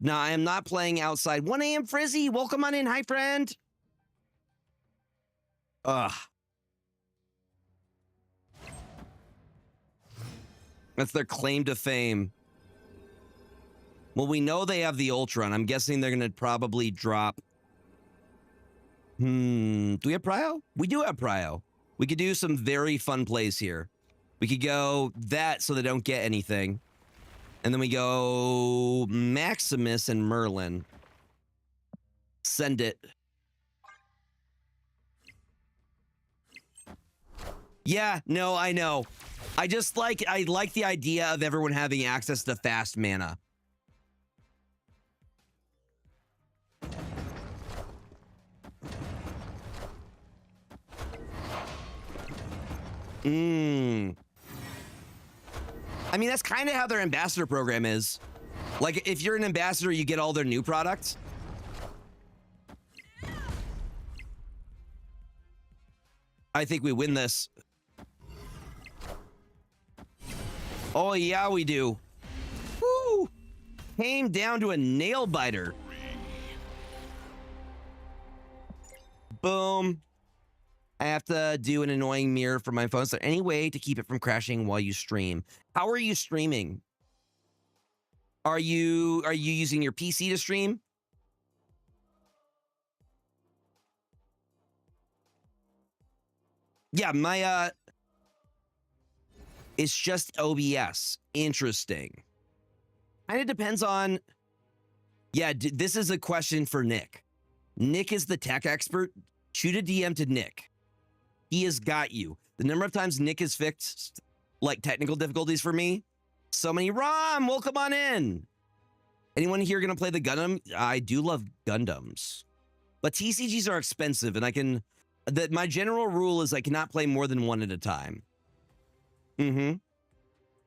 No, I am not playing outside. 1 a.m. Frizzy, welcome on in. Hi, friend. Ugh. That's their claim to fame. Well, we know they have the Ultron. I'm guessing they're going to probably drop. Do we have Prio? We do have Prio. We could do some very fun plays here. We could go that so they don't get anything. And then we go Maximus and Merlin. Send it. Yeah, no, I know. I like the idea of everyone having access to fast mana. I I mean, that's kind of how their ambassador program is. Like, if you're an ambassador, you get all their new products. I think we win this. Oh, yeah, we do. Woo! Came down to a nail biter. Boom. I have to do an annoying mirror for my phone. Is there any way to keep it from crashing while you stream? How are you streaming? Are you using your PC to stream? Yeah, my it's just OBS. Interesting. And it depends on. Yeah, this is a question for Nick. Nick is the tech expert. Shoot a DM to Nick. He has got you. The number of times Nick has fixed like technical difficulties for me. So many. Rom, welcome on in. Anyone here gonna play the Gundam? I do love Gundams, but TCGs are expensive, and I can. My general rule is I cannot play more than one at a time.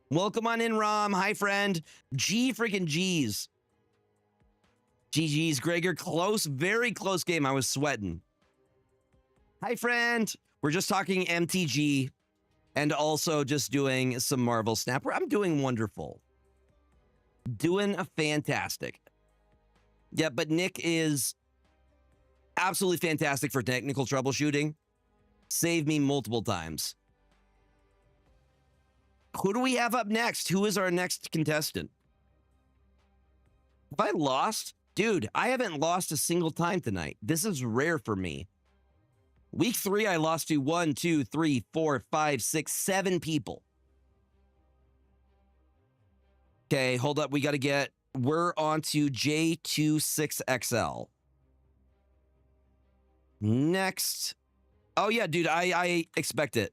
Welcome on in, Rom. Hi, friend. G freaking G's. GG's, Gregor. Close, very close game. I was sweating. Hi, friend. We're just talking MTG and also just doing some Marvel Snap. I'm doing wonderful. Doing a fantastic. Yeah, but Nick is absolutely fantastic for technical troubleshooting. Saved me multiple times. Who do we have up next? Who is our next contestant? Have I lost? Dude, I haven't lost a single time tonight. This is rare for me. Week 3, I lost to 1, 2, 3, 4, 5, 6, 7 people. Okay, hold up. We got to get... We're on to J26XL. Next. Oh, yeah, dude, I expect it.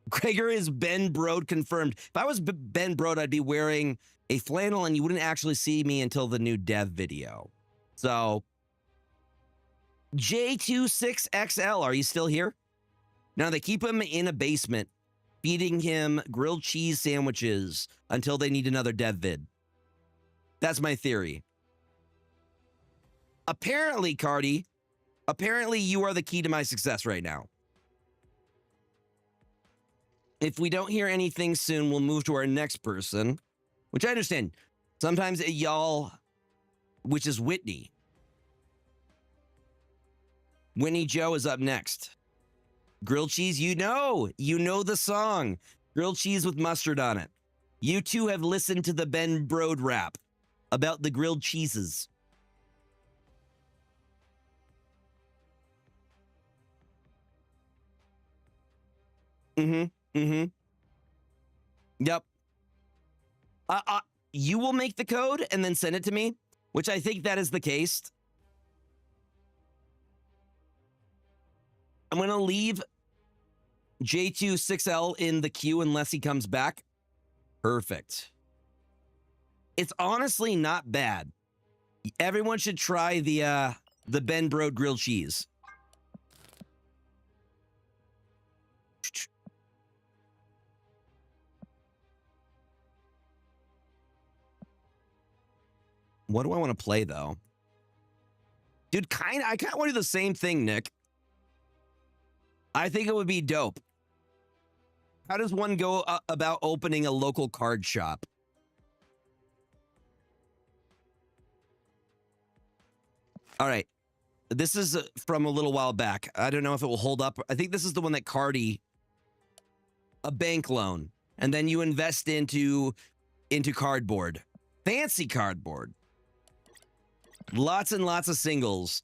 Gregor is Ben Brode confirmed. If I was Ben Brode, I'd be wearing a flannel and you wouldn't actually see me until the new dev video. So... J26XL, are you still here? Now, they keep him in a basement, feeding him grilled cheese sandwiches until they need another dev vid. That's my theory. Apparently, Cardi, apparently you are the key to my success right now. If we don't hear anything soon, we'll move to our next person, which I understand. Sometimes y'all, which is Whitney. Winnie Joe is up next. Grilled cheese, you know the song. Grilled cheese with mustard on it. You two have listened to the Ben Brode rap about the grilled cheeses. Yep. You will make the code and then send it to me, which I think that is the case. I'm going to leave J26L in the queue unless he comes back. Perfect. It's honestly not bad. Everyone should try the Ben Brode grilled cheese. What do I want to play, though? Dude, I kind of want to do the same thing, Nick. I think it would be dope. How does one go about opening a local card shop? All right. This is from a little while back. I don't know if it will hold up. I think this is the one that Cardi, a bank loan, and then you invest into cardboard. Fancy cardboard. Lots and lots of singles.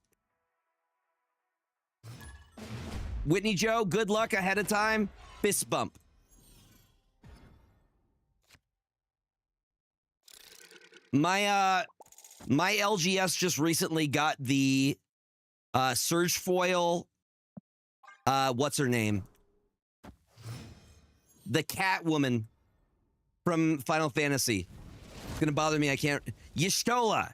Whitney Joe, good luck ahead of time. Fist bump. My LGS just recently got the Surge Foil. What's her name? The Catwoman from Final Fantasy. It's gonna bother me. I can't. Y'shtola.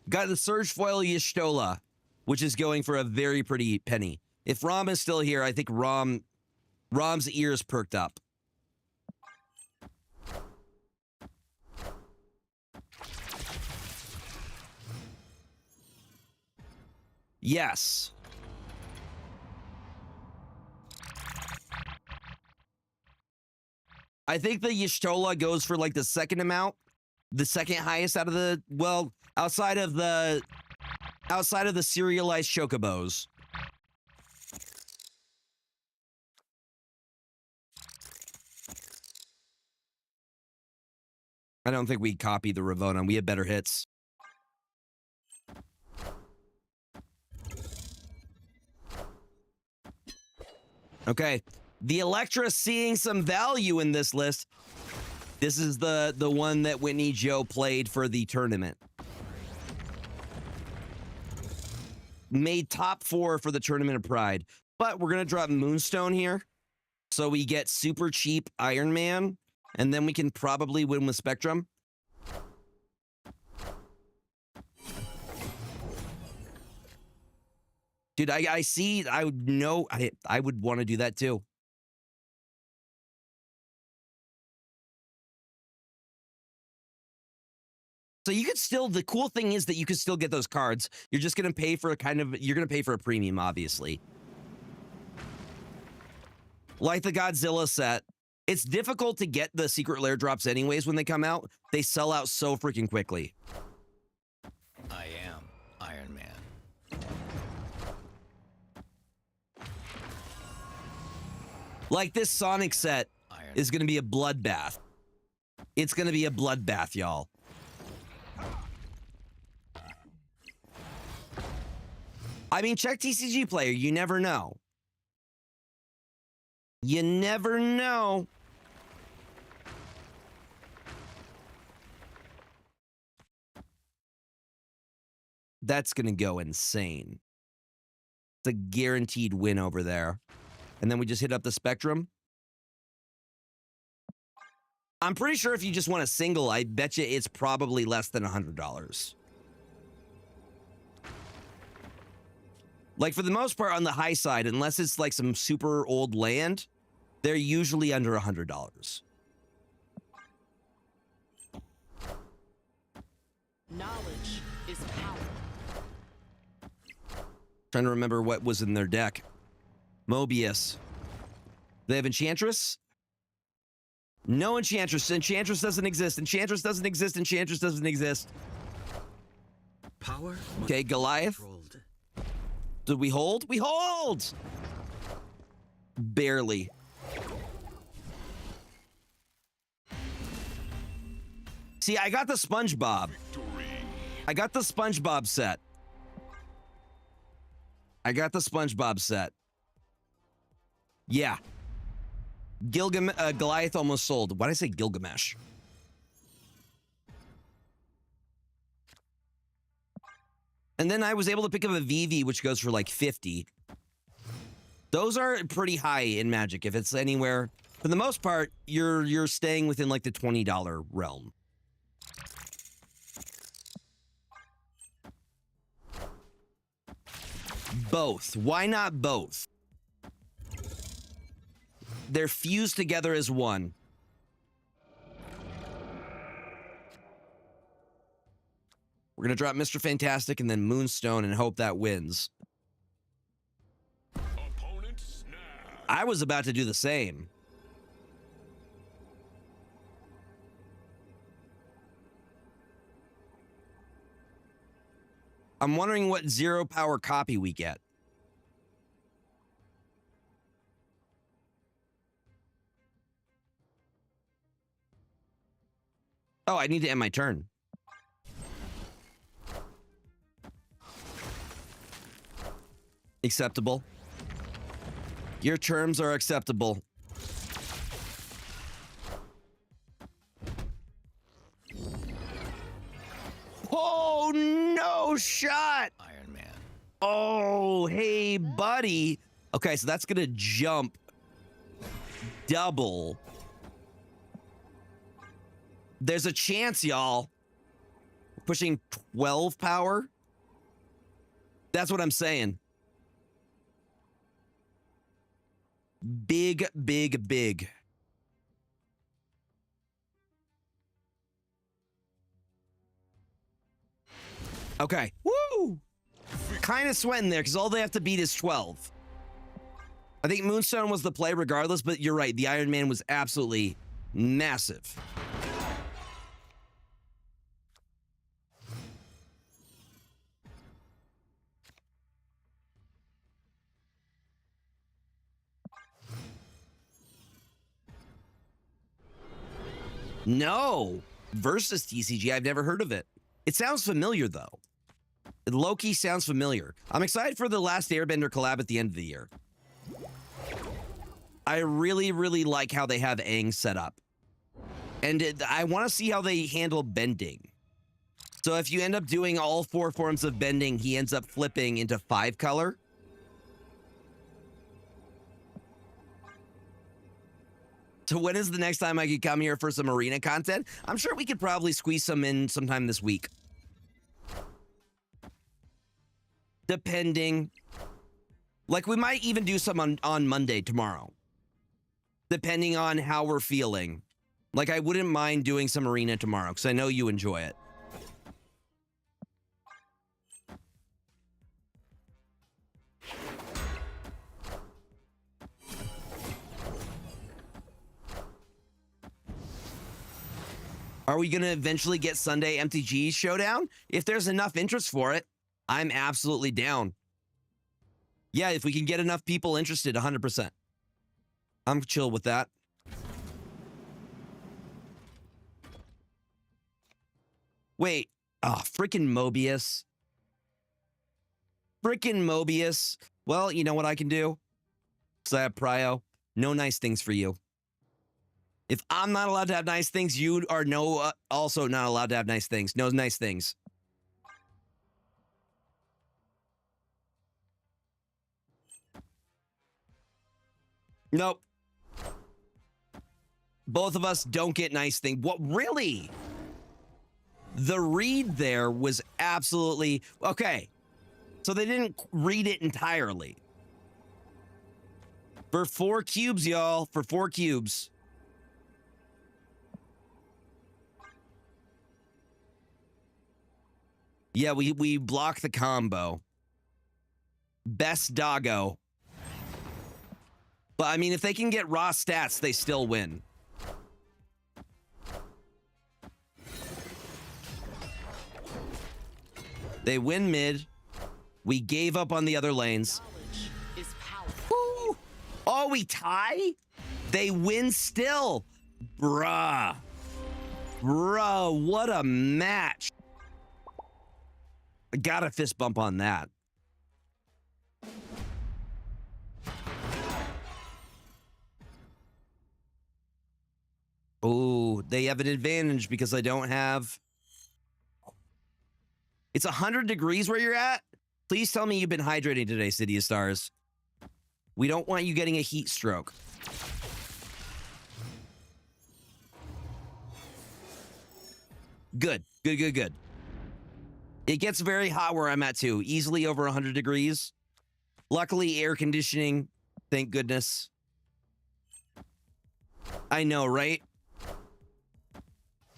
Got the Surge Foil Y'shtola, which is going for a very pretty penny. If Rom is still here, I think Rom's ears perked up. Yes. I think the Y'shtola goes for like the second amount, the second highest out of the, well, outside of the serialized chocobos. I don't think we copy the Ravona. We have better hits. Okay. The Electra seeing some value in this list. This is the one that Whitney Joe played for the tournament. Made top 4 for the Tournament of Pride. But we're going to drop Moonstone here. So we get super cheap Iron Man. And then we can probably win with Spectrum. Dude, I see. I would know. I would want to do that too. So you could still, the cool thing is that you could still get those cards. You're just going to pay for a you're going to pay for a premium, obviously. Like the Godzilla set. It's difficult to get the secret lair drops anyways when they come out. They sell out so freaking quickly. I am Iron Man. Like this Sonic set is going to be a bloodbath. It's going to be a bloodbath, y'all. I mean, check TCG Player. You never know. You never know. That's going to go insane. It's a guaranteed win over there. And then we just hit up the Spectrum. I'm pretty sure if you just want a single, I bet you it's probably less than $100. Like, for the most part, on the high side, unless it's like some super old land, they're usually under $100. Knowledge is power. Trying to remember what was in their deck. Mobius. They have Enchantress? No Enchantress. Enchantress doesn't exist. Enchantress doesn't exist. Enchantress doesn't exist. Power. Okay, Goliath. Controlled. Did we hold? We hold! Barely. See, I got the SpongeBob. I got the SpongeBob set. I got the SpongeBob set. Yeah. Goliath almost sold. Why did I say Gilgamesh? And then I was able to pick up a VV, which goes for like 50. Those are pretty high in Magic. If it's anywhere, for the most part, you're staying within like the $20 realm. Both. Why not both? They're fused together as one. We're going to drop Mr. Fantastic and then Moonstone and hope that wins. Opponent snap. I was about to do the same. I'm wondering what 0 power copy we get. Oh, I need to end my turn. Acceptable. Your terms are acceptable. Oh, no shot. Iron Man. Oh, hey, buddy. Okay, so that's going to jump double. There's a chance, y'all. Pushing 12 power. That's what I'm saying. Big, big, big. Okay. Woo! kind of sweating there because all they have to beat is 12. I think Moonstone was the play regardless, but you're right. The Iron Man was absolutely massive. No. Versus TCG. I've never heard of it. It sounds familiar, though. Loki sounds familiar. I'm excited for the Last Airbender collab at the end of the year. I really, really like how they have Aang set up. And I want to see how they handle bending. So if you end up doing all 4 forms of bending, he ends up flipping into 5 color. So when is the next time I could come here for some arena content? I'm sure we could probably squeeze some in sometime this week. Depending. Like, we might even do some on Monday tomorrow. Depending on how we're feeling. Like, I wouldn't mind doing some arena tomorrow, because I know you enjoy it. Are we going to eventually get Sunday MTG Showdown? If there's enough interest for it, I'm absolutely down. Yeah, if we can get enough people interested, 100%. I'm chill with that. Wait. Oh, freaking Mobius. Freaking Mobius. Well, you know what I can do? Because I have Prio. No nice things for you. If I'm not allowed to have nice things, you are also not allowed to have nice things. No nice things. Nope. Both of us don't get nice things. What, really? The read there was absolutely... Okay. So they didn't read it entirely. For 4 cubes, y'all. For 4 cubes. Yeah, we block the combo. Best doggo. But, I mean, if they can get raw stats, they still win. They win mid. We gave up on the other lanes. Knowledge is power. Woo! Oh, we tie? They win still. Bruh. Bruh, what a match. I got a fist bump on that. Oh, they have an advantage because I don't have... It's 100 degrees where you're at? Please tell me you've been hydrating today, City of Stars. We don't want you getting a heat stroke. Good, good, good, good. It gets very hot where I'm at too. Easily over 100 degrees. Luckily, air conditioning. Thank goodness. I know, right?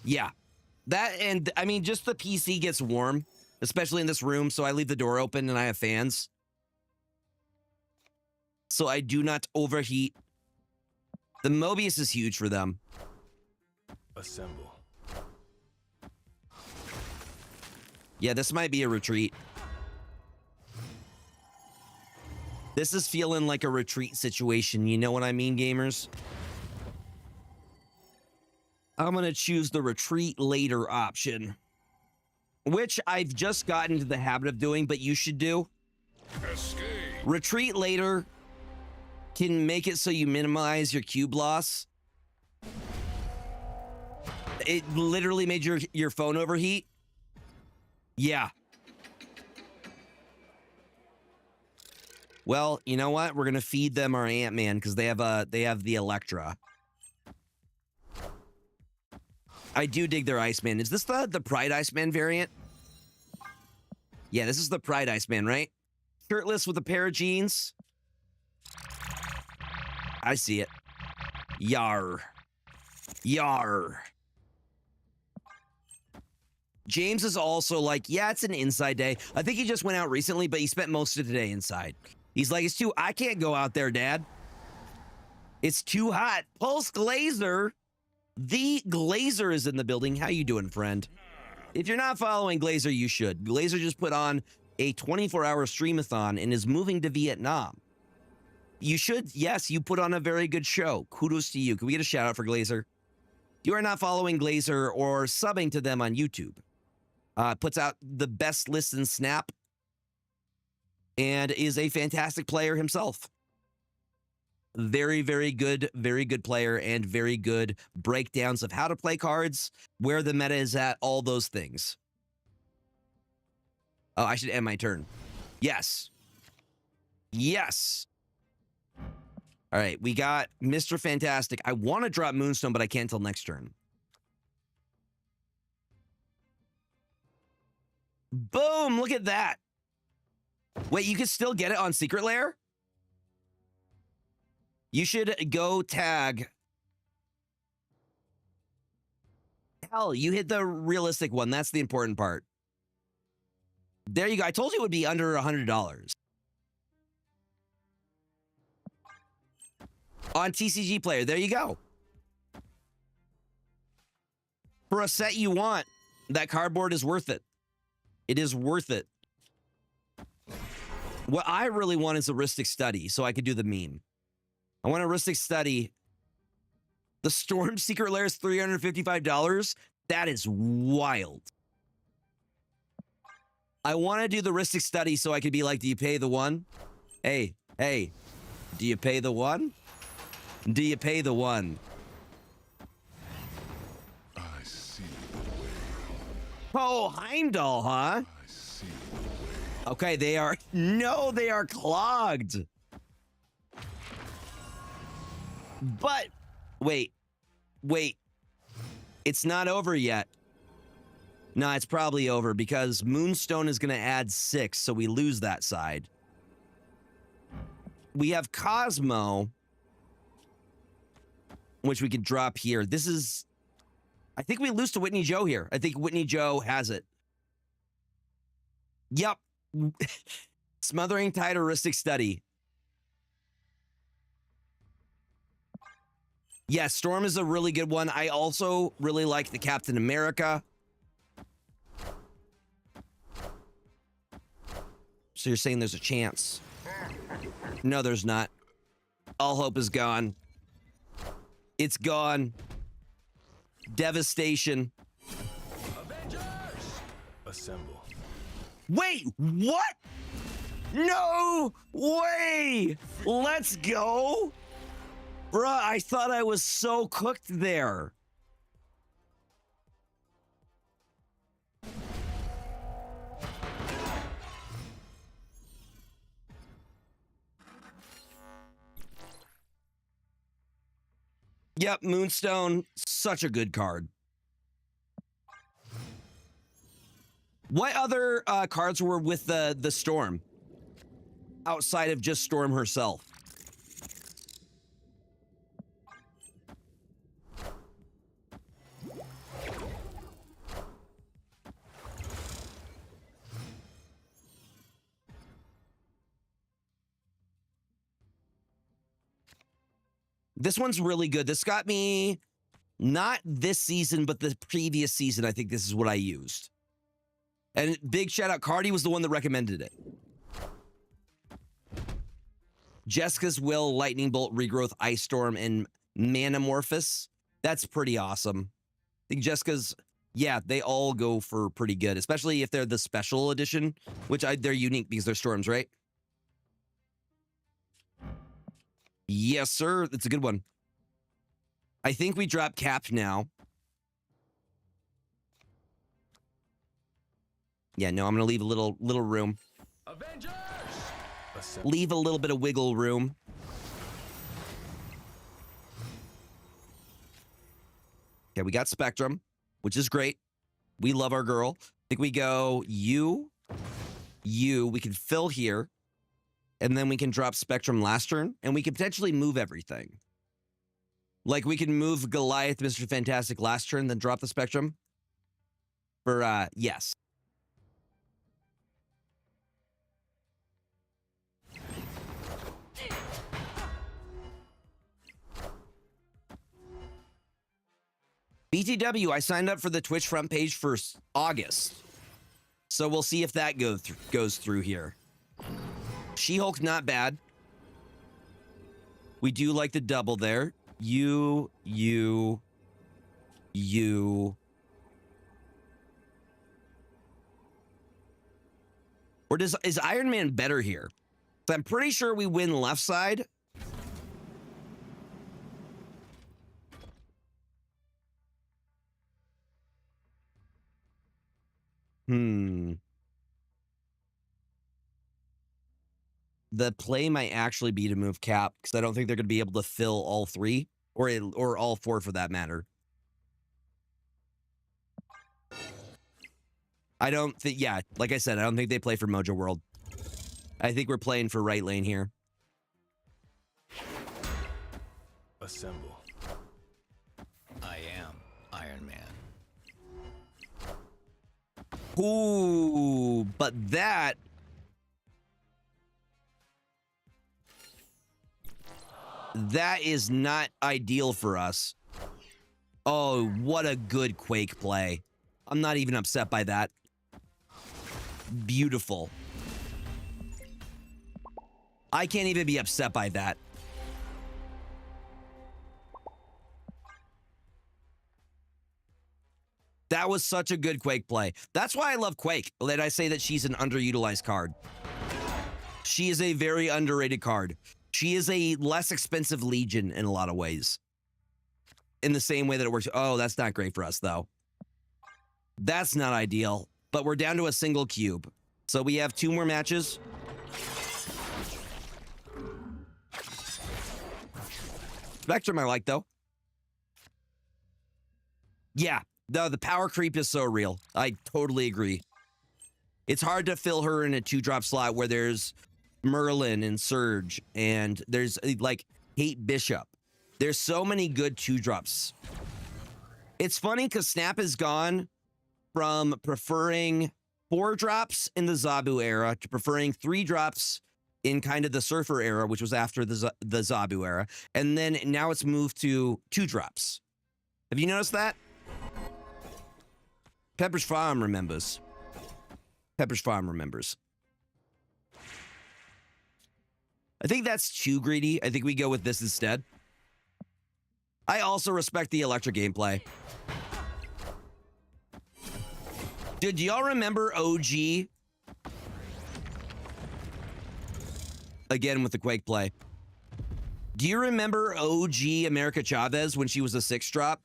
Yeah. That, and I mean, just the PC gets warm, especially in this room, so I leave the door open and I have fans. So I do not overheat. The Mobius is huge for them. Assemble. Yeah, this might be a retreat. This is feeling like a retreat situation. You know what I mean, gamers? I'm going to choose the retreat later option, which I've just gotten into the habit of doing, but you should do. Escape. Retreat later can make it so you minimize your cube loss. It literally made your phone overheat. Yeah. Well, you know what? We're going to feed them our Ant-Man because they have the Electra. I do dig their Iceman. Is this the Pride Iceman variant? Yeah, this is the Pride Iceman, right? Shirtless with a pair of jeans. I see it. Yar. Yar. James is also like, yeah, it's an inside day. I think he just went out recently, but he spent most of the day inside. He's like, I can't go out there, Dad. It's too hot. Pulse Glazer, the Glazer is in the building. How you doing, friend? If you're not following Glazer, you should. Glazer just put on a 24-hour streamathon and is moving to Vietnam. You should, yes, you put on a very good show. Kudos to you. Can we get a shout out for Glazer? If you are not following Glazer or subbing to them on YouTube, puts out the best list in Snap and is a fantastic player himself. Very, very good player and very good breakdowns of how to play cards, where the meta is at, all those things. Oh, I should end my turn. Yes. Yes. All right, we got Mr. Fantastic. I want to drop Moonstone, but I can't till next turn. Boom, look at that. Wait, you can still get it on Secret Lair? You should go tag. Hell, you hit the realistic one. That's the important part. There you go. I told you it would be under $100. On TCG Player, there you go. For a set you want, that cardboard is worth it. It is worth it. What I really want is a Ristic Study, so I could do the meme. I want a Ristic Study. The Storm Secret Lair is $355. That is wild. I want to do the Ristic Study so I could be like, do you pay the one? Hey, do you pay the one? Do you pay the one? I see the way. Oh, Heimdall, huh? I see the way. Okay, they are... No, they are clogged. But, wait. It's not over yet. No, it's probably over because Moonstone is going to add 6, so we lose that side. We have Cosmo, which we could drop here. This is... I think we lose to Whitney Joe here. I think Whitney Joe has it. Yep. Smothering Tide or Ristic Study. Yeah, Storm is a really good one. I also really like the Captain America. So you're saying there's a chance? No, there's not. All hope is gone. It's gone. Devastation. Avengers! Assemble. Wait, what? No way! Let's go! Bruh, I thought I was so cooked there. Yep, Moonstone, such a good card. What other cards were with the Storm? Outside of just Storm herself. This one's really good. This got me, not this season, but the previous season. I think this is what I used. And big shout out, Cardi was the one that recommended it. Jessica's Will, Lightning Bolt, Regrowth, Ice Storm, and Manamorphous. That's pretty awesome. I think Jessica's, yeah, they all go for pretty good, especially if they're the special edition, which they're unique because they're Storms, right? Yes, sir. That's a good one. I think we drop Capped now. Yeah, no, I'm going to leave a little room. Avengers! Assemble. Leave a little bit of wiggle room. Okay, we got Spectrum, which is great. We love our girl. I think we go you. We can fill here. And then we can drop Spectrum last turn. And we can potentially move everything. Like we can move Goliath, Mr. Fantastic last turn, then drop the Spectrum. For, yes. BTW, I signed up for the Twitch front page for August. So we'll see if that goes through here. She-Hulk, not bad. We do like the double there. You. Or is Iron Man better here? So I'm pretty sure we win left side. The play might actually be to move Cap, because I don't think they're going to be able to fill all three, or all four for that matter. I don't think, yeah, like I said, I don't think they play for Mojo World. I think we're playing for right lane here. Assemble. I am Iron Man. Ooh, but that... That is not ideal for us. Oh, what a good Quake play. I'm not even upset by that. Beautiful. I can't even be upset by that. That was such a good Quake play. That's why I love Quake. That I say that she's an underutilized card. She is a very underrated card. She is a less expensive Legion in a lot of ways. In the same way that it works. Oh, that's not great for us, though. That's not ideal. But we're down to a single cube. So we have 2 more matches. Spectrum I like, though. Yeah. The power creep is so real. I totally agree. It's hard to fill her in a 2-drop slot where there's Merlin and Surge, and there's like Hate Bishop. There's so many good 2-drops. It's funny because Snap has gone from preferring 4 drops in the Zabu era to preferring 3 drops in kind of the Surfer era, which was after the Zabu era, and then now it's moved to 2 drops. Have you noticed that? Pepper's Farm remembers. Pepper's Farm remembers. I think that's too greedy. I think we go with this instead. I also respect the Electra gameplay. Dude, do y'all remember OG? Again with the Quake play. Do you remember OG America Chavez when she was a 6-drop?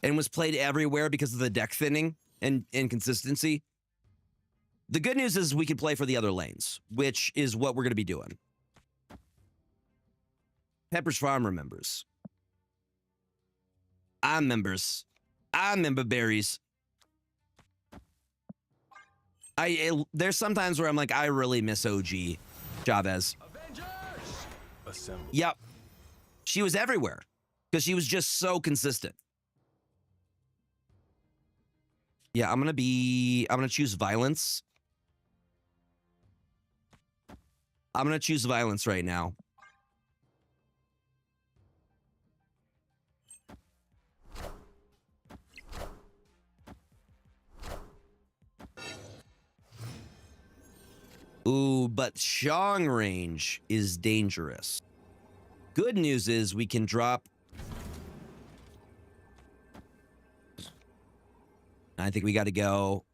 And was played everywhere because of the deck thinning and inconsistency? The good news is we can play for the other lanes, which is what we're going to be doing. Pepper's Farm remembers. I remembers. I remember berries. There's sometimes where I'm like, I really miss OG Chavez. Avengers! Assemble. Yep. She was everywhere because she was just so consistent. Yeah, I'm going to choose violence. I'm going to choose violence right now. Ooh, but Shang range is dangerous. Good news is we can drop... I think we got to go.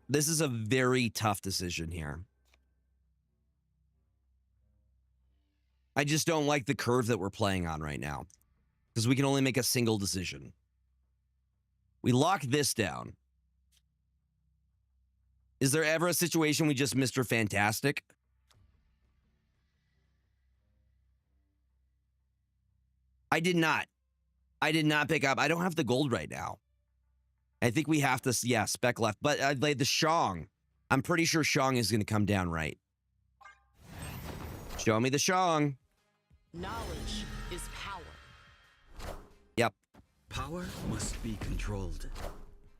This is a very tough decision here. I just don't like the curve that we're playing on right now, because we can only make a single decision. We lock this down. Is there ever a situation we just Mr. Fantastic? I did not. I did not pick up. I don't have the gold right now. I think we have to, yeah, spec left. But I laid the Shang. I'm pretty sure Shang is going to come down right. Show me the Shang. Knowledge is power. Yep. Power must be controlled.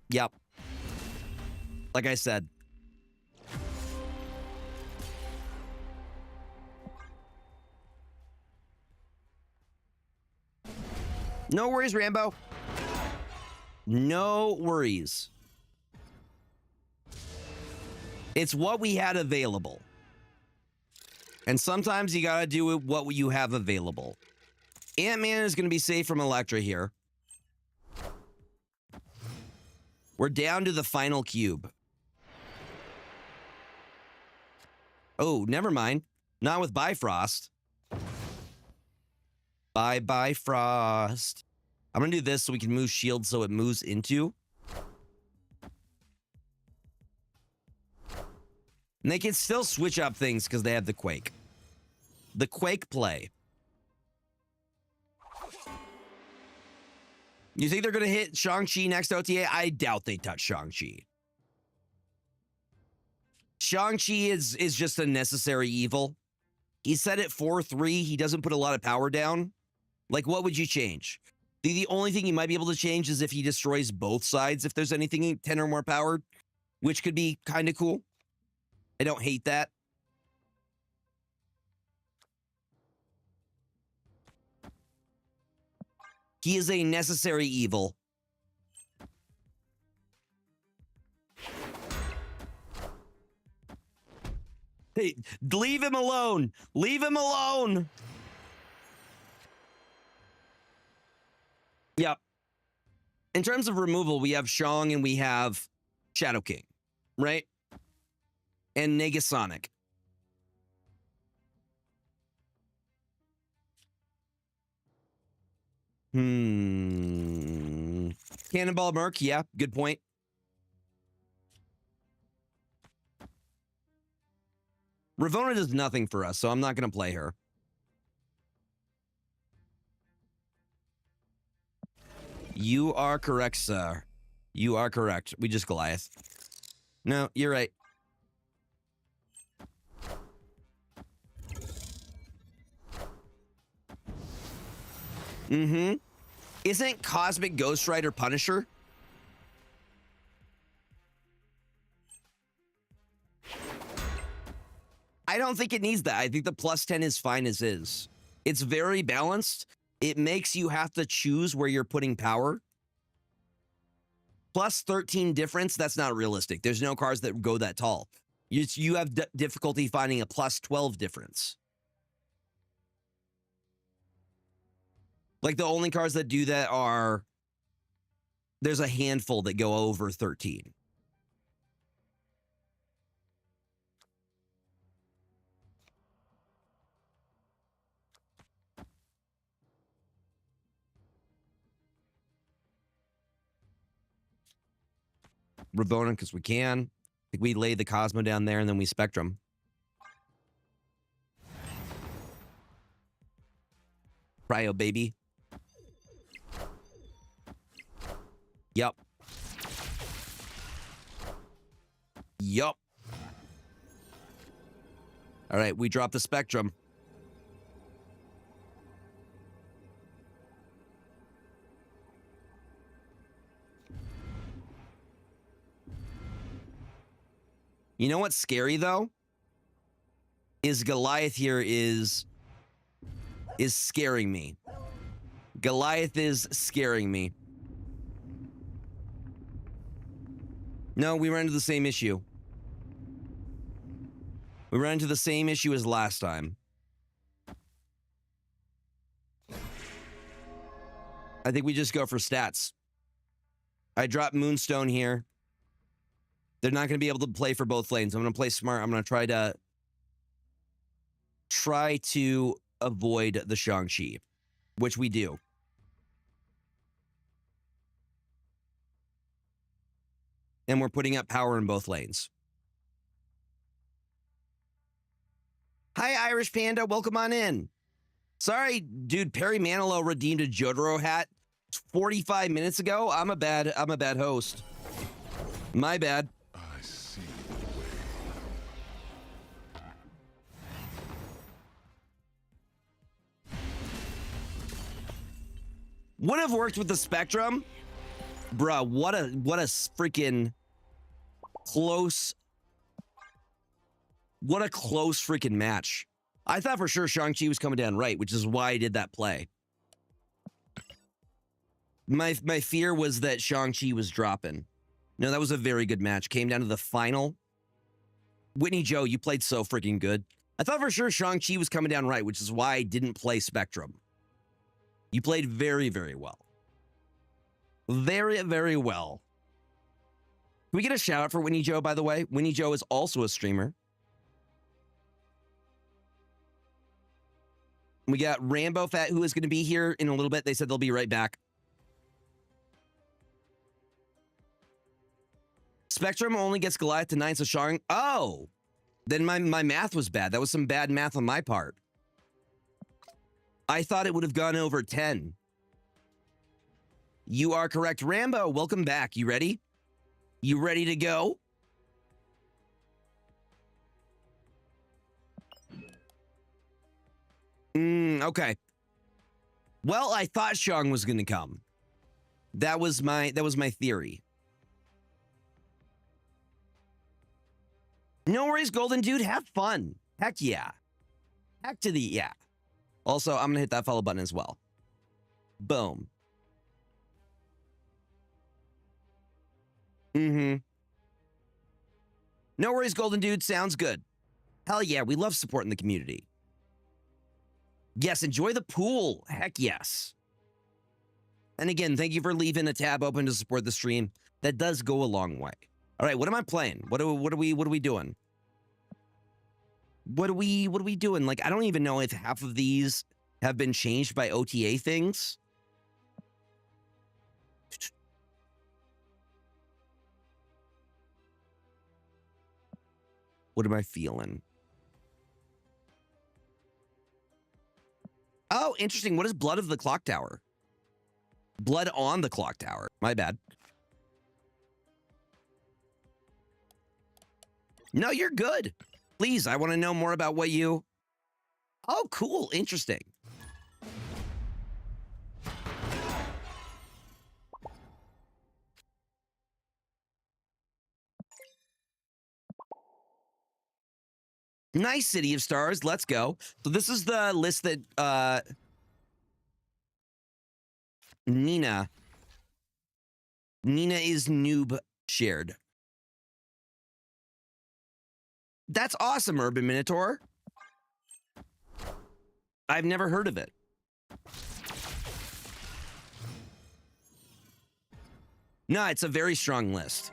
Yep. Like I said. No worries, Rambo. No worries. It's what we had available. And sometimes you gotta do what you have available. Ant-Man is gonna be safe from Elektra here. We're down to the final cube. Oh, never mind. Not with Bifrost. Bye, Frost. I'm gonna do this so we can move shield so it moves into. And they can still switch up things because they have the Quake. The Quake play. You think they're going to hit Shang-Chi next OTA? I doubt they touch Shang-Chi. Shang-Chi is just a necessary evil. He set it 4-3. He doesn't put a lot of power down. Like, what would you change? The only thing you might be able to change is if he destroys both sides, if there's anything 10 or more powered, which could be kind of cool. I don't hate that. He is a necessary evil. Hey, leave him alone. Leave him alone. Yep. In terms of removal, we have Shang and we have Shadow King, right? And Negasonic. Cannonball Merc, yeah, good point. Ravonna does nothing for us, so I'm not going to play her. You are correct, sir. You are correct. We just Goliath. No, you're right. Isn't Cosmic Ghost Rider Punisher? I don't think it needs that. I think the +10 is fine as is. It's very balanced. It makes you have to choose where you're putting power. +13 difference, that's not realistic. There's no cars that go that tall. You have difficulty finding a +12 difference. Like, the only cars that do that are, there's a handful that go over 13. Ravonna, because we can. I think we lay the Cosmo down there and then we Spectrum. Cryo, baby. Yup. Yup. All right, we drop the Spectrum. You know what's scary, though? Is Goliath here is scaring me. Goliath is scaring me. No, we ran into the same issue. We ran into the same issue as last time. I think we just go for stats. I drop Moonstone here. They're not going to be able to play for both lanes. I'm going to play smart. I'm going to try to avoid the Shang-Chi, which we do. And we're putting up power in both lanes. Hi, Irish Panda. Welcome on in. Sorry, dude. Perry Manilow redeemed a Jotaro hat 45 minutes ago. I'm a bad host. My bad. I see. Would have worked with the Spectrum. Bruh, what a freaking close. What a close freaking match. I thought for sure Shang-Chi was coming down right, which is why I did that play. My fear was that Shang-Chi was dropping. No, that was a very good match. Came down to the final. Whitney Joe, you played so freaking good. I thought for sure Shang-Chi was coming down right, which is why I didn't play Spectrum. You played very, very well. Very, very well. Can we get a shout out for Whitney Joe, by the way? Whitney Joe is also a streamer. We got Rambo Fat, who is going to be here in a little bit. They said they'll be right back. Spectrum only gets Goliath to 9, so Shang. Oh! Then my math was bad. That was some bad math on my part. I thought it would have gone over 10. You are correct. Rambo, welcome back. You ready? You ready to go? Okay. Well, I thought Shang was going to come. That was my theory. No worries, Golden Dude. Have fun. Heck yeah. Heck to the yeah. Also, I'm going to hit that follow button as well. Boom. No worries, Golden Dude. Sounds good. Hell yeah, we love supporting the community. Yes, enjoy the pool. Heck yes. And again, thank you for leaving a tab open to support the stream. That does go a long way. All right, what am I playing? What are we doing? What are we doing? Like, I don't even know if half of these have been changed by OTA things. What am I feeling? Oh, interesting. What is Blood of the Clock Tower? Blood on the Clock Tower. My bad. No, you're good. Please, I want to know more about what you... Oh, cool. Interesting. Nice, City of Stars. Let's go. So this is the list that Nina is noob shared. That's awesome, Urban Minotaur. I've never heard of it. No, it's a very strong list.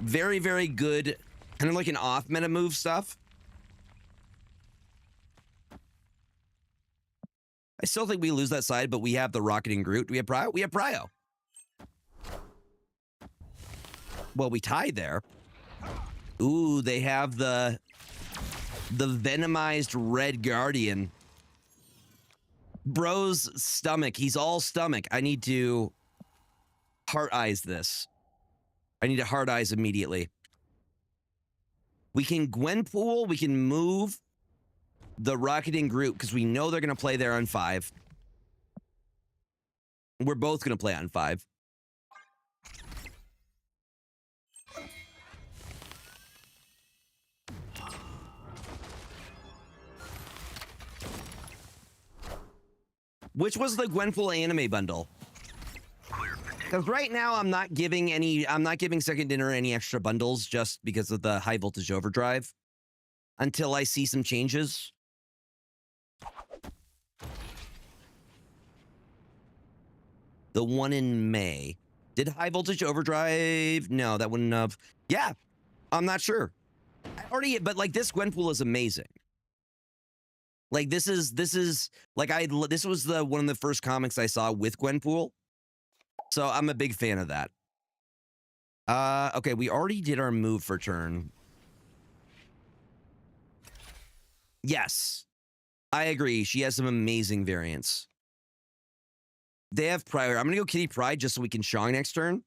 Very, very good. Kind of like an off meta move stuff. I still think we lose that side, but we have the Rocketing Groot. Do we have Prio? We have Prio. Well, we tied there. Ooh, they have the venomized Red Guardian. Bro's stomach. He's all stomach. I need to heart eyes this. I need to heart eyes immediately. We can Gwenpool. We can move the Rocketing Groot because we know they're going to play there on 5. We're both going to play on 5. Which was the Gwenpool anime bundle? Because right now I'm not giving Second Dinner any extra bundles just because of the high voltage overdrive until I see some changes. The one in May. Did high voltage overdrive? No, that wouldn't have. Yeah, I'm not sure. But like this Gwenpool is amazing. Like this is like this was one of the first comics I saw with Gwenpool. So I'm a big fan of that. Okay, we already did our move for turn. Yes. I agree. She has some amazing variants. They have Pride. I'm going to go Kitty Pryde just so we can Shang next turn.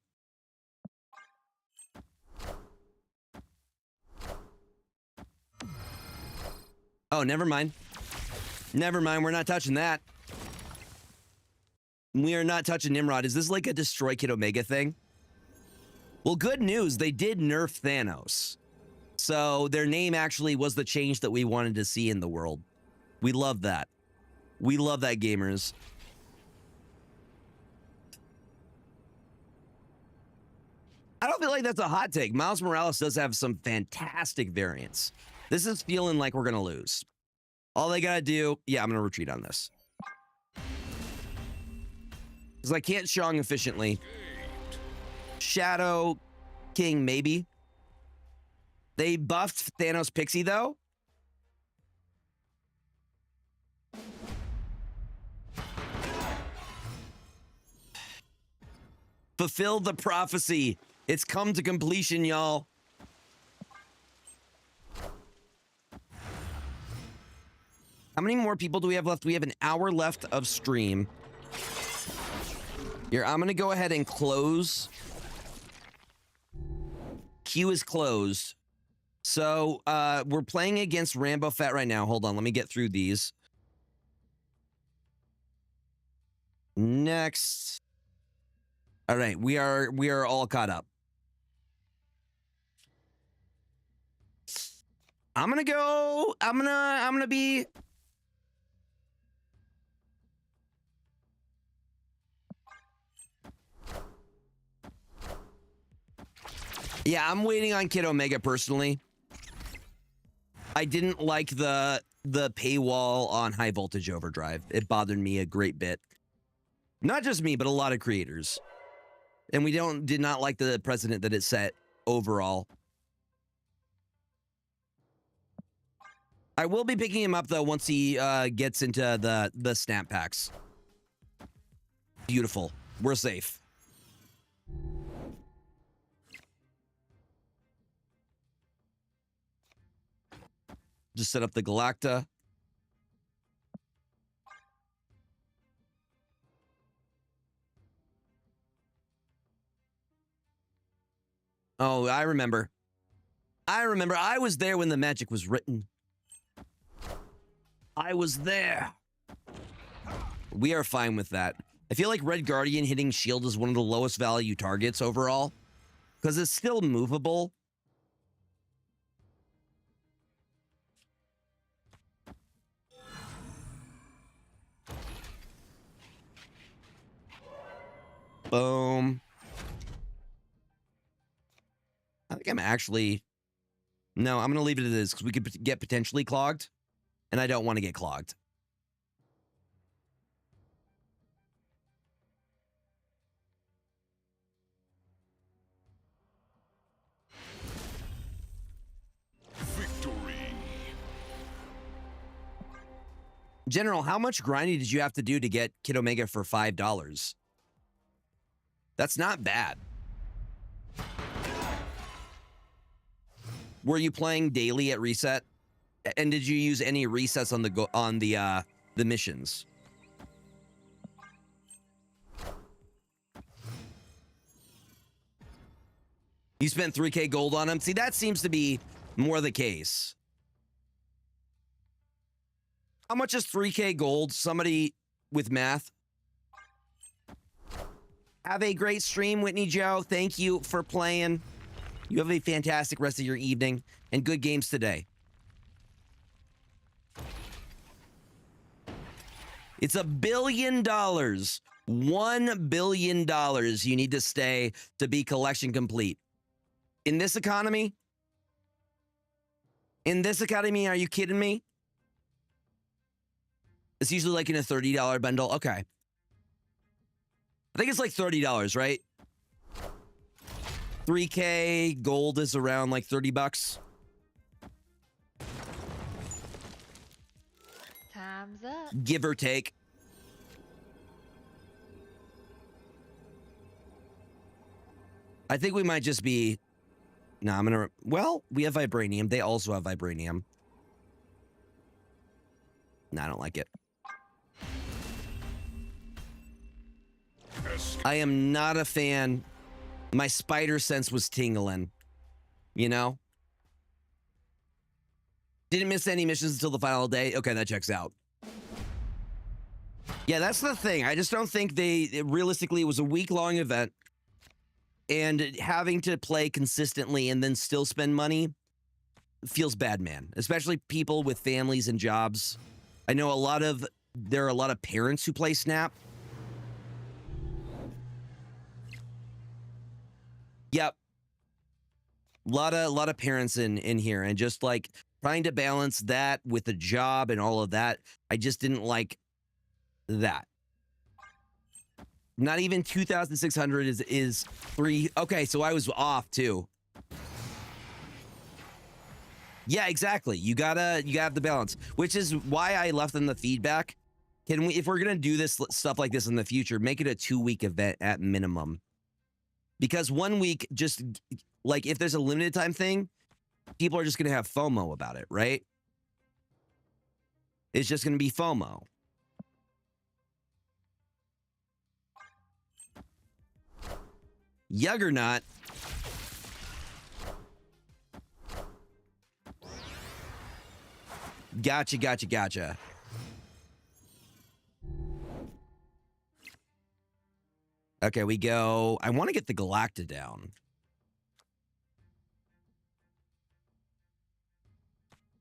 Oh, never mind. Never mind. We're not touching that. We are not touching Nimrod. Is this like a Destroy Kid Omega thing? Well, good news. They did nerf Thanos. So their name actually was the change that we wanted to see in the world. We love that. We love that, gamers. I don't feel like that's a hot take. Miles Morales does have some fantastic variants. This is feeling like we're going to lose. All they got to do... Yeah, I'm going to retreat on this. Because I can't Shang efficiently. Shadow King, maybe. They buffed Thanos Pixie, though. Fulfill the prophecy. It's come to completion, y'all. How many more people do we have left? We have an hour left of stream. Here, I'm going to go ahead and close. Queue is closed. So, we're playing against Rambo Fett right now. Hold on, let me get through these. Next. All right, we are all caught up. I'm gonna go. I'm gonna be. Yeah, I'm waiting on Kid Omega personally. I didn't like the paywall on High Voltage Overdrive. It bothered me a great bit. Not just me, but a lot of creators. And we did not like the precedent that it set overall. I will be picking him up though once he gets into the snap packs. Beautiful. We're safe. Just set up the Galacta. Oh, I remember. I was there when the magic was written. I was there. We are fine with that. I feel like Red Guardian hitting shield is one of the lowest value targets overall. Because it's still movable. Boom. I think I'm actually... No, I'm going to leave it as it is because we could get potentially clogged. And I don't want to get clogged. Victory. General, how much grinding did you have to do to get Kid Omega for $5? That's not bad. Were you playing daily at reset? And did you use any resets on the missions? You spent 3K gold on him? See, that seems to be more the case. How much is 3K gold? Somebody with math. Have a great stream, Whitney Joe. Thank you for playing. You have a fantastic rest of your evening and good games today. It's $1 billion. $1 billion you need to stay to be collection complete. In this economy? In this economy, are you kidding me? It's usually like in a $30 bundle. Okay. I think it's like $30, right? 3K gold is around like 30 bucks. Time's up. Give or take. I think we might just be... No, I'm gonna... Well, we have Vibranium. They also have Vibranium. No, I don't like it. I am not a fan. My spider sense was tingling. You know? Didn't miss any missions until the final day. Okay, that checks out. Yeah, that's the thing. I just don't think realistically, it was a week-long event, and having to play consistently and then still spend money feels bad, man. Especially people with families and jobs. I know there are a lot of parents who play Snap. Yep. lot of parents in here, and just like trying to balance that with a job and all of that. I just didn't like that. Not even 2,600 is three. Okay, so I was off too. Yeah, exactly. You gotta have the balance, which is why I left in the feedback. Can we, if we're gonna do this stuff like this in the future, make it a 2-week event at minimum? Because 1 week, just like if there's a limited time thing, people are just gonna have FOMO about it, right? It's just gonna be FOMO. Juggernaut. Gotcha. Okay, we go. I want to get the Galacta down.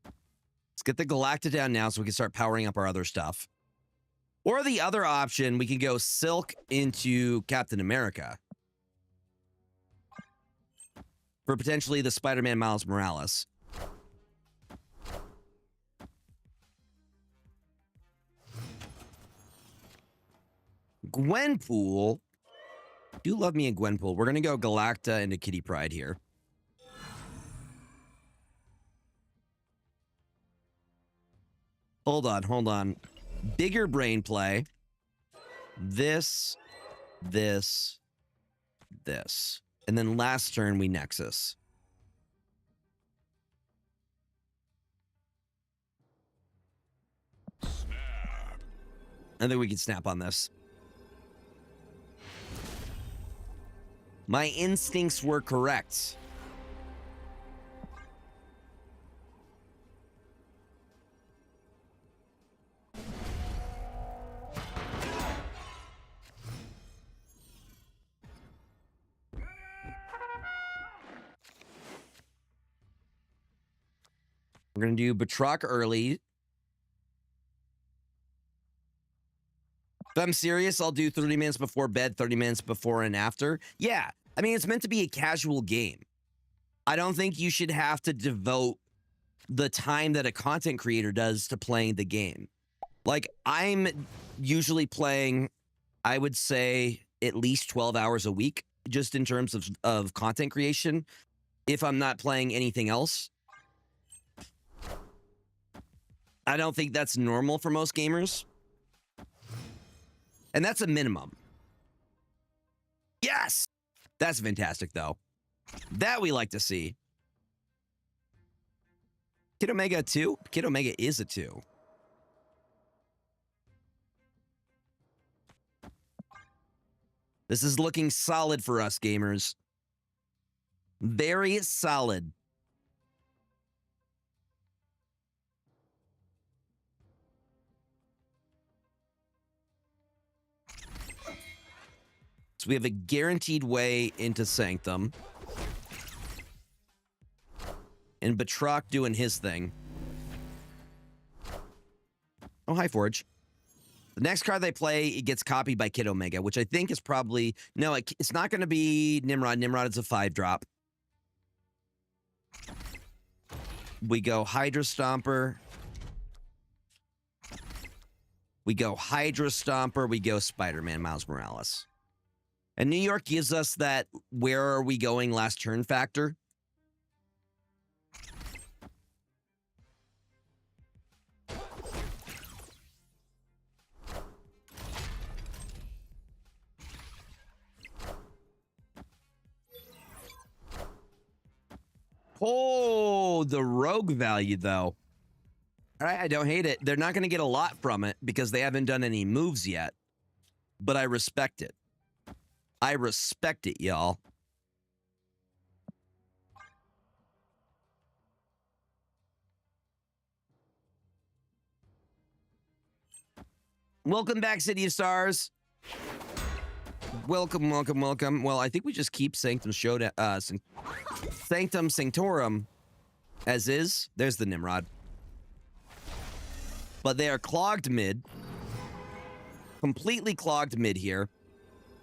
Let's get the Galacta down now so we can start powering up our other stuff. Or the other option, we can go Silk into Captain America for potentially the Spider-Man Miles Morales. Gwenpool. Do love me a Gwenpool. We're going to go Galacta into Kitty Pryde here. Hold on. Bigger brain play. This. And then last turn, we Nexus. I think we can snap on this. My instincts were correct. We're going to do Batroc early. If I'm serious, I'll do 30 minutes before bed, 30 minutes before and after. Yeah, I mean, it's meant to be a casual game. I don't think you should have to devote the time that a content creator does to playing the game. Like, I'm usually playing, I would say, at least 12 hours a week, just in terms of content creation, if I'm not playing anything else. I don't think that's normal for most gamers. And that's a minimum. Yes! That's fantastic, though. That we like to see. Kid Omega 2? Kid Omega is a 2. This is looking solid for us, gamers. Very solid. So we have a guaranteed way into Sanctum. And Batroc doing his thing. Oh, hi, Forge. The next card they play, it gets copied by Kid Omega, which I think is probably... No, it's not going to be Nimrod. Nimrod is a 5-drop. We go Hydra Stomper. We go Hydra Stomper. We go Spider-Man Miles Morales. And New York gives us that where are we going last turn factor. Oh, the rogue value, though. All right, I don't hate it. They're not going to get a lot from it because they haven't done any moves yet. But I respect it. I respect it, y'all. Welcome back, City of Stars. Welcome, welcome, welcome. Well, I think we just keep Sanctum Showdown, Sanctum Sanctorum as is. There's the Nimrod. But they are clogged mid. Completely clogged mid here.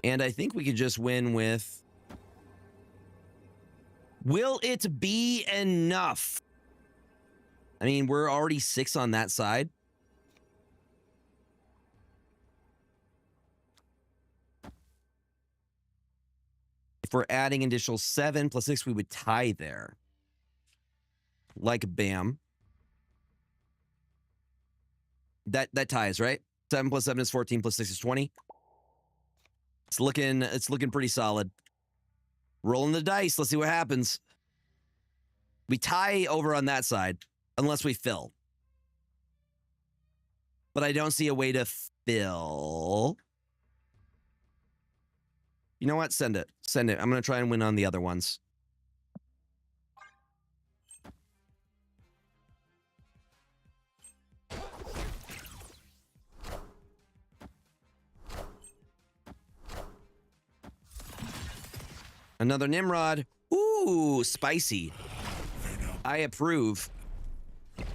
And I think we could just win with... Will it be enough? I mean, we're already 6 on that side. If we're adding additional 7 plus 6, we would tie there. Like bam. That ties, right? 7 plus 7 is 14 plus 6 is 20. It's looking pretty solid. Rolling the dice. Let's see what happens. We tie over on that side unless we fill. But I don't see a way to fill. You know what? Send it. Send it. I'm going to try and win on the other ones. Another Nimrod. Ooh, spicy. I approve.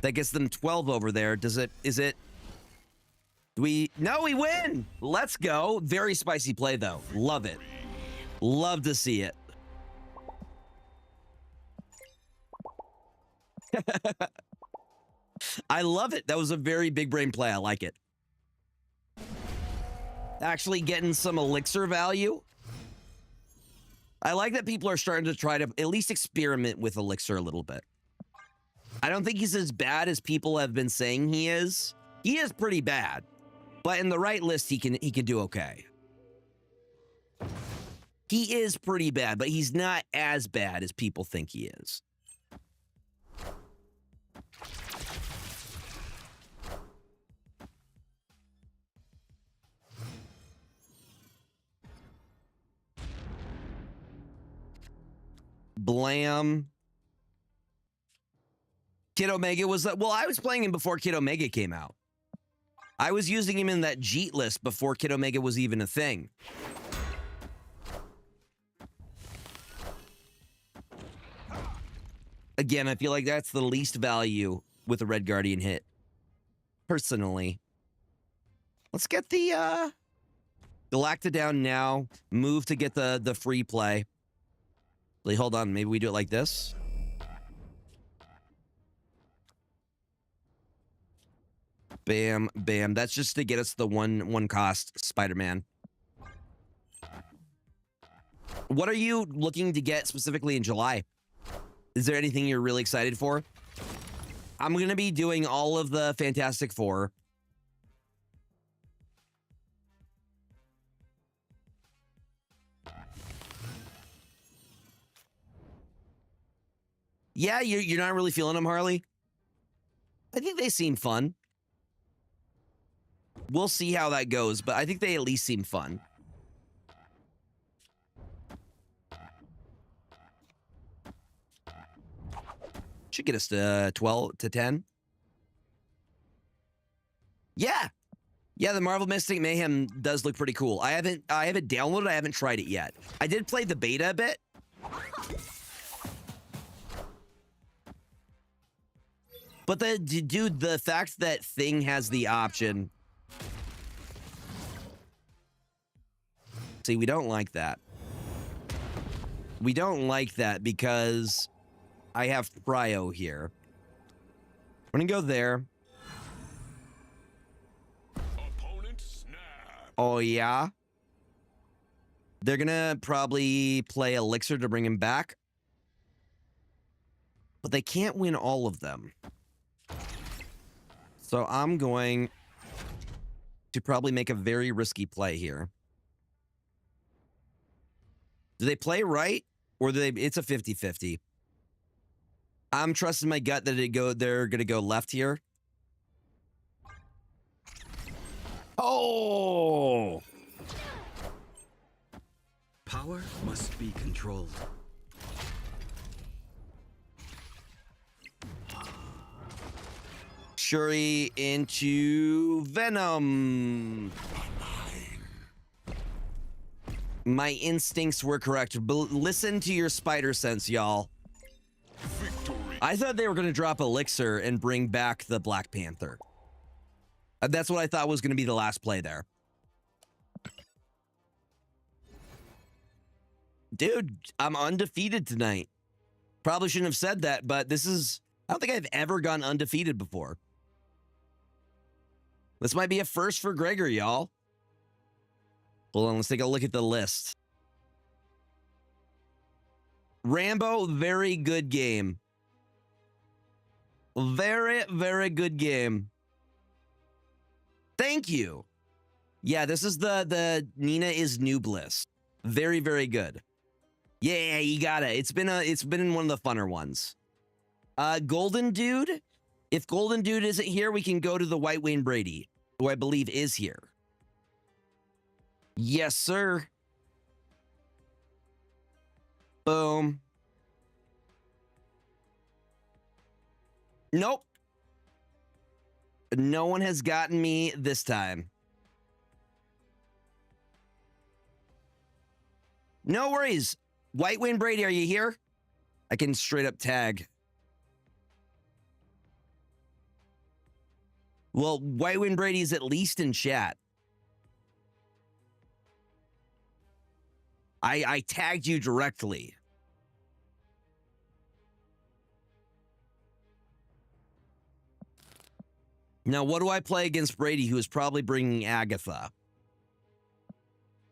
That gets them 12 over there. Is it? No, we win. Let's go. Very spicy play, though. Love it. Love to see it. I love it. That was a very big brain play. I like it. Actually getting some elixir value. I like that people are starting to try to at least experiment with elixir a little bit. I don't think he's as bad as people have been saying he is. He is pretty bad. But in the right list, he can do okay. He is pretty bad, but he's not as bad as people think he is. Blam. Kid Omega was that. Well, I was playing him before Kid Omega came out. I was using him in that Jeet list before Kid Omega was even a thing. Again, I feel like that's the least value with a Red Guardian hit. Personally. Let's get the Galacta down now. Move to get the free play. Wait, hold on. Maybe we do it like this. Bam, bam. That's just to get us the one cost Spider-Man. What are you looking to get specifically in July? Is there anything you're really excited for? I'm going to be doing all of the Fantastic Four. Yeah, you're not really feeling them, Harley? I think they seem fun. We'll see how that goes, but I think they at least seem fun. Should get us to 12 to 10. Yeah. Yeah, the Marvel Mystic Mayhem does look pretty cool. I have it downloaded. I haven't tried it yet. I did play the beta a bit. But dude, the fact that Thing has the option. See, we don't like that. We don't like that because I have Cryo here. I'm gonna go there. Opponent snap. Oh, yeah? They're gonna probably play Elixir to bring him back. But they can't win all of them. So I'm going to probably make a very risky play here. Do they play right? Or do they? It's a 50-50. I'm trusting my gut that they're going to go left here. Oh! Power must be controlled. Shuri into Venom. My instincts were correct. Listen to your spider sense, y'all. Victory. I thought they were going to drop Elixir and bring back the Black Panther. That's what I thought was going to be the last play there. Dude, I'm undefeated tonight. Probably shouldn't have said that, but this is... I don't think I've ever gone undefeated before. This might be a first for Gregor, y'all. Hold on, let's take a look at the list. Rambo, very good game. Very, very good game. Thank you. Yeah, this is the Nina is Noob list. Very, very good. Yeah, you got it. It's been one of the funner ones. Golden Dude. If Golden Dude isn't here, we can go to the White Wayne Brady, who I believe is here. Yes, sir. Boom. Nope. No one has gotten me this time. No worries. White Wayne Brady, are you here? I can straight up tag. Well, White Wayne Brady is at least in chat. I tagged you directly. Now, what do I play against Brady, who is probably bringing Agatha?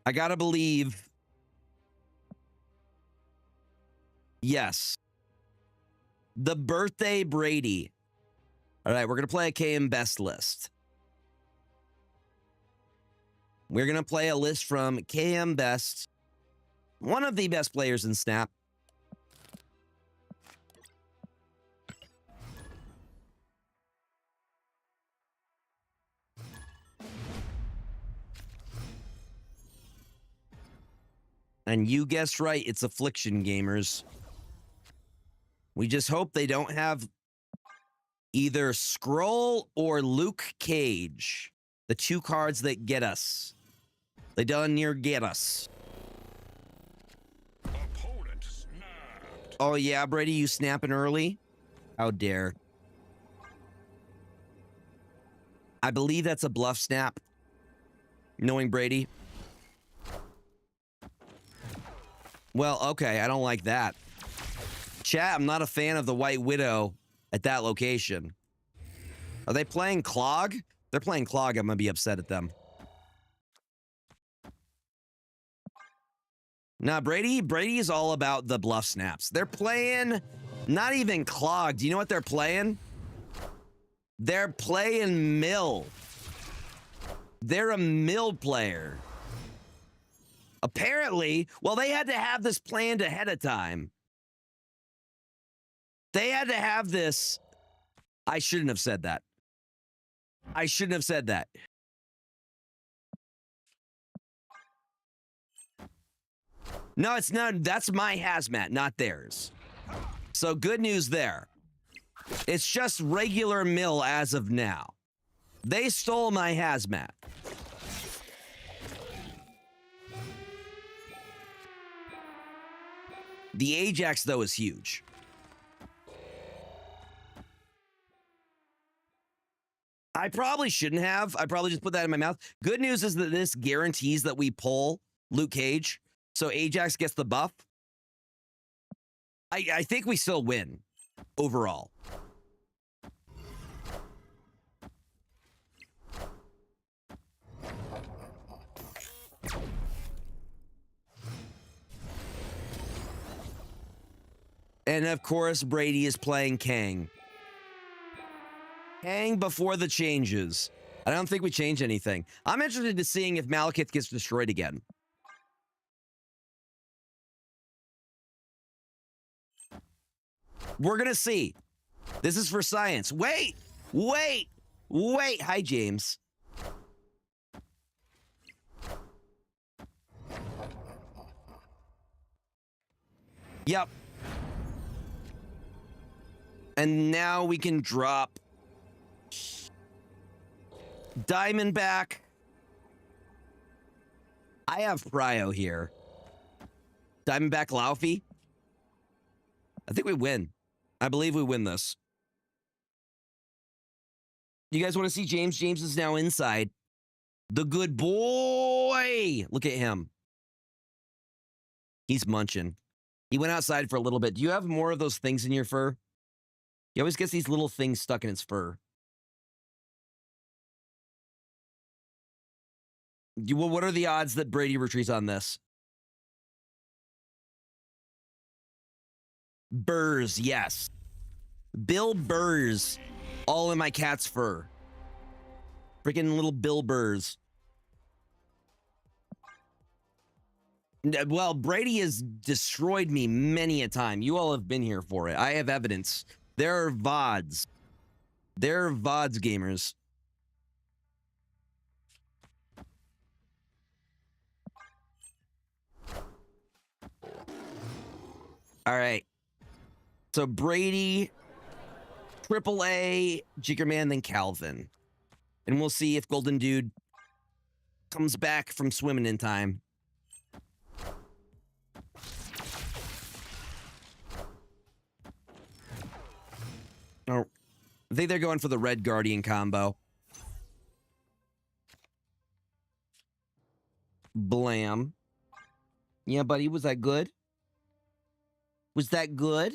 I gotta believe... Yes. The birthday Brady. All right, we're going to play a KM Best list. We're going to play a list from KM Best, one of the best players in Snap. And you guessed right, it's Affliction, gamers. We just hope they don't have either Skrull or Luke Cage. The two cards that get us. They done near get us. Opponent snapped. Oh yeah, Brady, you snapping early? How dare. I believe that's a bluff snap. Knowing Brady. Well, okay, I don't like that. Chat, I'm not a fan of the White Widow at that location. Are they playing Clog? If they're playing Clog, I'm gonna be upset at them. Nah, Brady is all about the bluff snaps. They're playing not even Clog. Do you know what they're playing? They're playing Mill. They're a Mill player. Apparently, well, they had to have this planned ahead of time. They had to have this. I shouldn't have said that. I shouldn't have said that. No, it's not. That's my hazmat, not theirs. So good news there. It's just regular Mill as of now. They stole my hazmat. The Ajax, though, is huge. I probably shouldn't have. I probably just put that in my mouth. Good news is that this guarantees that we pull Luke Cage, so Ajax gets the buff. I think we still win overall. And of course, Brady is playing Kang. Kang before the changes. I don't think we change anything. I'm interested in seeing if Malekith gets destroyed again. We're gonna see. This is for science. Wait! Hi, James. Yep. And now we can drop Diamondback. I have Pryo here. Diamondback Laufey. I think we win. I believe we win this. You guys want to see James? James is now inside. The good boy. Look at him. He's munching. He went outside for a little bit. Do you have more of those things in your fur? He always gets these little things stuck in his fur. What are the odds that Brady retreats on this? Burrs, yes. Bill Burrs. All in my cat's fur. Freaking little Bill Burrs. Well, Brady has destroyed me many a time. You all have been here for it. I have evidence. There are VODs. There are VODs gamers. All right. So Brady, AAA, Jiggerman, then Calvin. And we'll see if Golden Dude comes back from swimming in time. Oh, I think they're going for the Red Guardian combo. Blam. Yeah, buddy, was that good? Was that good?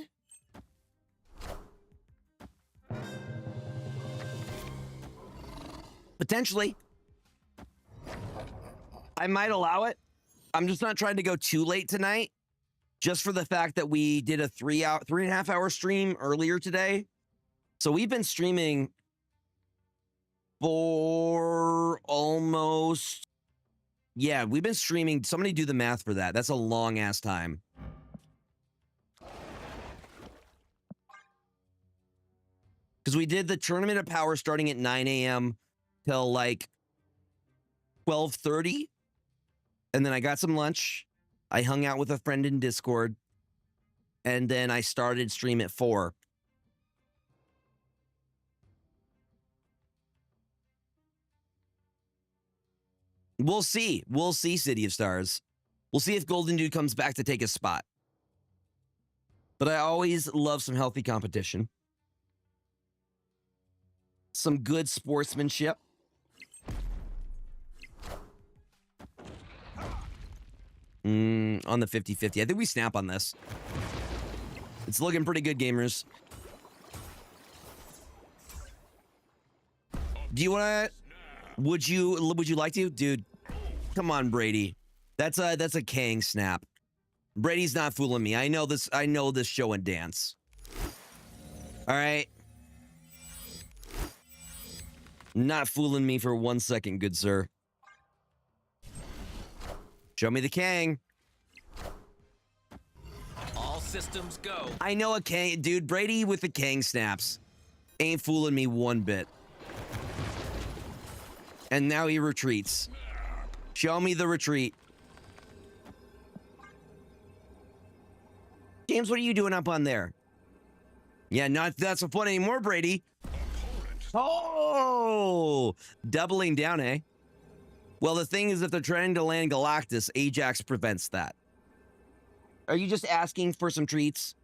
Potentially. I might allow it. I'm just not trying to go too late tonight. Just for the fact that we did a 3.5 hour stream earlier today. So we've been streaming for almost... Yeah, we've been streaming. Somebody do the math for that. That's a long ass time. Because we did the Tournament of Power starting at 9 a.m. till like 12:30. And then I got some lunch. I hung out with a friend in Discord. And then I started stream at 4. We'll see. We'll see, City of Stars. We'll see if Golden Dude comes back to take his spot. But I always love some healthy competition. Some good sportsmanship. On the 50-50. I think we snap on this. It's looking pretty good, gamers. Do you want to... Would you like to? Dude, come on, Brady. That's a Kang snap. Brady's not fooling me. I know this show and dance. All right. Not fooling me for 1 second, good sir. Show me the Kang. All systems go. I know a Kang. Dude, Brady with the Kang snaps. Ain't fooling me one bit. And now he retreats. Show me the retreat. James, what are you doing up on there? Yeah, not so fun anymore, Brady. Oh, doubling down, eh? Well, the thing is, if they're trying to land Galactus, Ajax prevents that. Are you just asking for some treats?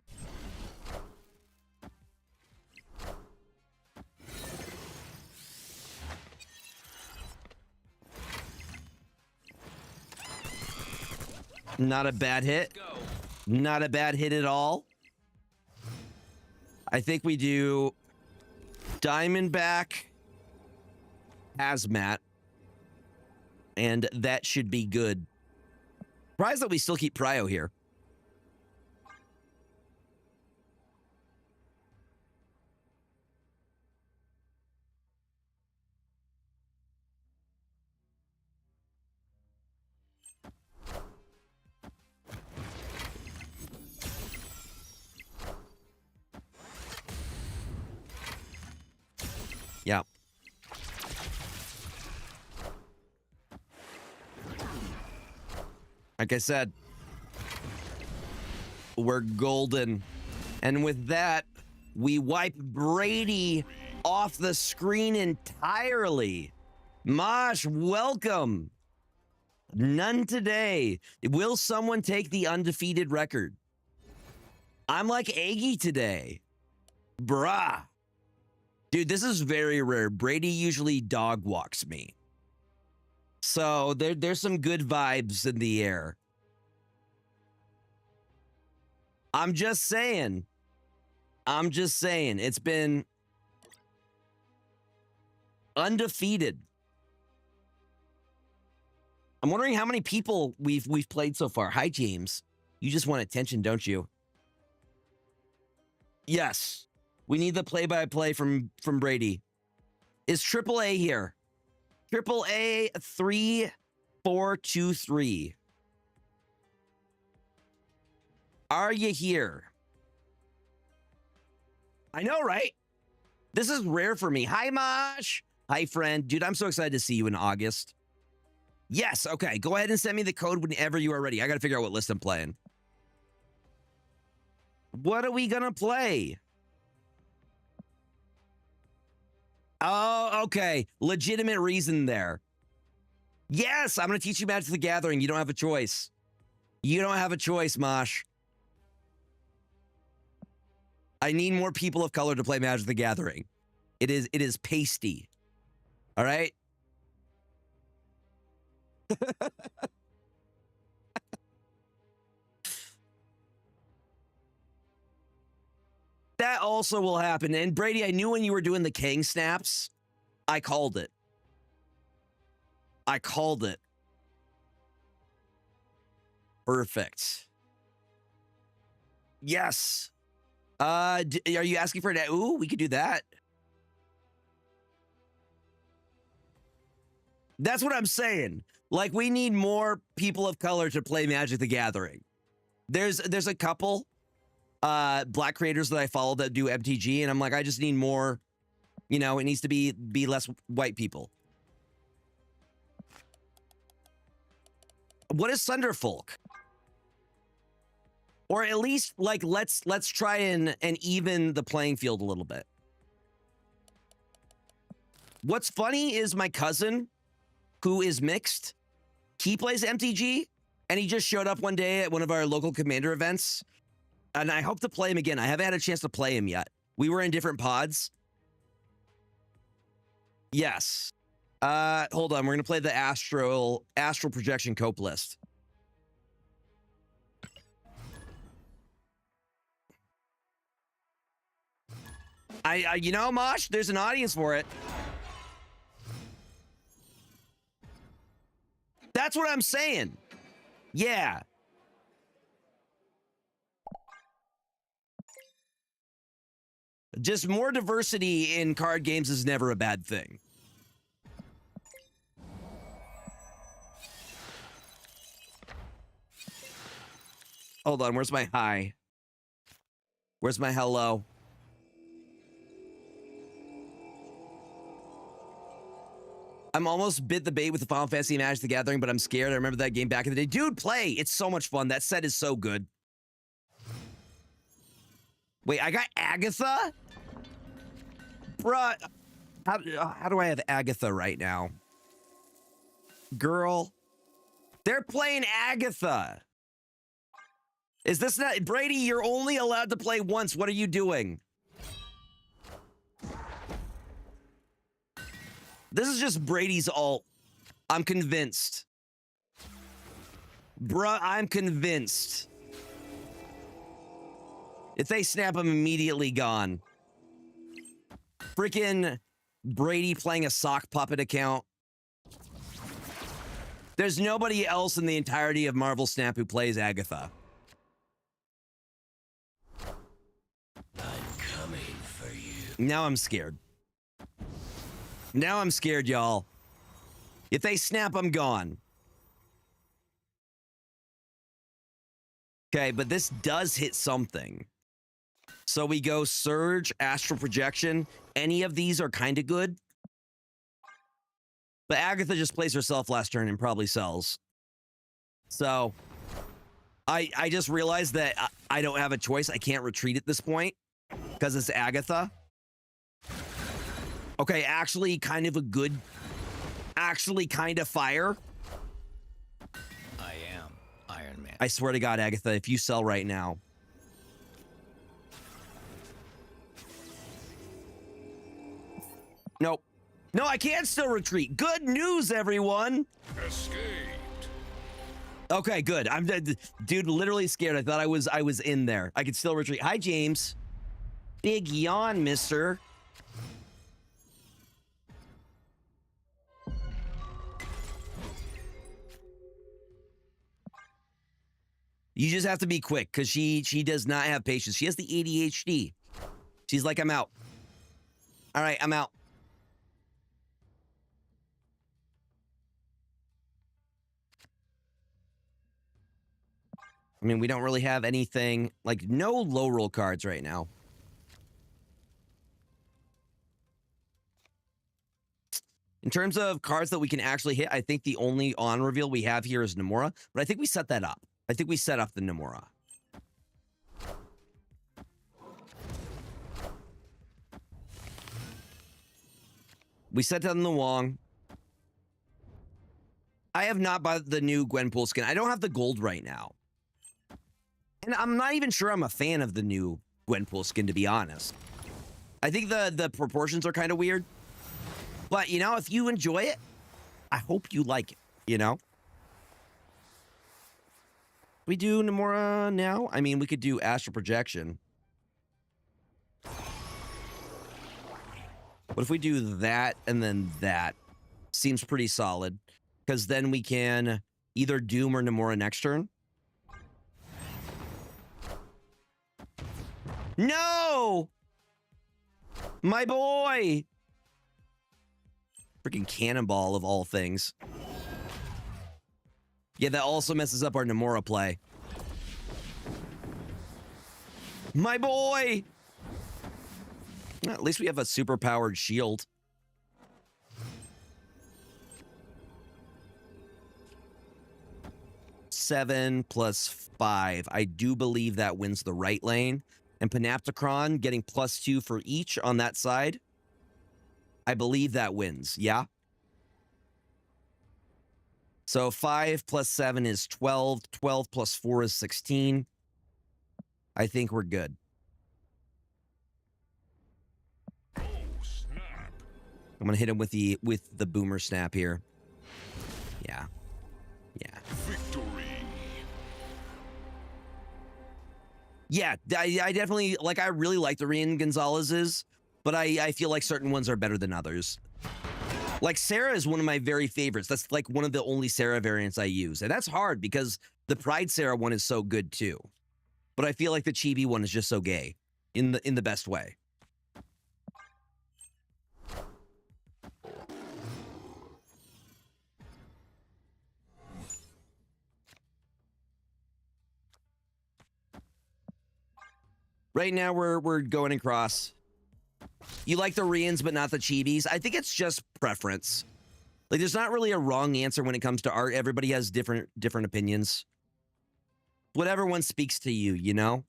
Not a bad hit. Not a bad hit at all. I think we do Diamondback, Hazmat, and that should be good. Surprised that we still keep Pryo here. Yeah. Like I said, we're golden. And with that, we wipe Brady off the screen entirely. Mosh, welcome. None today. Will someone take the undefeated record? I'm like Aggie today. Bruh. Dude, this is very rare. Brady usually dog walks me. So there's some good vibes in the air. I'm just saying. It's been undefeated. I'm wondering how many people we've played so far. Hi, James. You just want attention, don't you? Yes. We need the play-by-play from Brady. Is AAA here? AAA 3423. Are you here? I know, right? This is rare for me. Hi, Mosh. Hi, friend. Dude, I'm so excited to see you in August. Yes, okay. Go ahead and send me the code whenever you are ready. I got to figure out what list I'm playing. What are we going to play? Oh, okay. Legitimate reason there. Yes, I'm going to teach you Magic the Gathering. You don't have a choice. You don't have a choice, Mosh. I need more people of color to play Magic the Gathering. It is pasty. All right? That also will happen. And Brady, I knew when you were doing the King snaps, I called it. I called it. Perfect. Yes. Are you asking for that? Ooh, we could do that. That's what I'm saying. Like, we need more people of color to play Magic the Gathering. There's a couple black creators that I follow that do MTG, and I'm like, I just need more, you know, it needs to be less white people. What is Thunderfolk? Or at least, like, let's try and even the playing field a little bit. What's funny is my cousin, who is mixed, he plays MTG, and he just showed up one day at one of our local Commander events, and I hope to play him again. I haven't had a chance to play him yet. We were in different pods. Yes. Hold on. We're going to play the Astral Projection Cope list. You know, Mosh, there's an audience for it. That's what I'm saying. Yeah. Just more diversity in card games is never a bad thing. Hold on, where's my hi? Where's my hello? I'm almost bit the bait with the Final Fantasy Magic the Gathering, but I'm scared. I remember that game back in the day. Dude, play! It's so much fun. That set is so good. Wait, I got Agatha? Bruh, how do I have Agatha right now? Girl. They're playing Agatha. Is this not... Brady, you're only allowed to play once. What are you doing? This is just Brady's ult. I'm convinced. Bruh, I'm convinced. If they snap, I'm immediately gone. Freaking Brady playing a sock puppet account. There's nobody else in the entirety of Marvel Snap who plays Agatha. I'm coming for you. Now I'm scared. Now I'm scared, y'all. If they snap, I'm gone. Okay, but this does hit something. So we go Surge, Astral Projection. Any of these are kind of good. But Agatha just plays herself last turn and probably sells. So I just realized that I don't have a choice. I can't retreat at this point because it's Agatha. Okay, actually kind of a good actually kind of fire. I am Iron Man. I swear to God, Agatha, if you sell right now. Nope. No, I can still retreat. Good news, everyone. Escaped. Okay, good. I'm dude, literally scared. I thought I was in there. I could still retreat. Hi, James. Big yawn, mister. You just have to be quick because she does not have patience. She has the ADHD. She's like, I'm out. All right, I'm out. I mean, we don't really have anything, like no low roll cards right now. In terms of cards that we can actually hit, I think the only on reveal we have here is Nomura, but I think we set that up. I think we set up the Nomura. We set down the Wong. I have not bought the new Gwenpool skin. I don't have the gold right now. And I'm not even sure I'm a fan of the new Gwenpool skin, to be honest. I think the proportions are kind of weird. But, you know, if you enjoy it, I hope you like it, you know? We do Nomura now? I mean, we could do Astral Projection. What if we do that and then that? Seems pretty solid. Because then we can either Doom or Nomura next turn. No! My boy! Freaking Cannonball of all things. Yeah, that also messes up our Nomura play. My boy! At least we have a super powered shield. Seven plus 5. I do believe that wins the right lane. And Panopticon getting +2 for each on that side. I believe that wins, yeah? So 5 plus 7 is 12. 12 plus 4 is 16. I think we're good. Oh, snap. I'm gonna hit him with the boomer snap here. Yeah. Yeah. Victory. Yeah, I definitely, like, I really like the Rian Gonzalez's, but I feel like certain ones are better than others. Like, Sarah is one of my very favorites. That's, like, one of the only Sarah variants I use. And that's hard because the Pride Sarah one is so good, too. But I feel like the Chibi one is just so gay in the best way. Right now, we're going across. You like the Rians, but not the Chibis. I think it's just preference. Like, there's not really a wrong answer when it comes to art. Everybody has different opinions. Whatever one speaks to you, you know?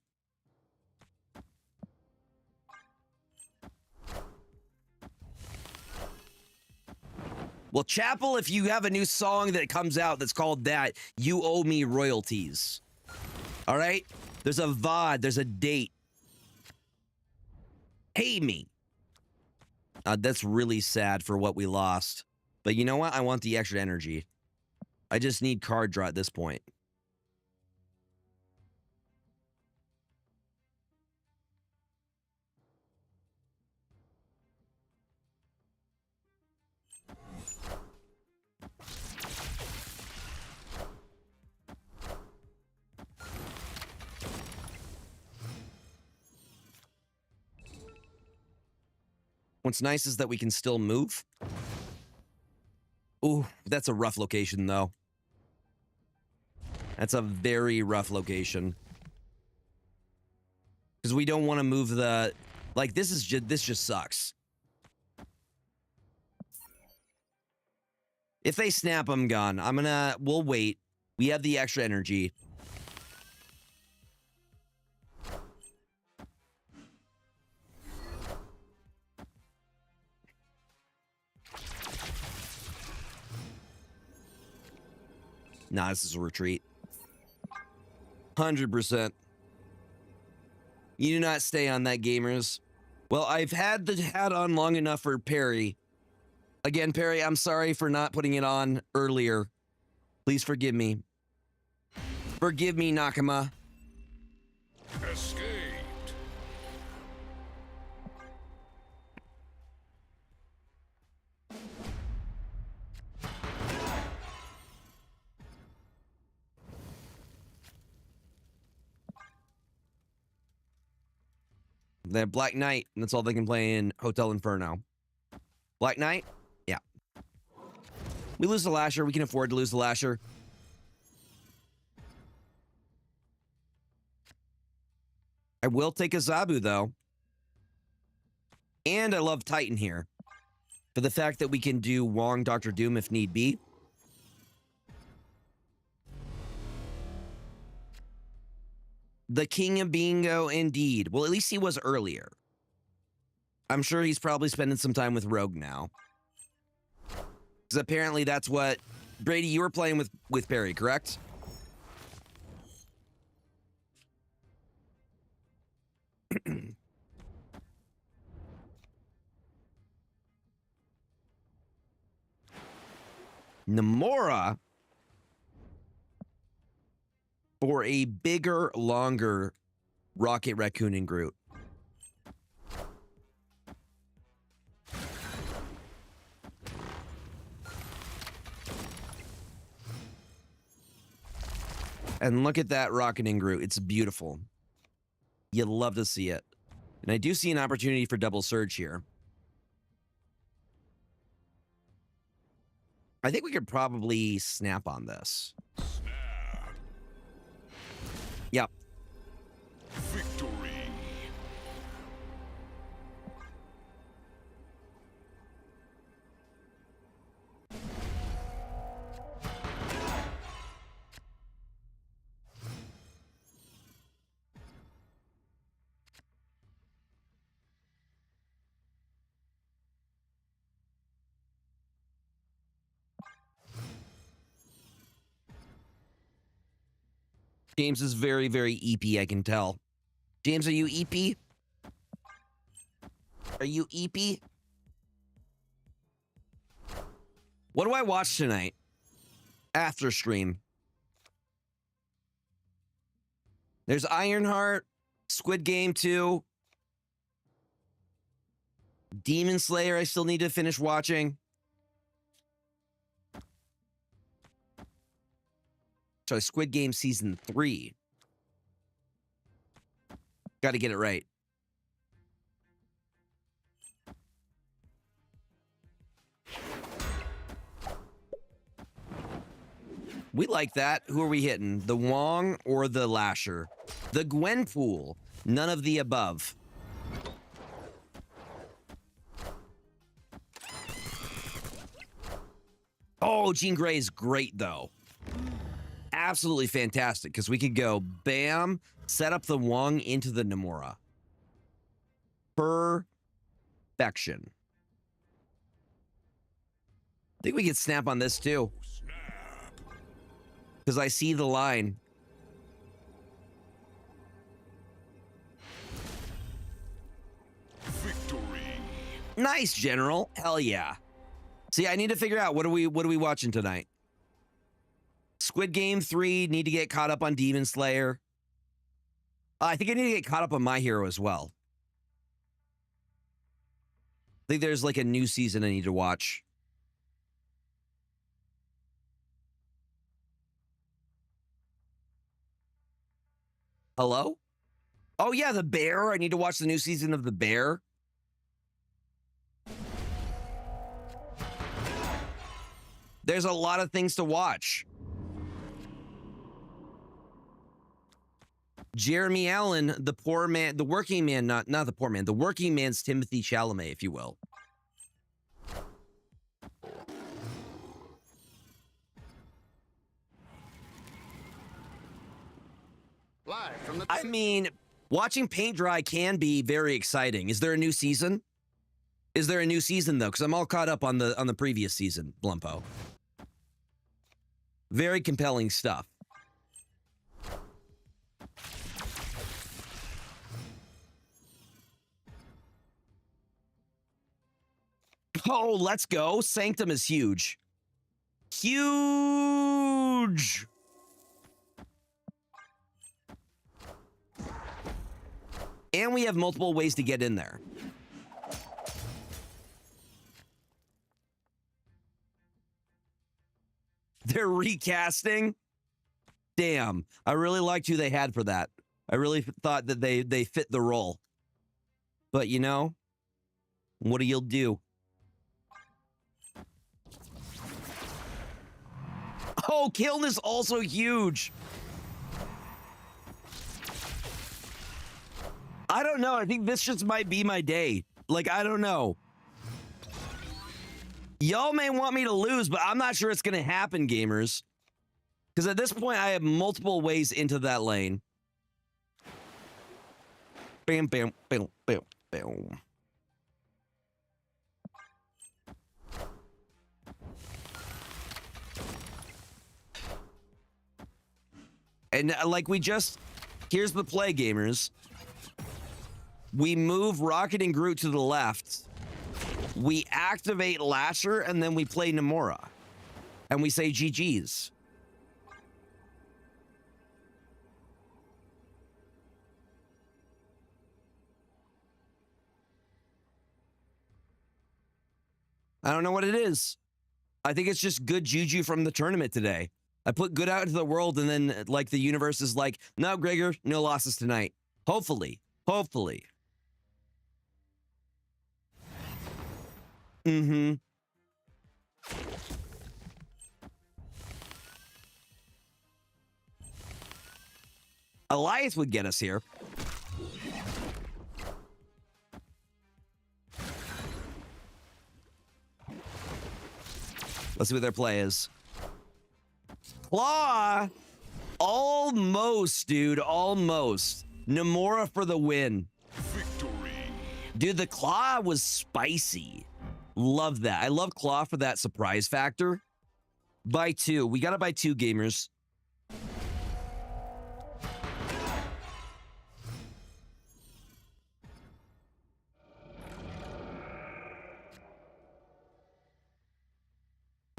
Well, Chapel, if you have a new song that comes out that's called that, you owe me royalties. All right? There's a VOD. There's a date. Pay me. That's really sad for what we lost. But you know what? I want the extra energy. I just need card draw at this point. What's nice is that we can still move. Ooh, that's a rough location, though. That's a very rough location. Because we don't want to move the... Like, this just sucks. If they snap, I'm gone. We'll wait. We have the extra energy. Nah, this is a retreat. 100%. You do not stay on that, gamers. Well, I've had the hat on long enough for Perry. Again, Perry, I'm sorry for not putting it on earlier. Please forgive me. Forgive me, Nakama. Escaped. They have Black Knight, and that's all they can play in Hotel Inferno. Black Knight? Yeah. We lose the Lasher. We can afford to lose the Lasher. I will take a Zabu, though. And I love Titan here. For the fact that we can do Wong Dr. Doom if need be. The King of Bingo, indeed. Well, at least he was earlier. I'm sure he's probably spending some time with Rogue now. Because apparently that's what... Brady, you were playing with Perry, correct? Namora... for a bigger, longer Rocket Raccoon and Groot. And look at that Rocket and Groot. It's beautiful. You'd love to see it. And I do see an opportunity for double surge here. I think we could probably snap on this. Yep. Victory. James is very, very EP, I can tell. James, are you EP? Are you EP? What do I watch tonight? After stream. There's Ironheart, Squid Game 2, Demon Slayer I still need to finish watching. Sorry, Squid Game Season 3. Got to get it right. We like that. Who are we hitting? The Wong or the Lasher? The Gwenpool. None of the above. Oh, Jean Grey is great, though. Absolutely fantastic, because we could go, bam, set up the Wong into the Namora. Perfection. I think we could snap on this, too. Because I see the line. Victory. Nice, General. Hell yeah. See, I need to figure out what are we watching tonight? Squid Game 3, need to get caught up on Demon Slayer. I think I need to get caught up on My Hero as well. I think there's like a new season I need to watch. Hello? Oh yeah, The Bear. I need to watch the new season of The Bear. There's a lot of things to watch. Jeremy Allen, the poor man, the working man, not the poor man, the working man's Timothy Chalamet, if you will. Live from the I mean, watching paint dry can be very exciting. Is there a new season? Is there a new season though? Because I'm all caught up on the previous season, Blumpo. Very compelling stuff. Oh, let's go. Sanctum is huge. Huge. And we have multiple ways to get in there. They're recasting? Damn. I really liked who they had for that. I really thought that they fit the role. But you know, what do you do? Oh, Kiln is also huge. I don't know. I think this just might be my day. Like, I don't know. Y'all may want me to lose, but I'm not sure it's going to happen, gamers. Because at this point, I have multiple ways into that lane. Bam, bam, bam, bam, bam. And like here's the play, gamers. We move Rocket and Groot to the left. We activate Lasher, and then we play Namora. And we say GG's. I don't know what it is. I think it's just good juju from the tournament today. I put good out into the world, and then like the universe is like, no, Gregor, no losses tonight. Hopefully. Hopefully. Mm-hmm. Elias would get us here. Let's see what their play is. Claw! Almost, dude. Almost. Namora for the win. Victory. Dude, the Claw was spicy. Love that. I love Claw for that surprise factor. Buy two. We gotta buy two, gamers.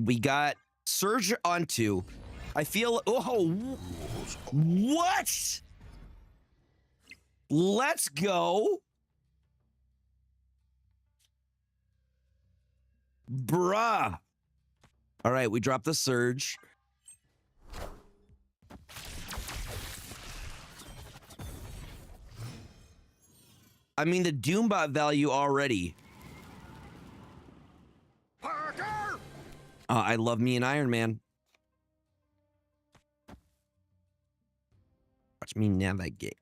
We got Surge on two. I feel... Oh, what? Let's go. Bruh. All right, we dropped the Surge. I mean, the Doombot value already. Parker! I love me an Iron Man. Watch me navigate.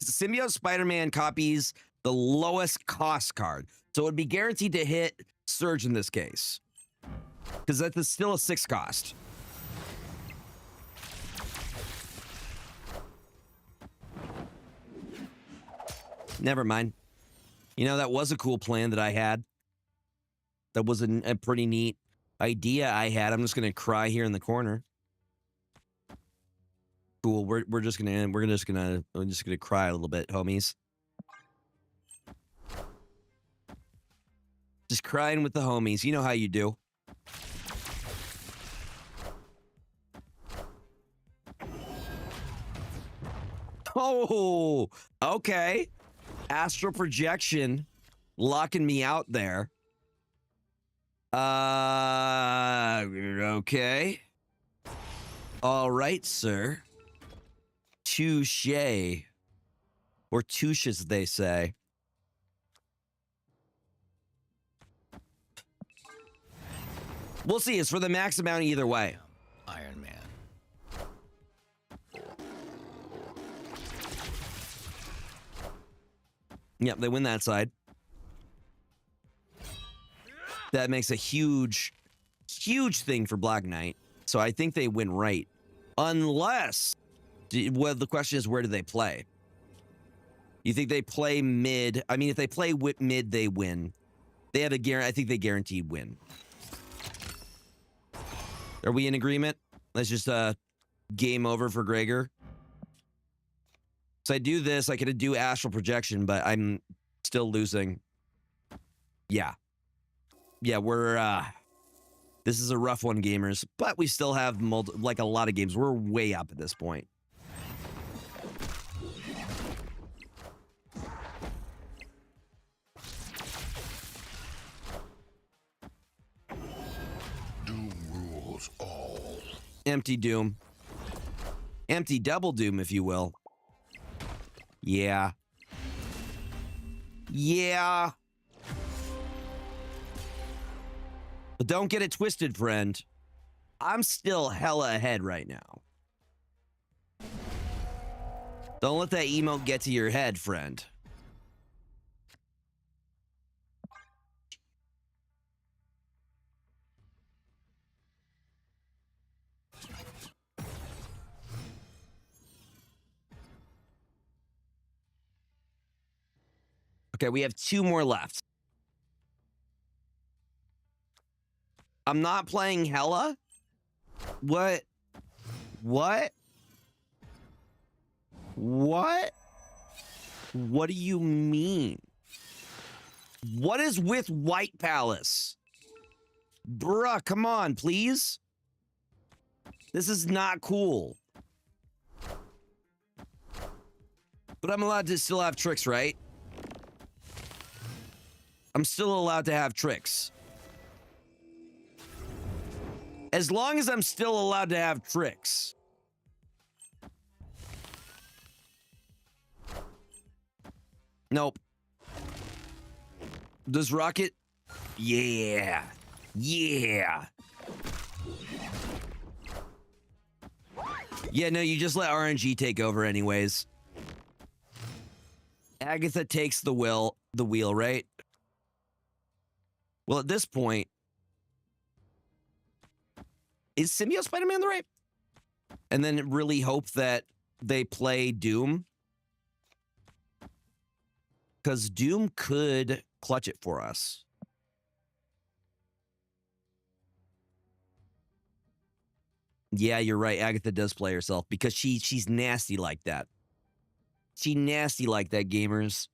Symbiote Spider-Man copies the lowest cost card. So it would be guaranteed to hit Surge in this case. Because that is still a 6 cost. Never mind. You know, that was a cool plan that I had. That was a pretty neat idea I had. I'm just gonna cry here in the corner. Cool. We're just gonna cry a little bit, homies. Just crying with the homies. You know how you do. Oh, okay. Astral projection locking me out there. Okay. All right, sir. Touche. Or touche, as they say. We'll see. It's for the max amount either way. Iron Man. Yep, they win that side. That makes a huge thing for Black Knight. So I think they win right. Unless, well, the question is, where do they play? You think they play mid? I mean, if they play mid, they win. They have I think they guaranteed win. Are we in agreement? Let's just game over for Gregor. So I do this, I could do astral projection, but I'm still losing. Yeah. Yeah, we're this is a rough one, gamers, but we still have like a lot of games. We're way up at this point. Doom rules all. Empty Doom. Empty double Doom, if you will. Yeah. Yeah. But don't get it twisted, friend. I'm still hella ahead right now. Don't let that emote get to your head, friend. Okay, we have 2 more left. I'm not playing Hella? What? What? What? What do you mean? What is with White Palace? Bruh, come on, please. This is not cool. But I'm allowed to still have tricks, right? I'm still allowed to have tricks. As long as I'm still allowed to have tricks. Nope. Does Rocket? Yeah. Yeah. Yeah, no, you just let RNG take over anyways. Agatha takes the wheel, right? Well, at this point, is Symbiote Spider-Man the right? And then really hope that they play Doom. Because Doom could clutch it for us. Yeah, you're right. Agatha does play herself because she's nasty like that. She nasty like that, gamers.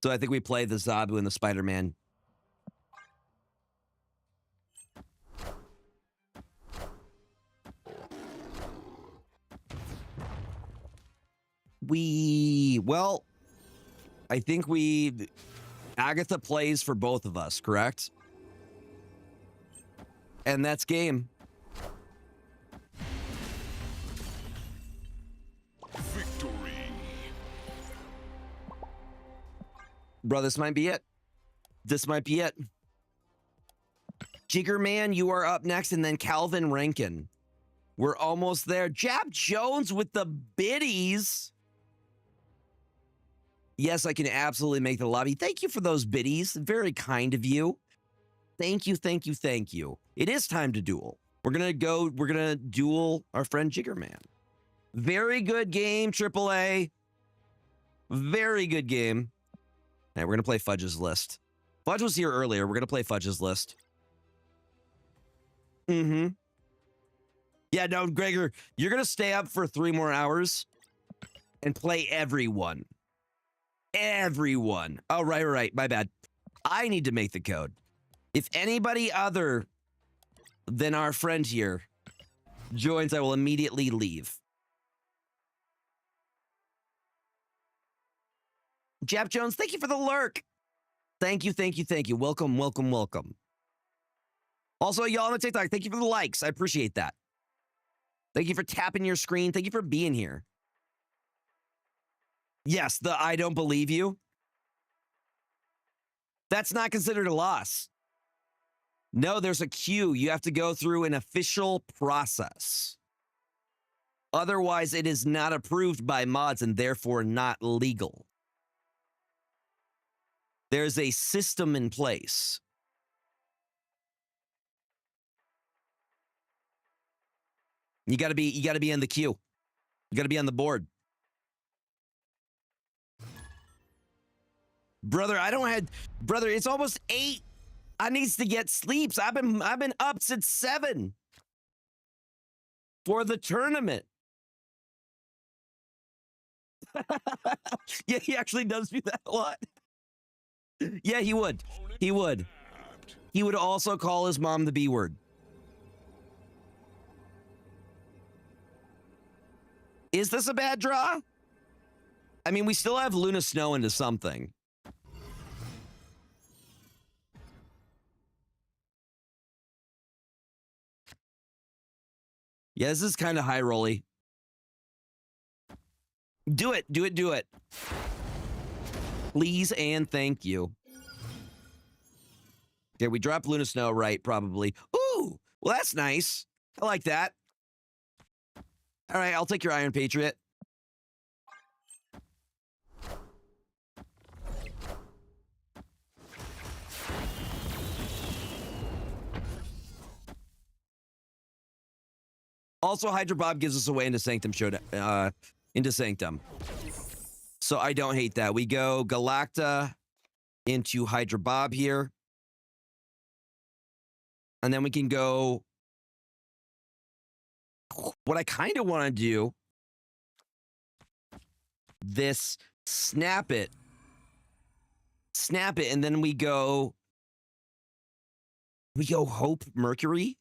So I think we play the Zabu and the Spider-Man. Well, I think Agatha plays for both of us, correct? And that's game. Victory. Bro, this might be it. This might be it. Jiggerman, you are up next, and then Calvin Rankin. We're almost there. Jab Jones with the biddies. Yes, I can absolutely make the lobby. Thank you for those biddies. Very kind of you. Thank you, thank you, thank you. It is time to duel. We're gonna duel our friend Jiggerman. Very good game, AAA. Very good game. All right, we're gonna play Fudge's List. Fudge was here earlier. We're gonna play Fudge's List. Mm-hmm. Yeah, no, Gregor, you're gonna stay up for 3 more hours and play everyone. Everyone. Oh, right. My bad. I need to make the code. If anybody other than our friend here joins, I will immediately leave. Jap Jones, thank you for the lurk. Thank you. Welcome. Also, y'all on the TikTok, thank you for the likes. I appreciate that. Thank you for tapping your screen. Thank you for being here. Yes, the I don't believe you. That's not considered a loss. No, there's a queue. You have to go through an official process. Otherwise, it is not approved by mods and therefore not legal. There's a system in place. You gotta be in the queue. You gotta be on the board. Brother, it's almost 8. I needs to get sleeps. I've been up since 7. for the tournament. Yeah, he actually does do that a lot. Yeah, he would. He would. He would also call his mom the B word. Is this a bad draw? I mean, we still have Luna Snow into something. Yeah, this is kind of high rolly. Do it, do it, do it. Please and thank you. Okay, we dropped Luna Snow, right, probably. Ooh, well, that's nice. I like that. All right, I'll take your Iron Patriot. Also, Hydra Bob gives us away into Sanctum Showdown, into Sanctum. So I don't hate that. We go Galacta into Hydra Bob here. And then we can go... What I kind of want to do... This, snap it. Snap it, and then we go... We go Hope Mercury?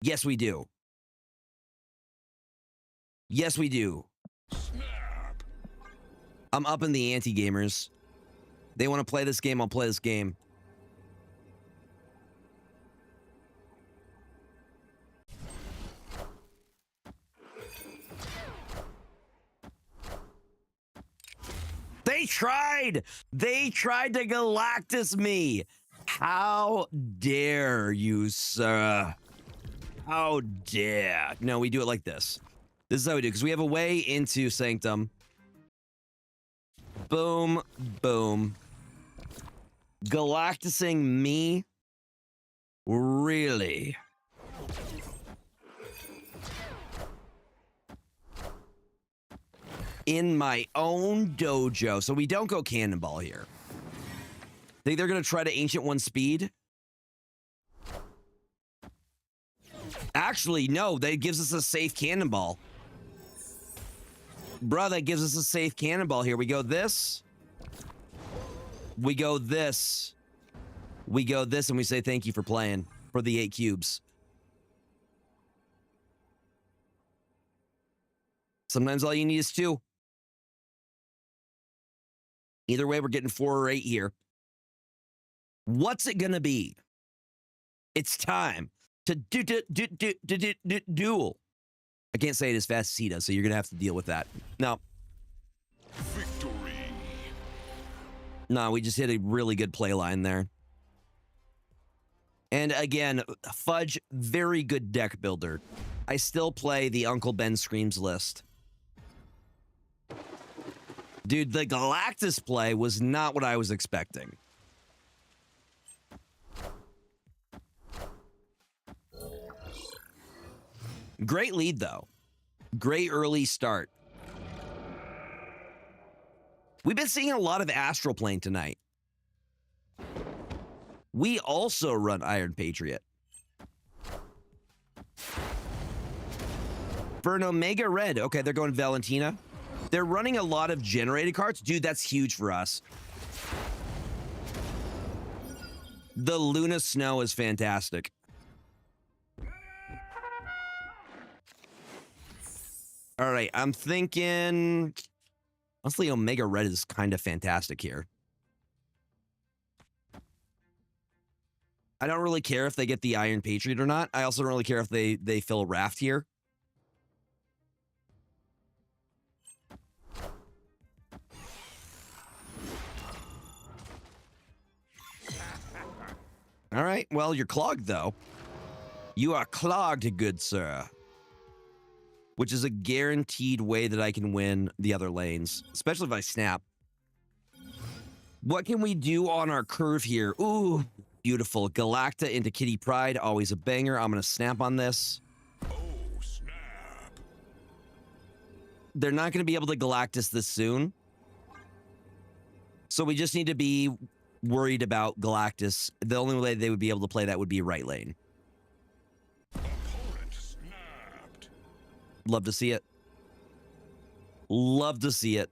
Yes, we do. Yes, we do. Snap. I'm up in the ante, gamers. They want to play this game, I'll play this game. They tried! They tried to Galactus me! How dare you, sir? How dare? No, we do it like this. This is how we do, because we have a way into Sanctum. Boom, boom. Galactusing me? Really? In my own dojo. So we don't go Cannonball here. Think they're going to try to Ancient One speed? Actually, no. That gives us a safe Cannonball. Bruh, that gives us a safe Cannonball here. We go this. We go this. We go this, and we say thank you for playing for the 8 cubes. Sometimes all you need is 2. Either way, we're getting 4 or 8 here. What's it gonna be? It's time to duel. I can't say it as fast as he does, so you're gonna have to deal with that. No. Victory. No, we just hit a really good play line there. And again, Fudge, very good deck builder. I still play the Uncle Ben Screams list. Dude, the Galactus play was not what I was expecting. Great lead, though. Great early start. We've been seeing a lot of Astral Plane tonight. We also run Iron Patriot. For an Omega Red. Okay, they're going Valentina. They're running a lot of generated cards. Dude, that's huge for us. The Luna Snow is fantastic. All right, I'm thinking... Honestly, Omega Red is kind of fantastic here. I don't really care if they get the Iron Patriot or not. I also don't really care if they fill Raft here. All right, well, you're clogged, though. You are clogged, good sir. Which is a guaranteed way that I can win the other lanes, especially if I snap. What can we do on our curve here? Ooh, beautiful. Galacta into Kitty Pryde, always a banger. I'm going to snap on this. Oh, snap. They're not going to be able to Galactus this soon. So we just need to be worried about Galactus. The only way they would be able to play that would be right lane. Opponent snapped. Love to see it. Love to see it.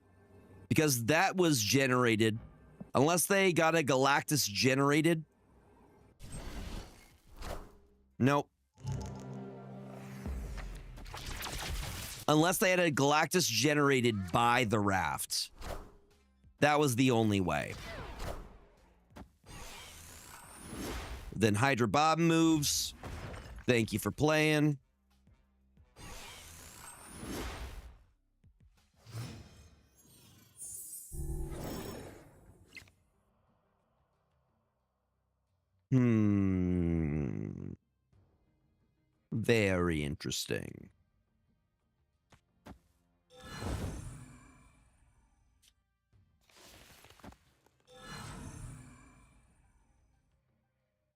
Because that was generated. Unless they got a Galactus generated. Nope. Unless they had a Galactus generated by the raft. That was the only way. Then Hydra Bob moves. Thank you for playing. Very interesting.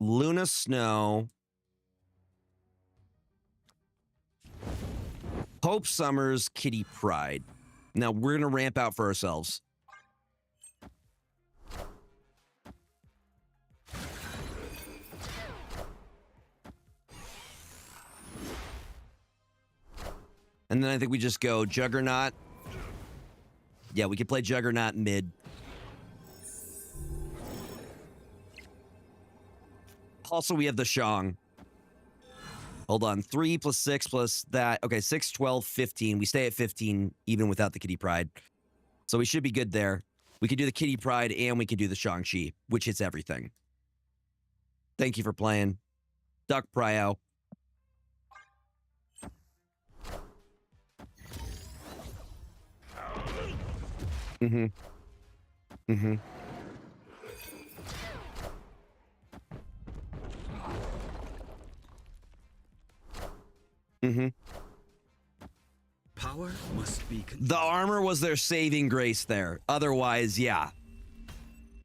Luna Snow. Hope Summers, Kitty Pryde. Now we're going to ramp out for ourselves. And then I think we just go Juggernaut. Yeah, we could play Juggernaut mid. Also, we have the Shang. Hold on. 3 plus 6 plus that. Okay, 6, 12, 15. We stay at 15 even without the Kitty Pryde. So we should be good there. We could do the Kitty Pryde and we could do the Shang-Chi, which hits everything. Thank you for playing. Duck Pryo. Mm-hmm. Mm-hmm. Mm-hmm. Power must be The armor was their saving grace there. Otherwise, yeah.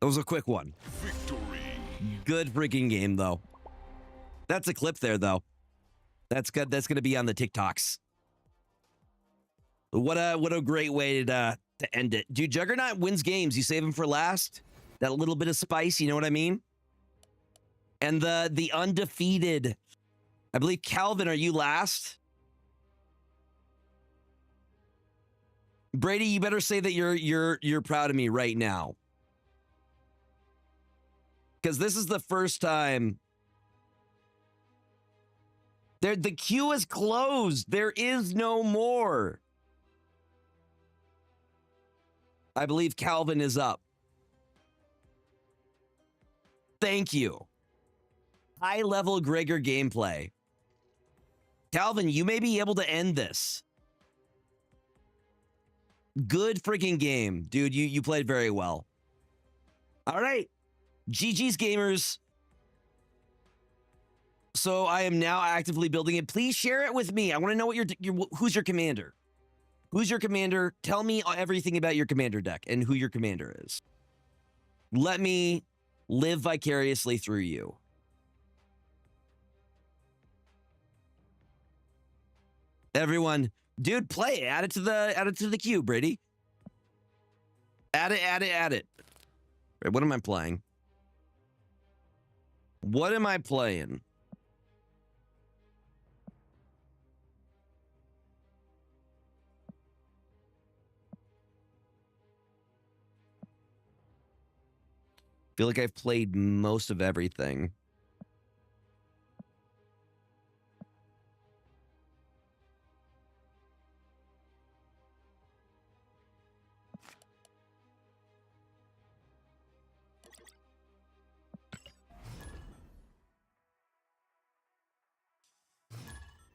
It was a quick one. Victory. Good freaking game, though. That's a clip there, though. That's good. That's going to be on the TikToks. What a great way to end it. Dude, Juggernaut wins games. You save him for last. That little bit of spice, you know what I mean? And the undefeated... I believe, Calvin, are you last? Brady, you better say that you're proud of me right now. Because this is the first time. The queue is closed. There is no more. I believe Calvin is up. Thank you. High-level Gregor gameplay. Calvin, you may be able to end this. Good freaking game. Dude, you played very well. All right. GG's, gamers. So I am now actively building it. Please share it with me. I want to know what who's your commander. Who's your commander? Tell me everything about your commander deck and who your commander is. Let me live vicariously through you. Everyone, dude, play it. Add it to the queue, Brady. Add it. Wait, what am I playing? What am I playing? Feel like I've played most of everything.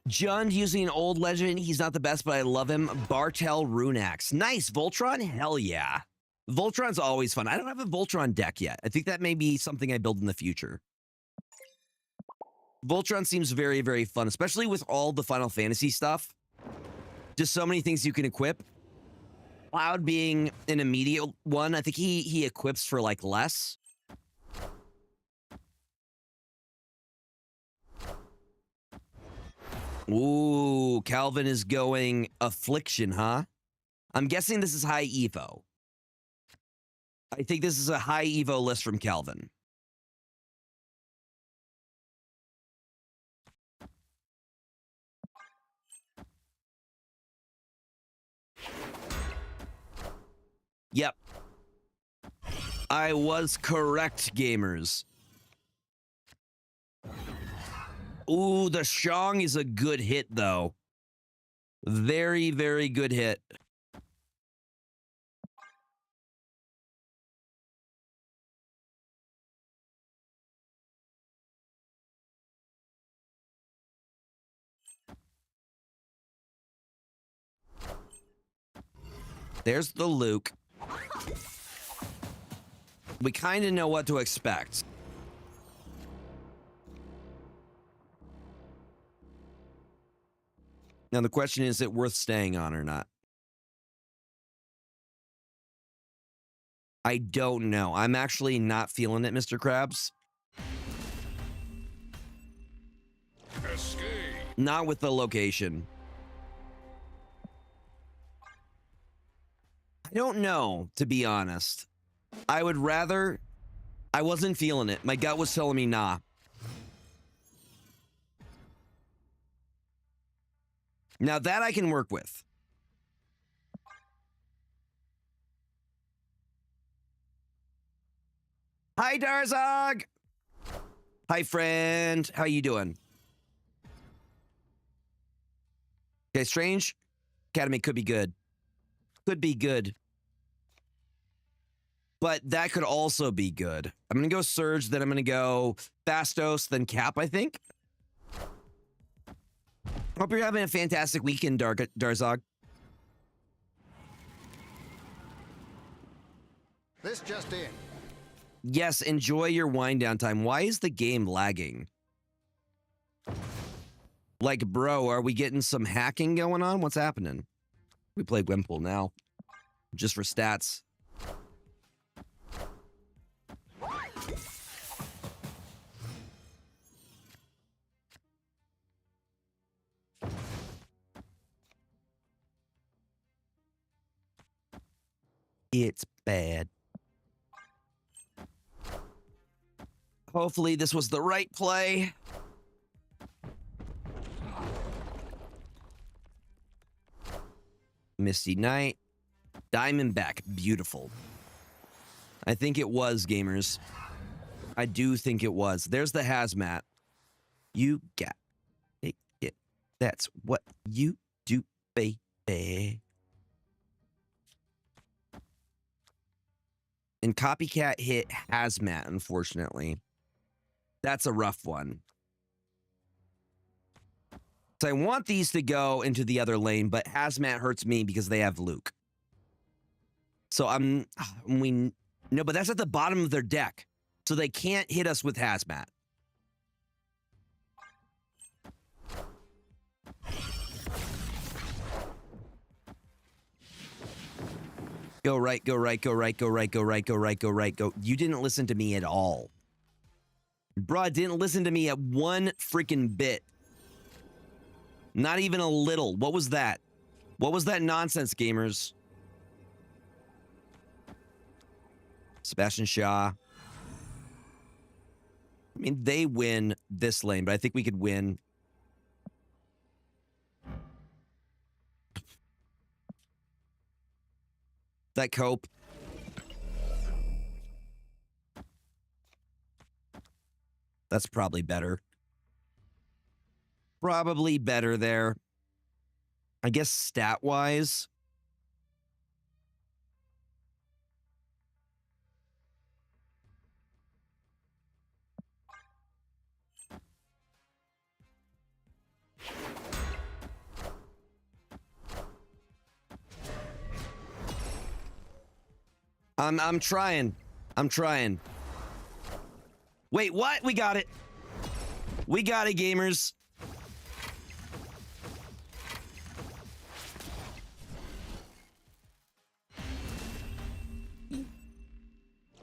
Jund using an old legend. He's not the best, but I love him. Bartel Runax. Nice. Voltron? Hell yeah. Voltron's always fun. I don't have a Voltron deck yet. I think that may be something I build in the future. Voltron seems very, very fun, especially with all the Final Fantasy stuff. Just so many things you can equip. Cloud being an immediate one. I think he equips for like less. Ooh, Calvin is going Affliction, huh? I'm guessing this is high Evo. I think this is a high Evo list from Calvin. Yep. I was correct, gamers. Ooh, the Shong is a good hit, though. Very, very good hit. There's the Luke. We kind of know what to expect. Now the question is it worth staying on or not? I don't know. I'm actually not feeling it, Mr. Krabs. Escape. Not with the location. I don't know, to be honest. I would rather... I wasn't feeling it. My gut was telling me nah. Now that I can work with. Hi, Darzog! Hi, friend. How you doing? Okay, Strange Academy could be good. Could be good. But that could also be good. I'm going to go Surge, then I'm going to go Fastos, then Cap, I think. Hope you're having a fantastic weekend, Darzog. This just in. Yes, enjoy your wind down time. Why is the game lagging? Like, bro, are we getting some hacking going on? What's happening? We play Gwempool now. Just for stats. It's bad. Hopefully this was the right play. Misty Knight. Diamondback. Beautiful. I think it was, gamers. I do think it was. There's the hazmat. You got it. That's what you do, baby. And Copycat hit hazmat, unfortunately. That's a rough one. So I want these to go into the other lane, but hazmat hurts me because they have Luke. So no, but that's at the bottom of their deck. So they can't hit us with hazmat. Go right, go right, go right, go right, go right, go right, go right, go. You didn't listen to me at all. Bruh, didn't listen to me at one freaking bit. Not even a little. What was that? What was that nonsense, gamers? Sebastian Shaw. I mean, they win this lane, but I think we could win. That cope. That's probably better. Probably better there. I guess stat-wise. I'm trying. I'm trying. Wait, what? We got it. We got it, gamers.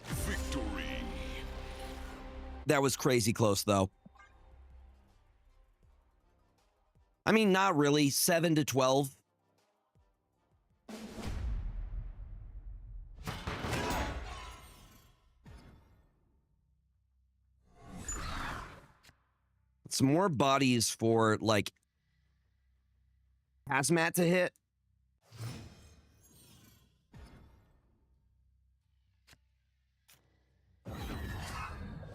Victory. That was crazy close, though. I mean, not really. 7 to 12. Some more bodies for, like, hazmat to hit.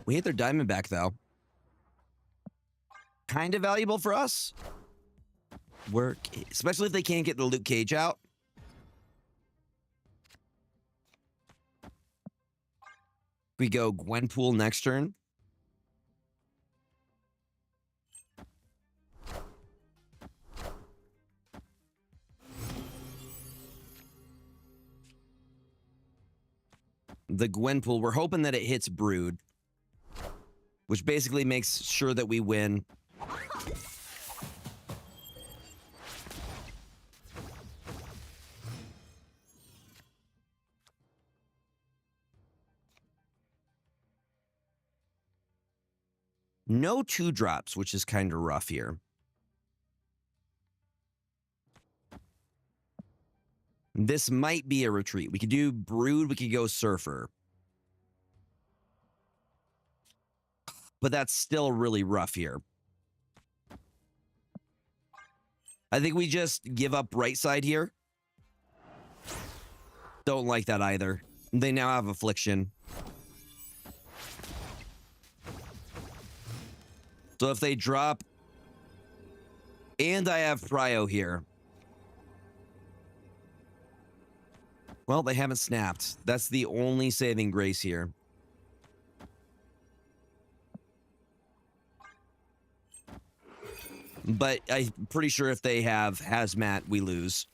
We hit their Diamondback, though. Kind of valuable for us. Work, especially if they can't get the Luke Cage out. We go Gwenpool next turn. The Gwenpool, we're hoping that it hits Brood, which basically makes sure that we win. No 2-drops, which is kind of rough here. This might be a retreat. We could do Brood. We could go Surfer. But that's still really rough here. I think we just give up right side here. Don't like that either. They now have Affliction. So if they drop... And I have Prio here. Well, they haven't snapped. That's the only saving grace here. But I'm pretty sure if they have Hazmat, we lose.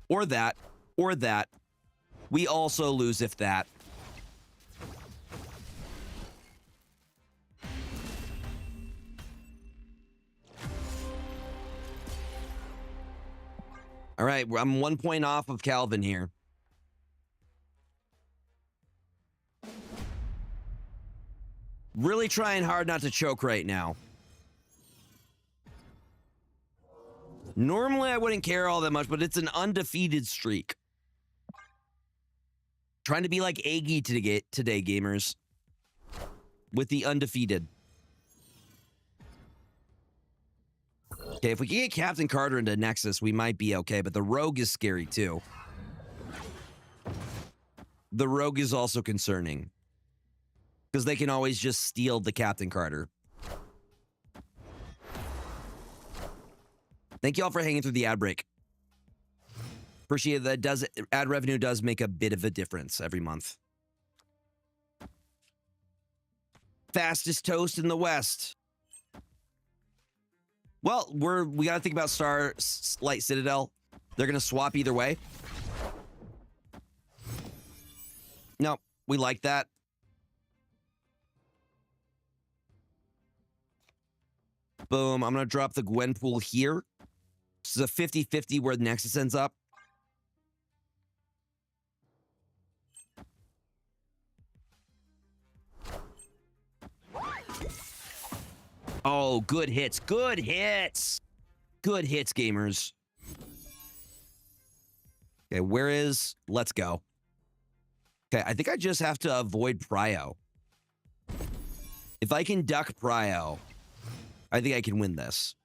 Or that. Or that. We also lose if that. All right, I'm 1 point off of Calvin here. Really trying hard not to choke right now. Normally, I wouldn't care all that much, but it's an undefeated streak. Trying to be like Aggie today, gamers. With the undefeated. Okay, if we can get Captain Carter into Nexus, we might be okay, but the Rogue is scary too. The Rogue is also concerning. Because they can always just steal the Captain Carter. Thank you all for hanging through the ad break. Appreciate that. Ad revenue does make a bit of a difference every month. Fastest toast in the West. Well, we got to think about Starlight Citadel. They're going to swap either way. No, we like that. Boom. I'm going to drop the Gwenpool here. This is a 50-50 where the Nexus ends up. Oh, good hits. Good hits. Good hits, gamers. Okay, where is... Let's go. Okay, I think I just have to avoid Prio. If I can duck Prio, I think I can win this.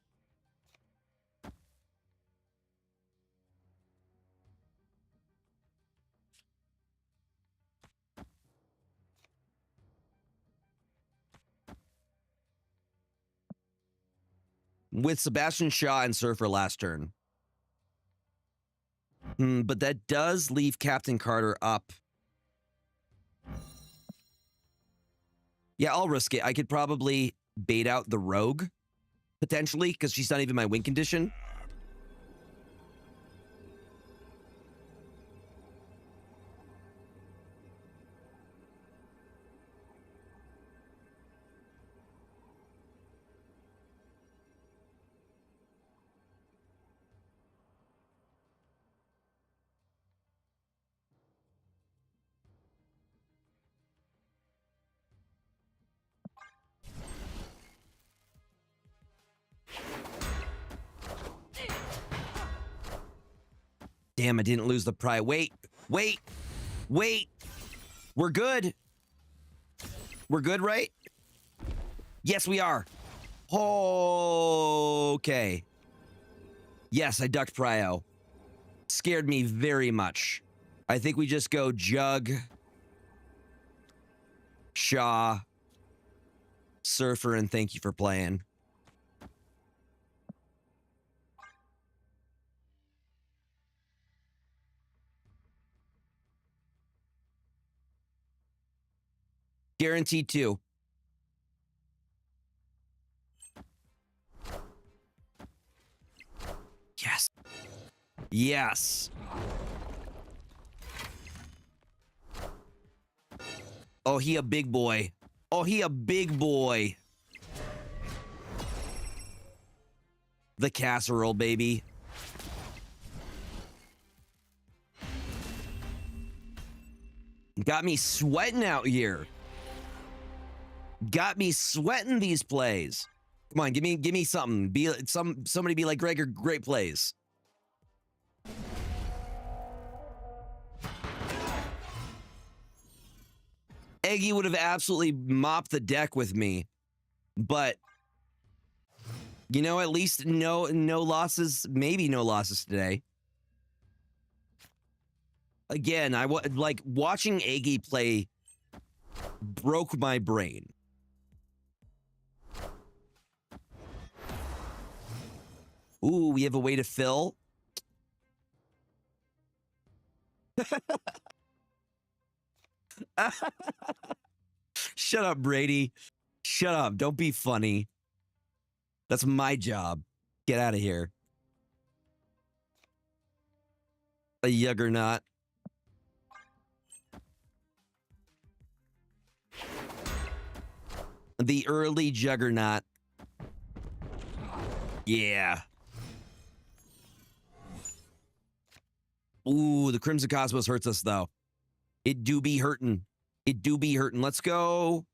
With Sebastian Shaw and Surfer last turn. But that does leave Captain Carter up. Yeah, I'll risk it. I could probably bait out the Rogue, potentially, because she's not even my win condition. Damn, I didn't lose the pry. Wait. We're good. We're good, right? Yes, we are. Okay. Yes, I ducked Prio. Scared me very much. I think we just go Jug, Shaw, Surfer, and thank you for playing. Guaranteed 2. Yes. Yes. Oh, he a big boy. Oh, he a big boy. The casserole, baby. Got me sweating out here. Got me sweating these plays. Come on, give me something. Somebody be like Gregor, great plays. Eggy would have absolutely mopped the deck with me, but you know, at least no losses, maybe no losses today. Again, like watching Eggy play broke my brain. Ooh, we have a way to fill. Shut up, Brady. Shut up. Don't be funny. That's my job. Get out of here. A juggernaut. The early juggernaut. Yeah. Ooh, the Crimson Cosmos hurts us, though. It do be hurting. It do be hurting. Let's go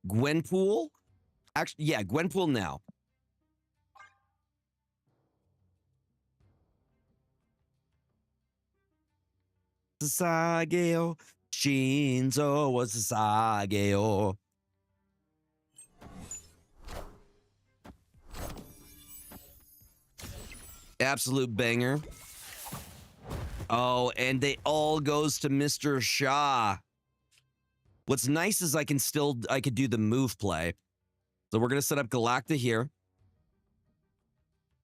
Gwenpool. Actually, yeah, Gwenpool now. Sasageo. Shinzo was Sasageo. Absolute banger. Oh, and they all goes to Mr. Shaw. What's nice is I could do the move play. So we're going to set up Galacta here.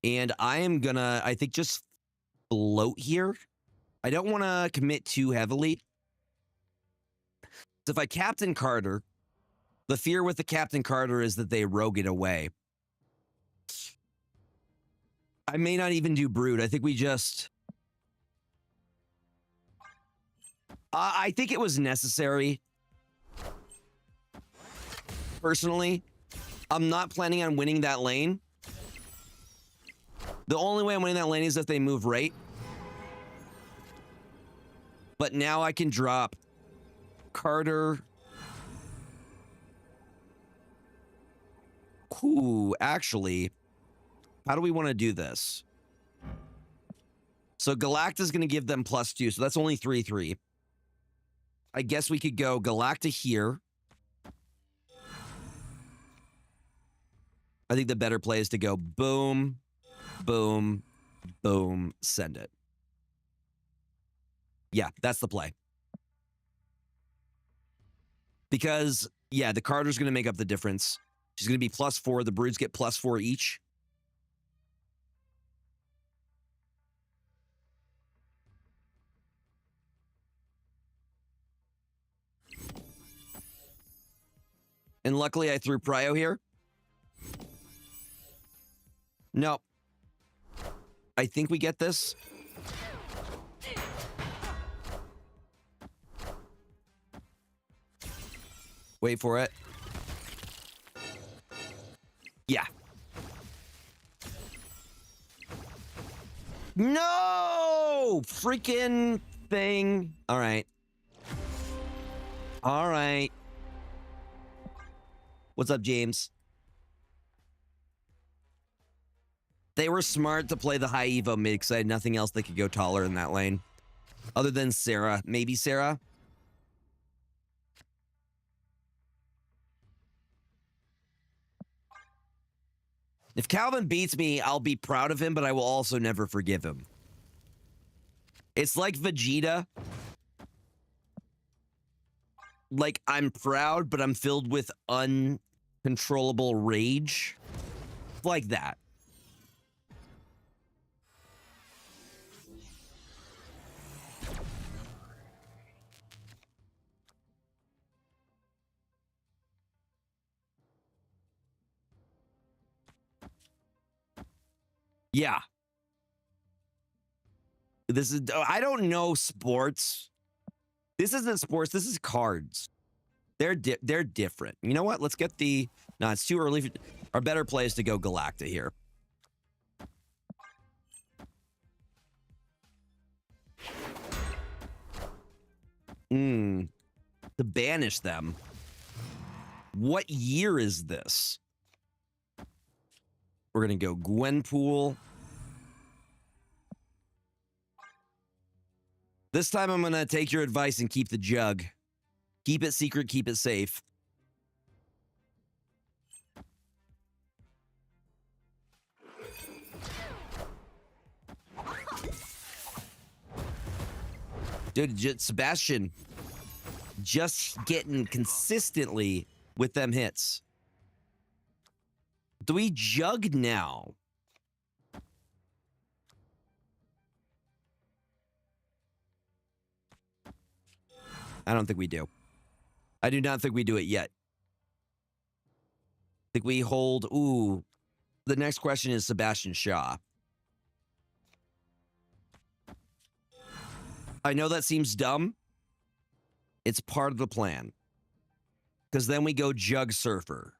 And I am going to, I think, just float here. I don't want to commit too heavily. So if I Captain Carter, the fear with the Captain Carter is that they rogue it away. I may not even do Brood. I think we just... I think it was necessary. Personally, I'm not planning on winning that lane. The only way I'm winning that lane is if they move right. But now I can drop Carter. Ooh, actually, how do we want to do this? So Galacta's going to give them +2, so that's only 3-3. I guess we could go Galacta here. I think the better play is to go boom, boom, boom, send it. Yeah, that's the play. Because, yeah, the Carter's going to make up the difference. She's going to be +4. The Broods get +4 each. And luckily I threw Prio here. No. I think we get this. Wait for it. Yeah. No! Freaking thing. All right. All right. What's up, James? They were smart to play the high Evo mid because I had nothing else that could go taller in that lane. Other than Sarah. Maybe Sarah? If Calvin beats me, I'll be proud of him, but I will also never forgive him. It's like Vegeta. Like, I'm proud, but I'm filled with uncontrollable rage. Like that. Yeah. This is, I don't know sports. This isn't sports. This is cards. They're different. You know what? Let's get the, no, it's too early. Our better play is to go Galacta here. To banish them. What year is this? We're going to go Gwenpool. This time I'm going to take your advice and keep the jug. Keep it secret, keep it safe. Dude, Sebastian just getting consistently with them hits. Do we jug now? I don't think we do. I do not think we do it yet. I think we hold... Ooh. The next question is Sebastian Shaw. I know that seems dumb. It's part of the plan. Because then we go Jug Surfer.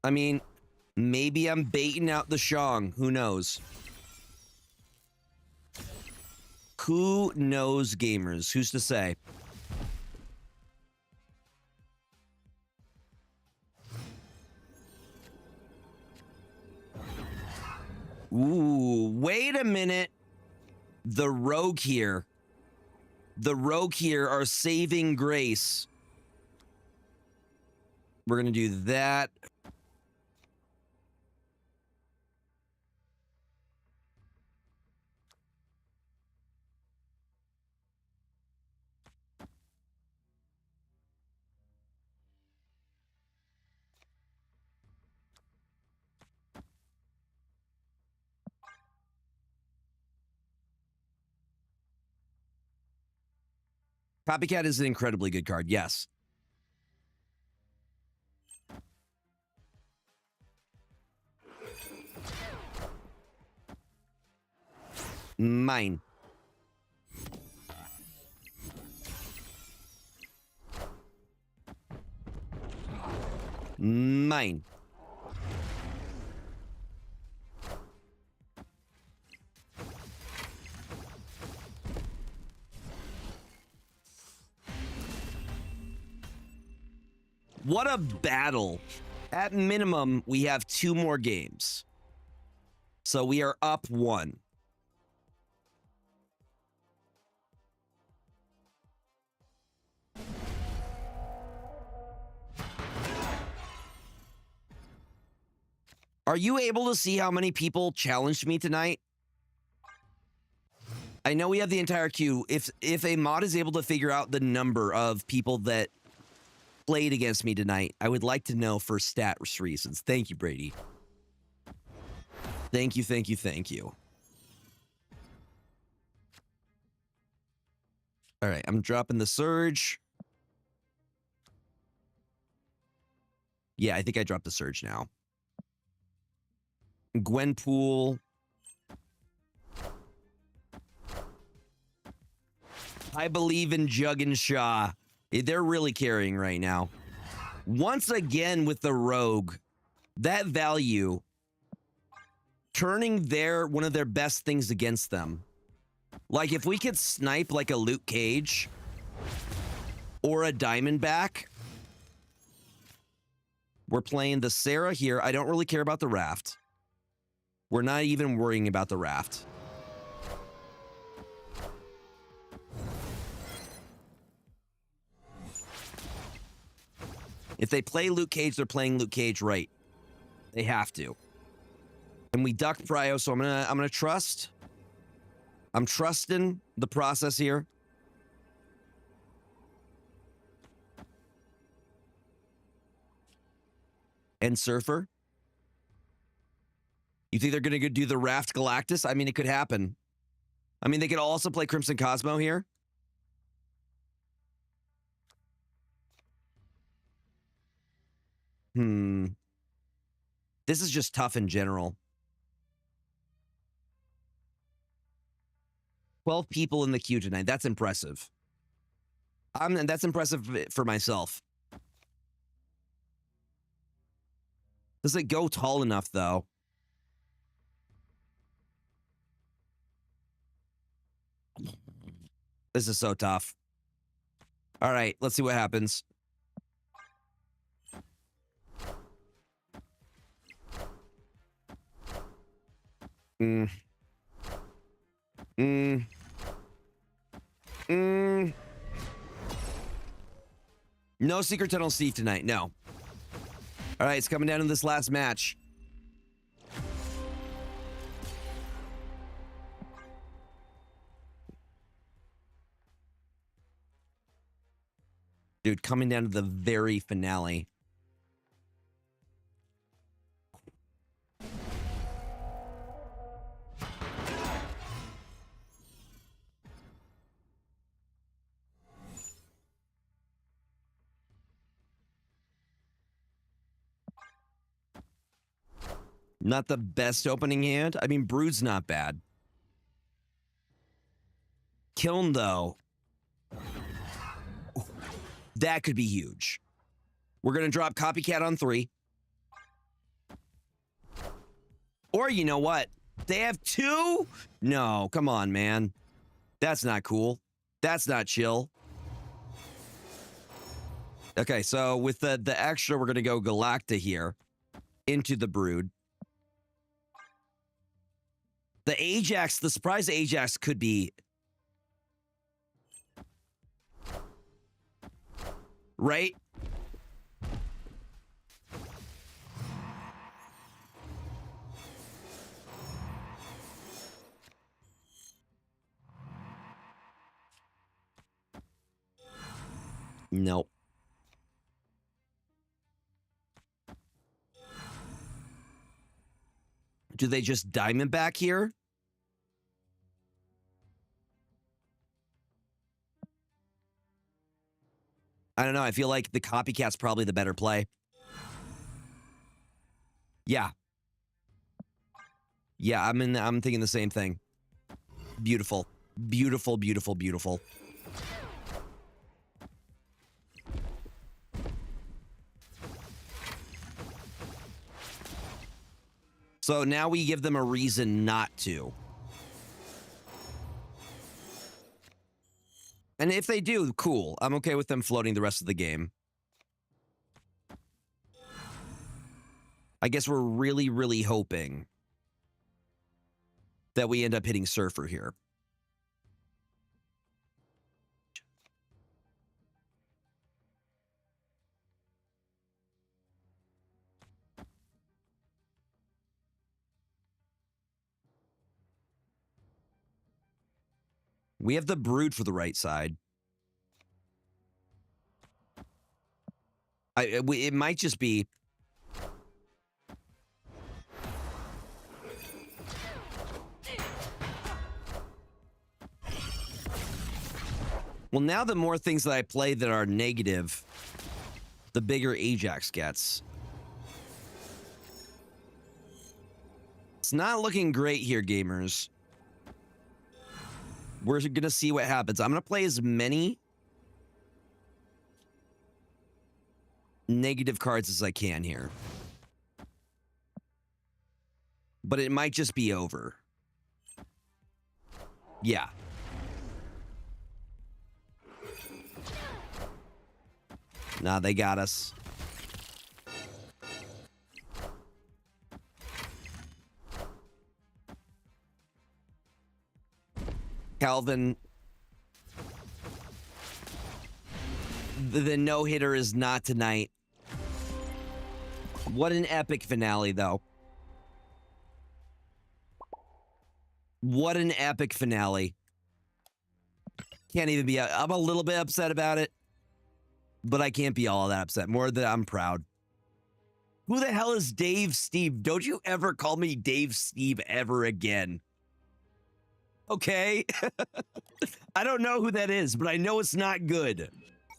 I mean, maybe I'm baiting out the Shang. Who knows? Who knows, gamers? Who's to say? Ooh, wait a minute. The rogue here. The rogue here are saving grace. We're going to do that. Copycat is an incredibly good card, yes. Mine. Mine. What a battle. At minimum, we have 2 more games. So we are up 1. Are you able to see how many people challenged me tonight? I know we have the entire queue. If a mod is able to figure out the number of people that played against me tonight, I would like to know for stats reasons. Thank you, Brady. Thank you, thank you, thank you. All right, I'm dropping the Surge. Yeah, I think I dropped the Surge now. Gwenpool. I believe in Jug and Shaw. They're really carrying right now. Once again with the Rogue, that value, turning one of their best things against them. Like if we could snipe like a Luke Cage or a Diamondback. We're playing the Sarah here. I don't really care about the Raft. We're not even worrying about the Raft. If they play Luke Cage, they're playing Luke Cage right. They have to. And we ducked Prio, so I'm gonna trust. I'm trusting the process here. And Surfer. You think they're gonna go do the Raft Galactus? I mean, it could happen. I mean, they could also play Crimson Cosmo here. This is just tough in general. 12 people in the queue tonight. That's impressive. That's impressive for myself. Does it go tall enough, though? This is so tough. All right, let's see what happens. No Secret Tunnel Steve tonight, no. All right, it's coming down to this last match. Dude, coming down to the very finale. Not the best opening hand. I mean, Brood's not bad. Kiln, though. That could be huge. We're going to drop Copycat on 3. Or you know what? They have 2? No, come on, man. That's not cool. That's not chill. Okay, so with the extra, we're going to go Galacta here into the Brood. The Ajax, the surprise Ajax could be... Right? Nope. Do they just Diamondback here? I don't know. I feel like the Copycat's probably the better play. Yeah. Yeah, I'm thinking the same thing. Beautiful. Beautiful, beautiful, beautiful. So now we give them a reason not to. And if they do, cool. I'm okay with them floating the rest of the game. I guess we're really, really hoping that we end up hitting Surfer here. We have the Brood for the right side. It might just be... Well, now the more things that I play that are negative, the bigger Ajax gets. It's not looking great here, gamers. We're going to see what happens. I'm going to play as many negative cards as I can here. But it might just be over. Yeah. Nah, they got us. Calvin, the no-hitter is not tonight. What an epic finale, though. What an epic finale. Can't even be... I'm a little bit upset about it, but I can't be all that upset. More than I'm proud. Who the hell is Dave Steve? Don't you ever call me Dave Steve ever again. Okay? I don't know who that is, but I know it's not good.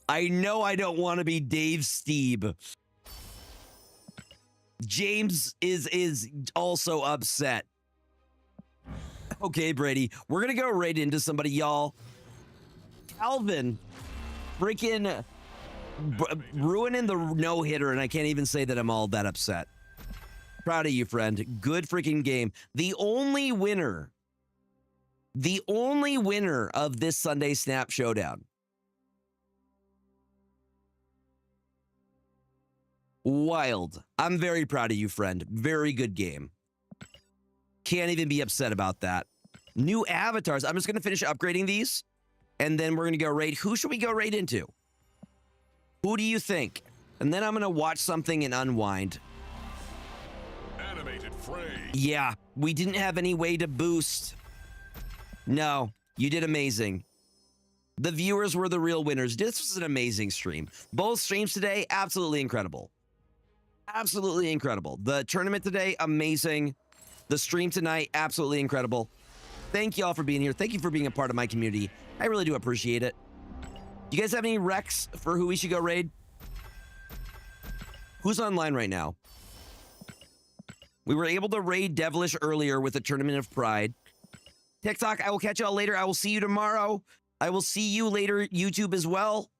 I know I don't want to be Dave Steve. James is also upset. Okay, Brady, we're going to go right into somebody, y'all. Calvin freaking ruining the no-hitter, and I can't even say that I'm all that upset. Proud of you, friend. Good freaking game. The only winner of this Sunday Snap Showdown. Wild. I'm very proud of you, friend. Very good game. Can't even be upset about that. New avatars. I'm just going to finish upgrading these, and then we're going to go raid. Who should we go raid into? Who do you think? And then I'm going to watch something and unwind. Animated fray. Yeah, we didn't have any way to boost. No, you did amazing. The viewers were the real winners. This was an amazing stream. Both streams today, absolutely incredible. Absolutely incredible. The tournament today, amazing. The stream tonight, absolutely incredible. Thank you all for being here. Thank you for being a part of my community. I really do appreciate it. You guys have any recs for who we should go raid? Who's online right now? We were able to raid Devilish earlier with the Tournament of Pride. TikTok, I will catch y'all later. I will see you tomorrow. I will see you later, YouTube, as well.